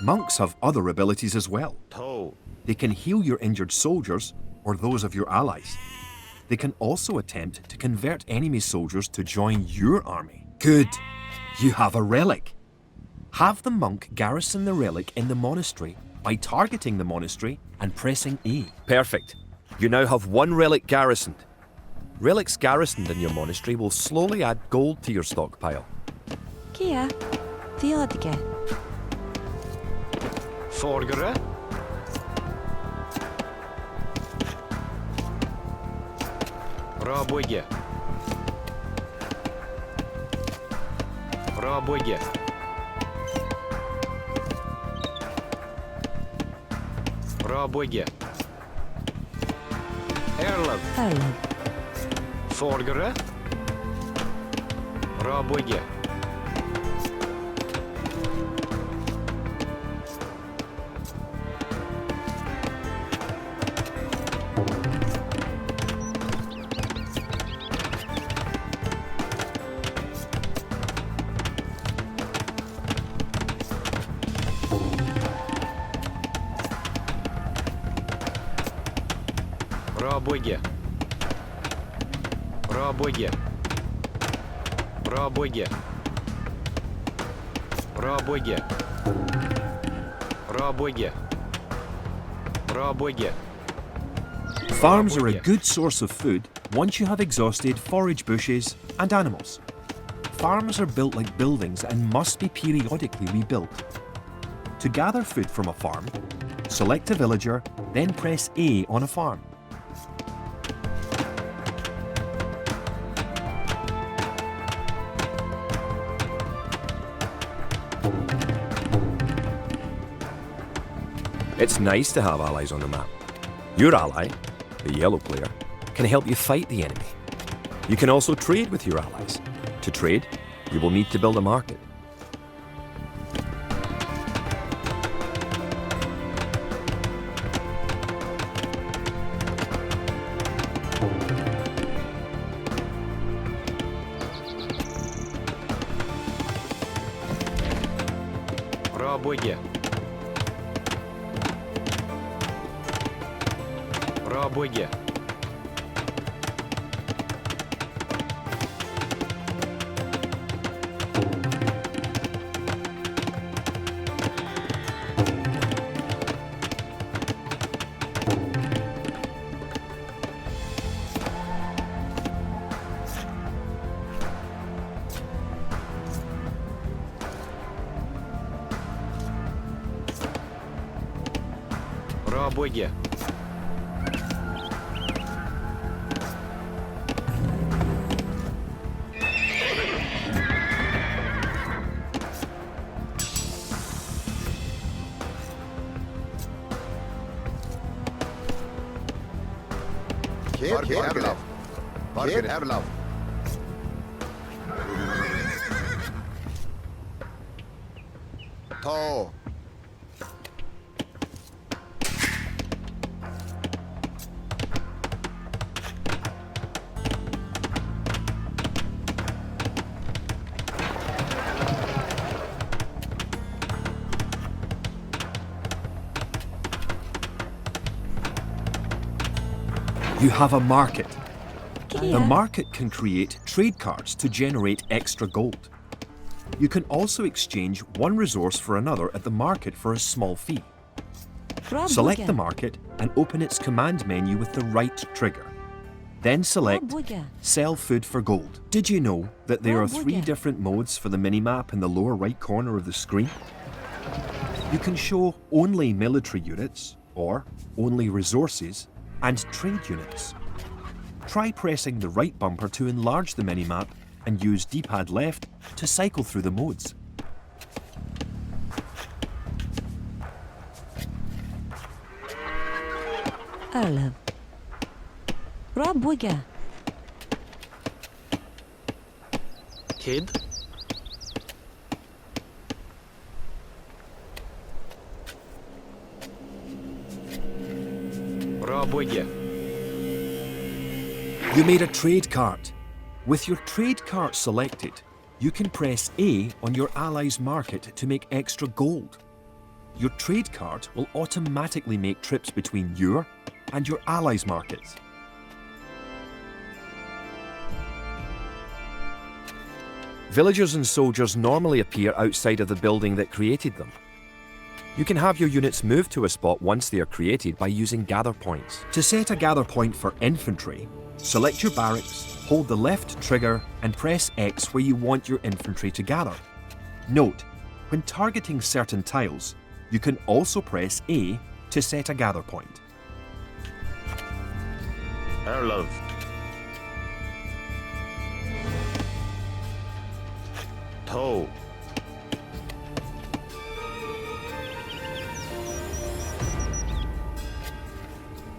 Monks have other abilities as well. Toe. They can heal your injured soldiers or those of your allies. They can also attempt to convert enemy soldiers to join your army. Good! You have a relic. Have the monk garrison the relic in the monastery by targeting the monastery and pressing A. Perfect. You now have 1 relic garrisoned. Relics garrisoned in your monastery will slowly add gold to your stockpile. Kia, Theodige. Forgere. Rabøye. Rabøye. Rabøye. Erlev. Erlev. Forgere. Rabøye. Rabøye. Rabøye. Rabøye. Rabøye. Rabøye. Rabøye. Farms are a good source of food once you have exhausted forage bushes and animals. Farms are built like buildings and must be periodically rebuilt. To gather food from a farm, select a villager, then press A on a farm. It's nice to have allies on the map. Your ally, the yellow player, can help you fight the enemy. You can also trade with your allies. To trade, you will need to build a market. Пробуйте. Пробуйте. Пробуйте. Erlav. Vargen Erlav. Ta. You have a market. The Kia. market can create trade cards to generate extra gold. You can also exchange one resource for another at the market for a small fee. Select the market and open its command menu with the right trigger. Then select Sell Food for Gold. Did you know that there are 3 different modes for the minimap in the lower right corner of the screen? You can show only military units, or only resources, and trade units. Try pressing the right bumper to enlarge the minimap and use D-pad left to cycle through the modes. Erlav. Пробуйте. Kid. Пробуйте. You made a trade cart. With your trade cart selected, you can press A on your ally's market to make extra gold. Your trade cart will automatically make trips between your and your ally's markets. Villagers and soldiers normally appear outside of the building that created them. You can have your units move to a spot once they are created by using gather points. To set a gather point for infantry, select your barracks, hold the left trigger and press X where you want your infantry to gather. Note, when targeting certain tiles, you can also press A to set a gather point. Erlav. Toe.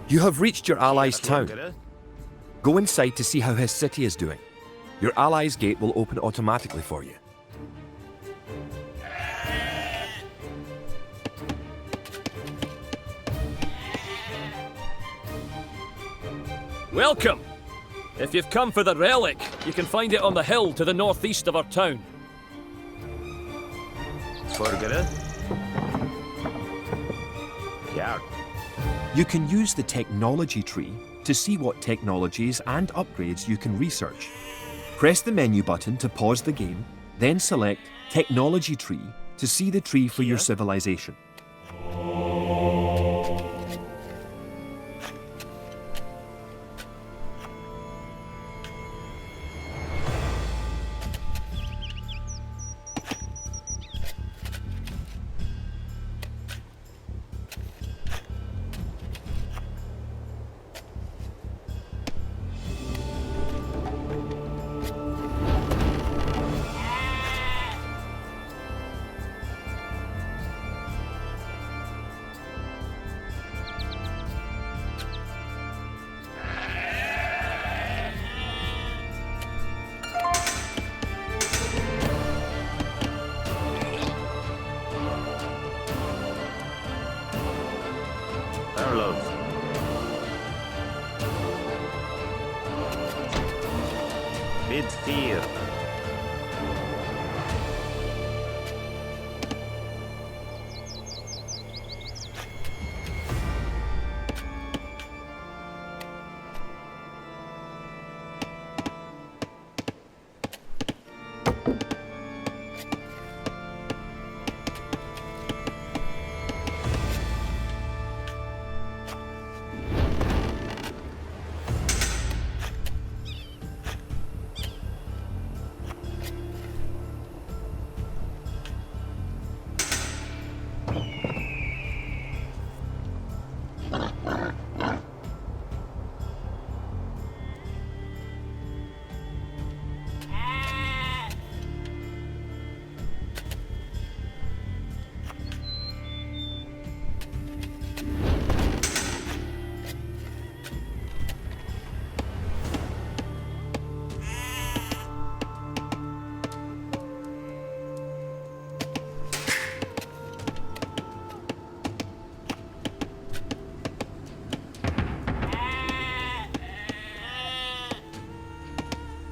You have reached your ally's town. Go inside to see how his city is doing. Your ally's gate will open automatically for you. Welcome! If you've come for the relic, you can find it on the hill to the northeast of our town. Forgere. Ja. You can use the technology tree to see what technologies and upgrades you can research. Press the menu button to pause the game, then select Technology Tree to see the tree for your civilization. Fear.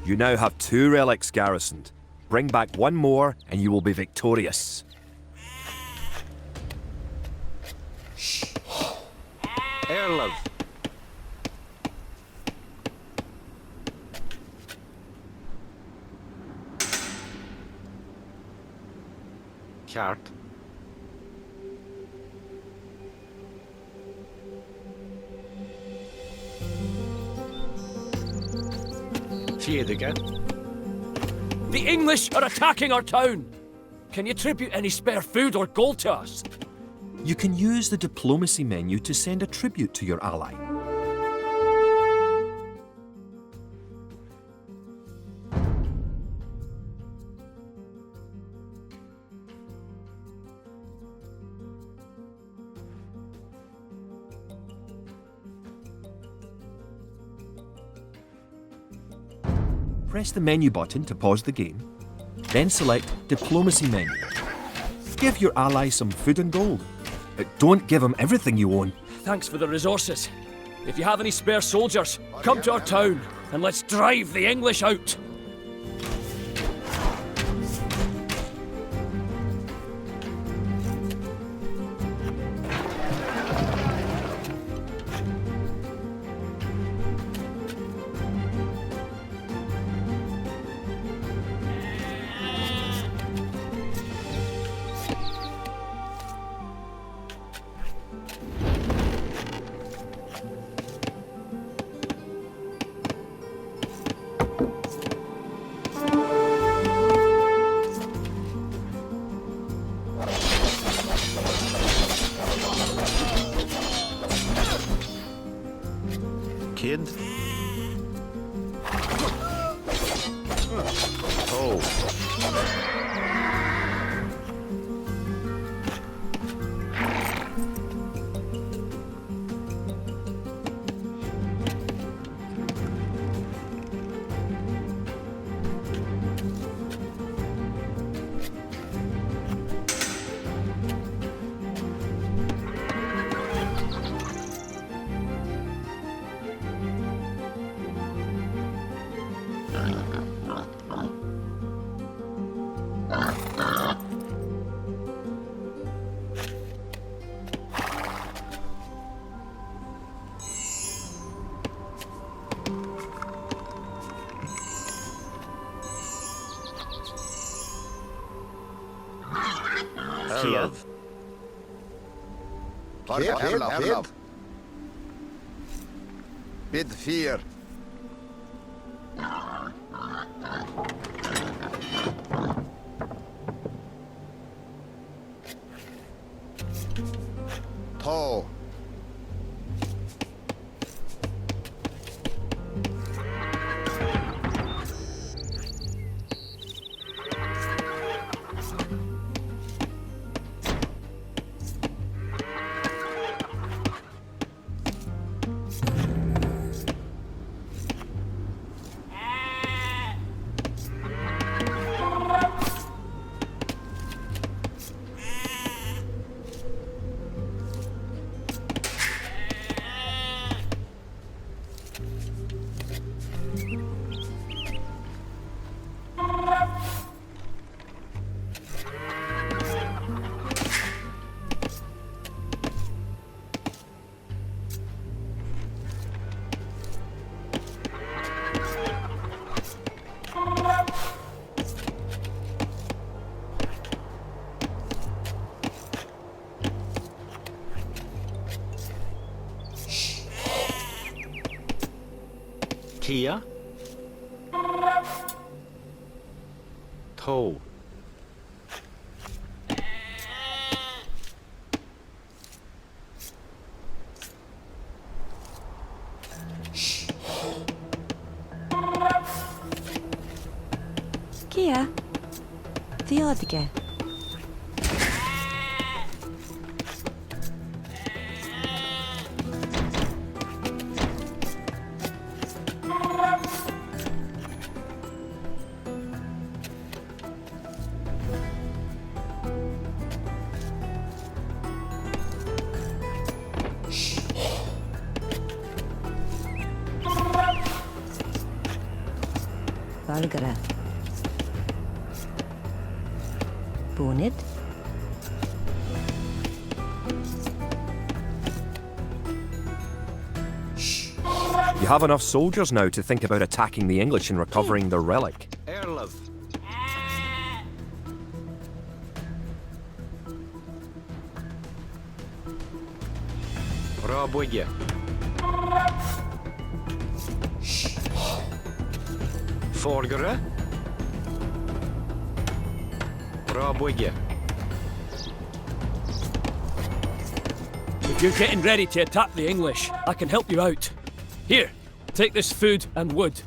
You now have 2 relics garrisoned. Bring back 1 more and you will be victorious. Erlov. Kart. Fjedega. The English are attacking our town! Can you tribute any spare food or gold to us? You can use the diplomacy menu to send a tribute to your ally. Press the menu button to pause the game, then select Diplomacy menu. Give your ally some food and gold. Don't give him everything you own. Thanks for the resources. If you have any spare soldiers, come to our town and let's drive the English out. Kid. Oh. Kiev. Kiev. Bid fear. To. Kia. Toe. Kia. Theodige. Valgara. Bonid. You have enough soldiers now to think about attacking the English and recovering their relic. Erlov. Rabugge. Forgere. Rabugge. If you're getting ready to attack the English, I can help you out. Here, take this food and wood.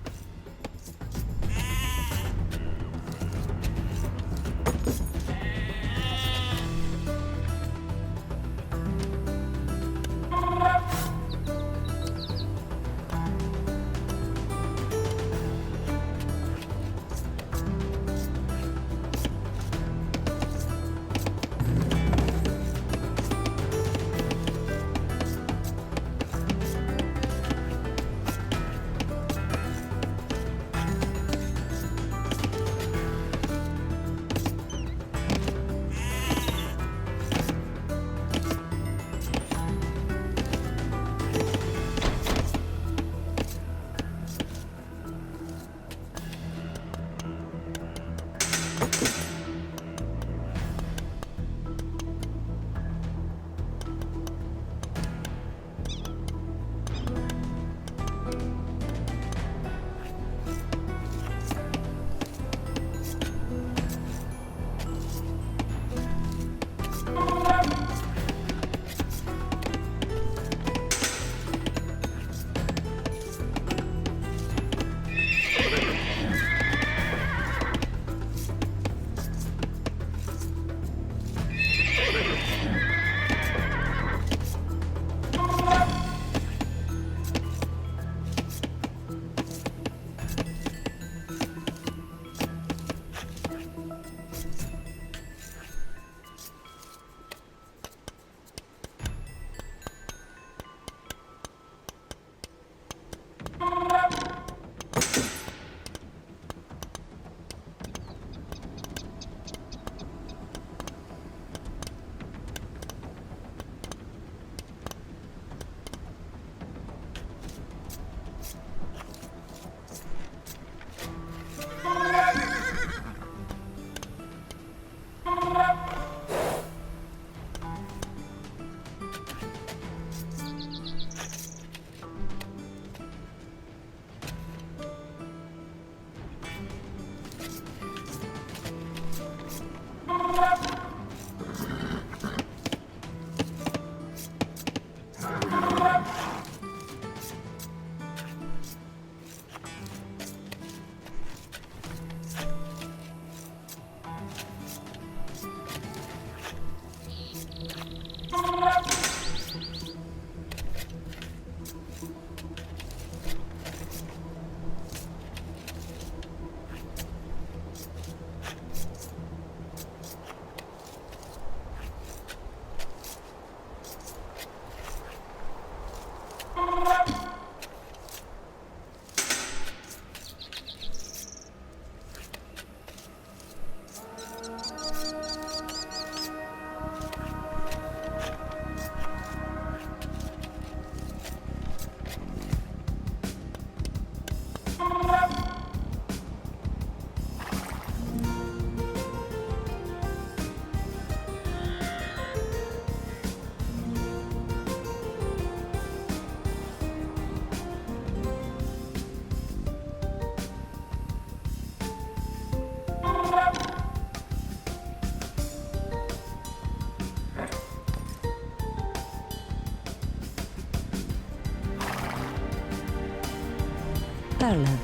Erlev.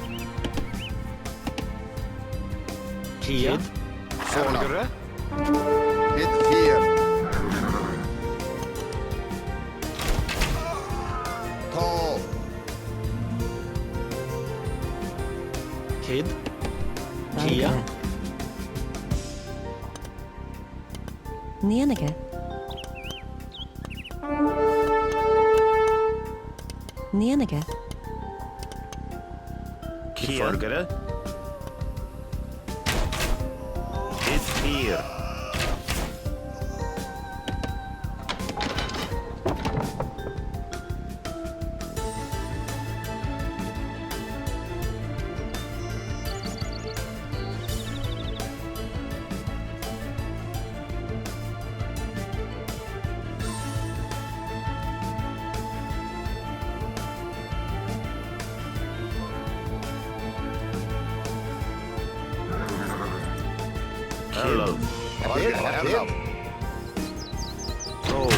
Kia. Folgere. Bid 4. To. Kid. Kia. Valgere. Nienige. Nienige. Kia. Folgere. Bid 4. Elf. Elf. To.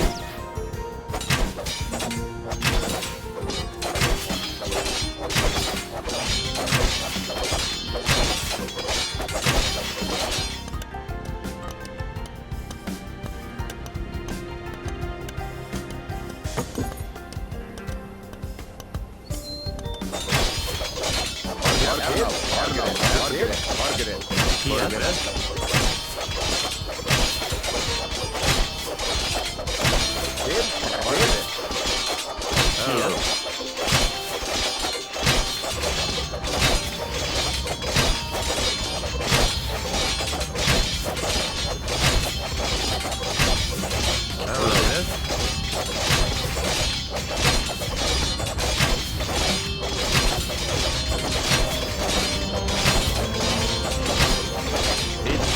Bid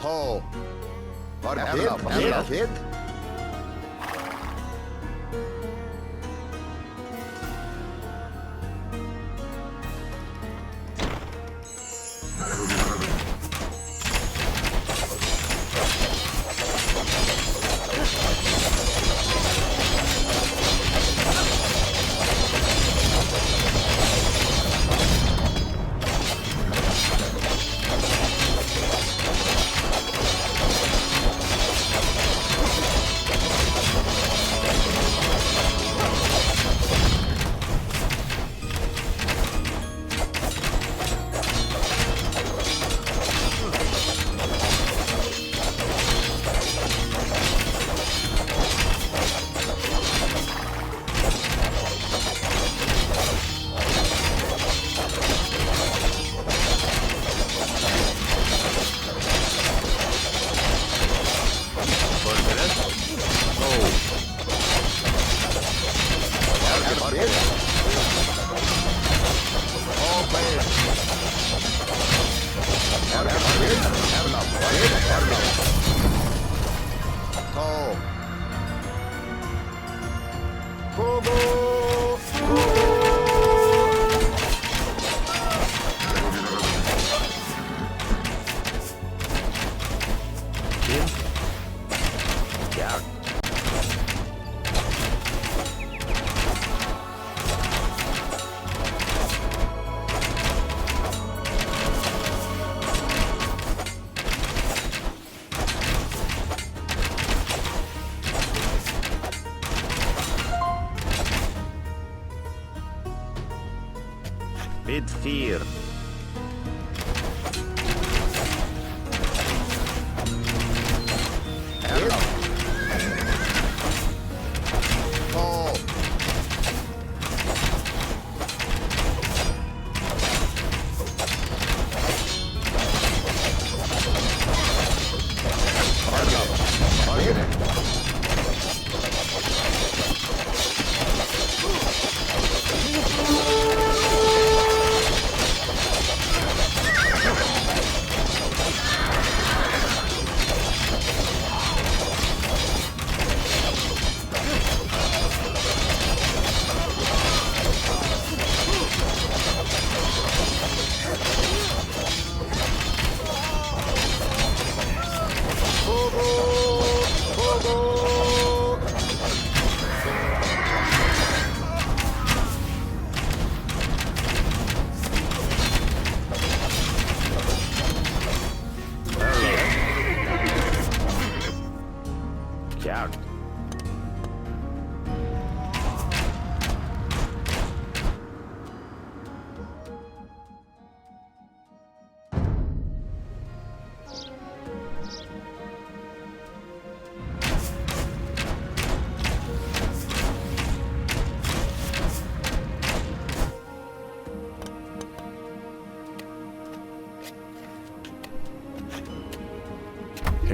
Tall. Kid. Bid 4.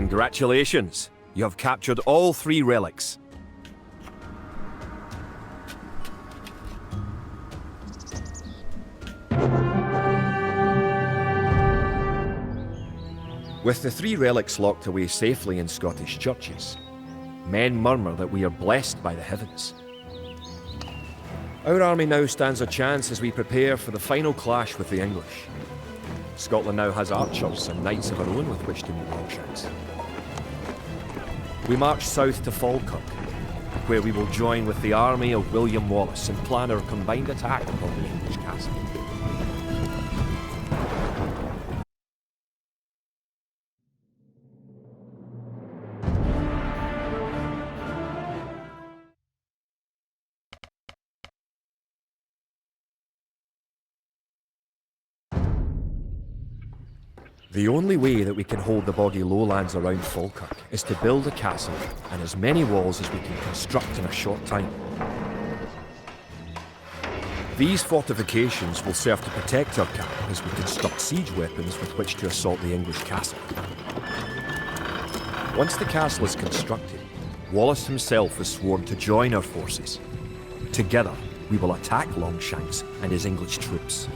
Congratulations! You have captured all 3 relics. With the 3 relics locked away safely in Scottish churches, men murmur that we are blessed by the heavens. Our army now stands a chance as we prepare for the final clash with the English. Scotland now has archers and knights of our own with which to meet Longshanks. We march south to Falkirk, where we will join with the army of William Wallace and plan our combined attack upon the English castle. The only way that we can hold the boggy lowlands around Falkirk is to build a castle and as many walls as we can construct in a short time. These fortifications will serve to protect our camp as we construct siege weapons with which to assault the English castle. Once the castle is constructed, Wallace himself has sworn to join our forces. Together, we will attack Longshanks and his English troops.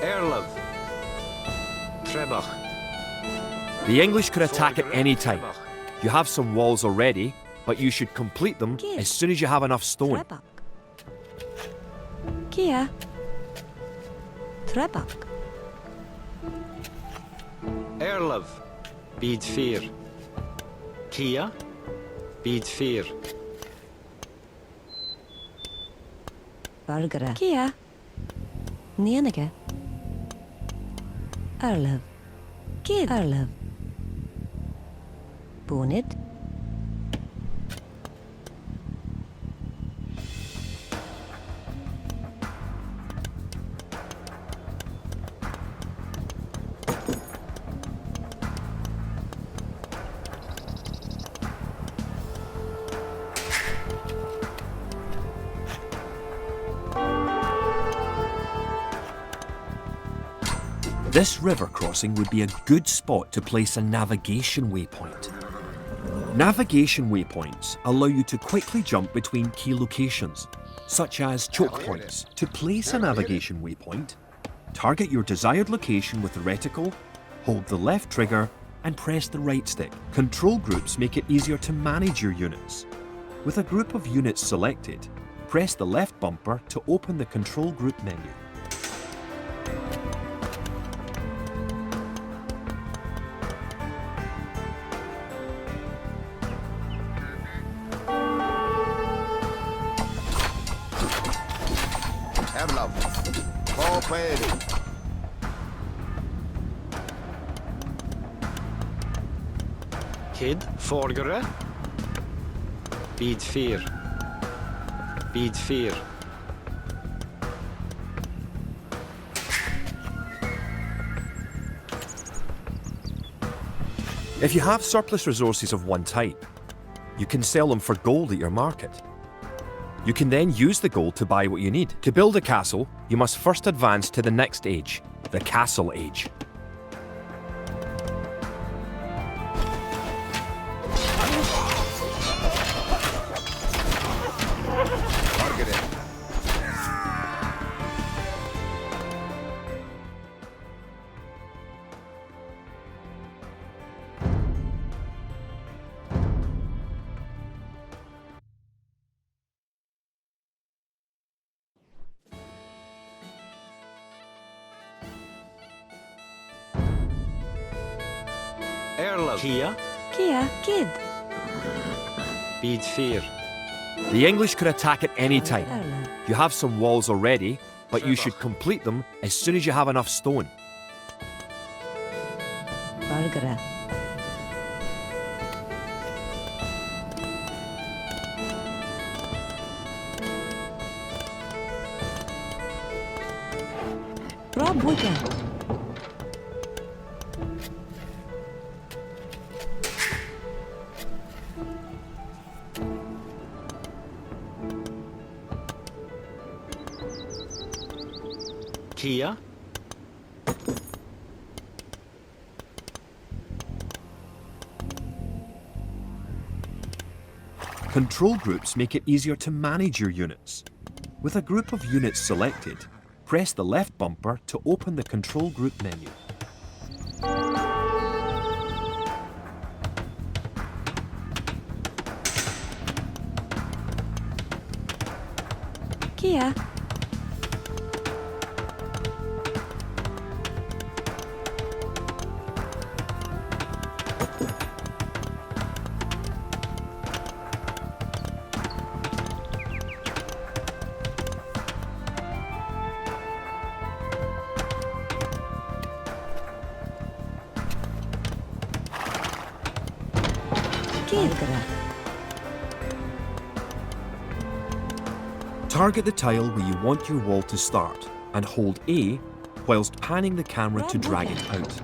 Erlov. Trebach. The English could attack at any time. You have some walls already, but you should complete them as soon as you have enough stone. Trebak. Kia. Trebak. Erlov. Bid 4. Kia. Bid 4. Bargara. Kia. Nienige. Erlev. Kid. Erlev. Bonid. This river crossing would be a good spot to place a navigation waypoint. Navigation waypoints allow you to quickly jump between key locations, such as choke points. To place a navigation waypoint, target your desired location with the reticle, hold the left trigger, and press the right stick. Control groups make it easier to manage your units. With a group of units selected, press the left bumper to open the control group menu. Erlov. Cooperating. Kid. Forgere. Bid 4. Bid 4. If you have surplus resources of one type, you can sell them for gold at your market. You can then use the gold to buy what you need. To build a castle, you must first advance to the next age, the Castle Age. Erlov. Kia. Kia. Kid. Bid 4. The English could attack at any time. Erlev. You have some walls already, but you should complete them as soon as you have enough stone. Bargara. Rob Wigan. Kia. Control groups make it easier to manage your units. With a group of units selected, press the left bumper to open the control group menu. Kia. Target the tile where you want your wall to start and hold A whilst panning the camera to drag it out.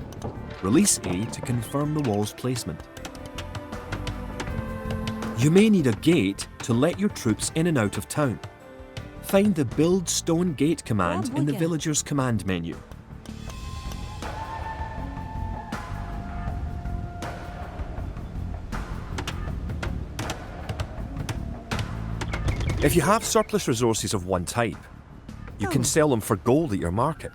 Release A to confirm the wall's placement. You may need a gate to let your troops in and out of town. Find the Build Stone Gate command in the Villager's command menu. If you have surplus resources of one type, you can sell them for gold at your market.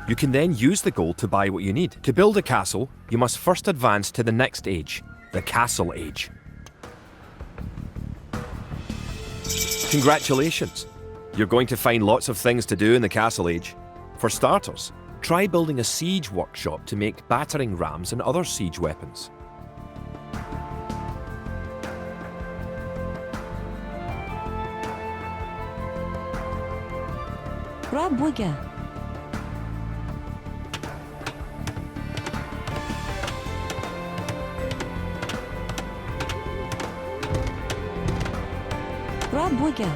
You can then use the gold to buy what you need. To build a castle, you must first advance to the next age, the Castle Age. Congratulations! You're going to find lots of things to do in the Castle Age. For starters, try building a siege workshop to make battering rams and other siege weapons. Rabuga. Rabuga.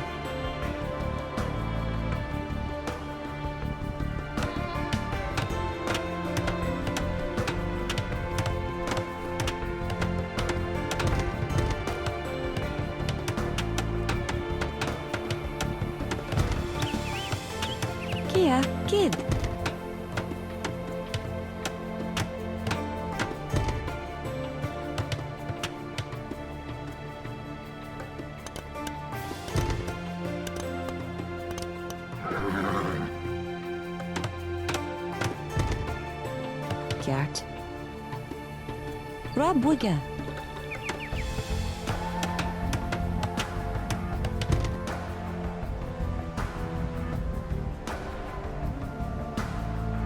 Kia, kid. Cat. Rabuga.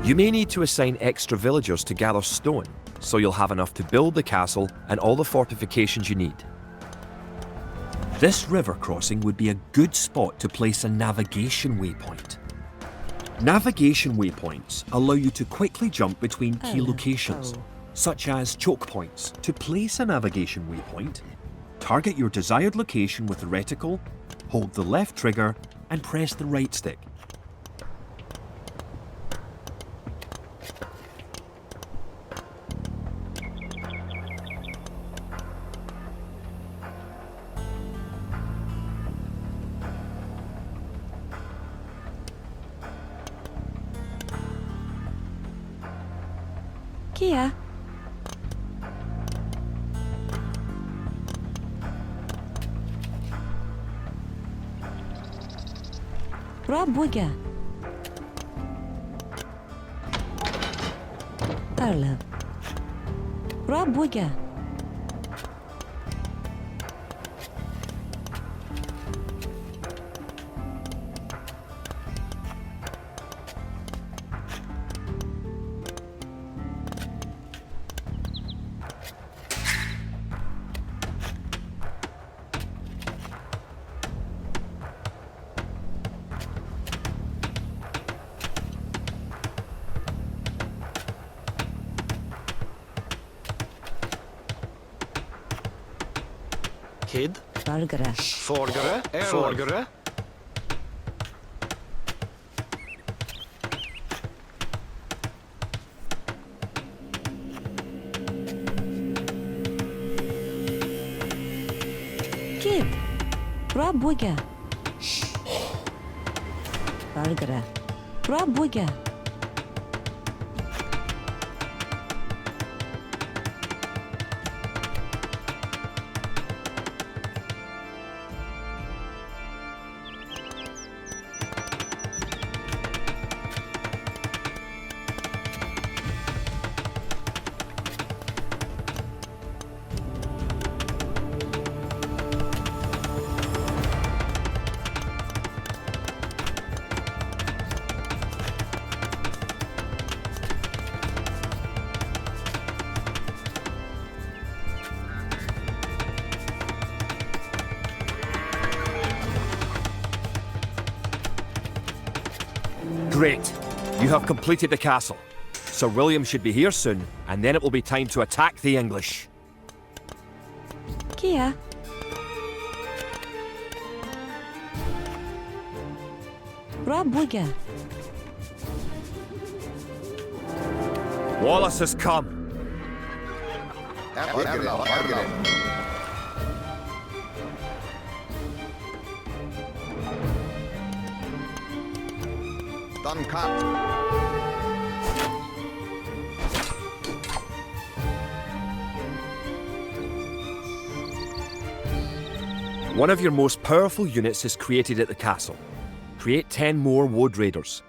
You may need to assign extra villagers to gather stone, so you'll have enough to build the castle and all the fortifications you need. This river crossing would be a good spot to place a navigation waypoint. Navigation waypoints allow you to quickly jump between key locations, such as choke points. To place a navigation waypoint, target your desired location with the reticle, hold the left trigger, and press the right stick. Kia. Rabuga. Arlov. Rabuga. Kid. Vargara. Vorgere. Vorgere. Kid. Rabuga. Vargara. Rabuga. Great! You have completed the castle. Sir William should be here soon, and then it will be time to attack the English. Kia. Rabuga. Wallace has come. Done cut. One of your most powerful units is created at the castle. Create 10 more Woad Raiders.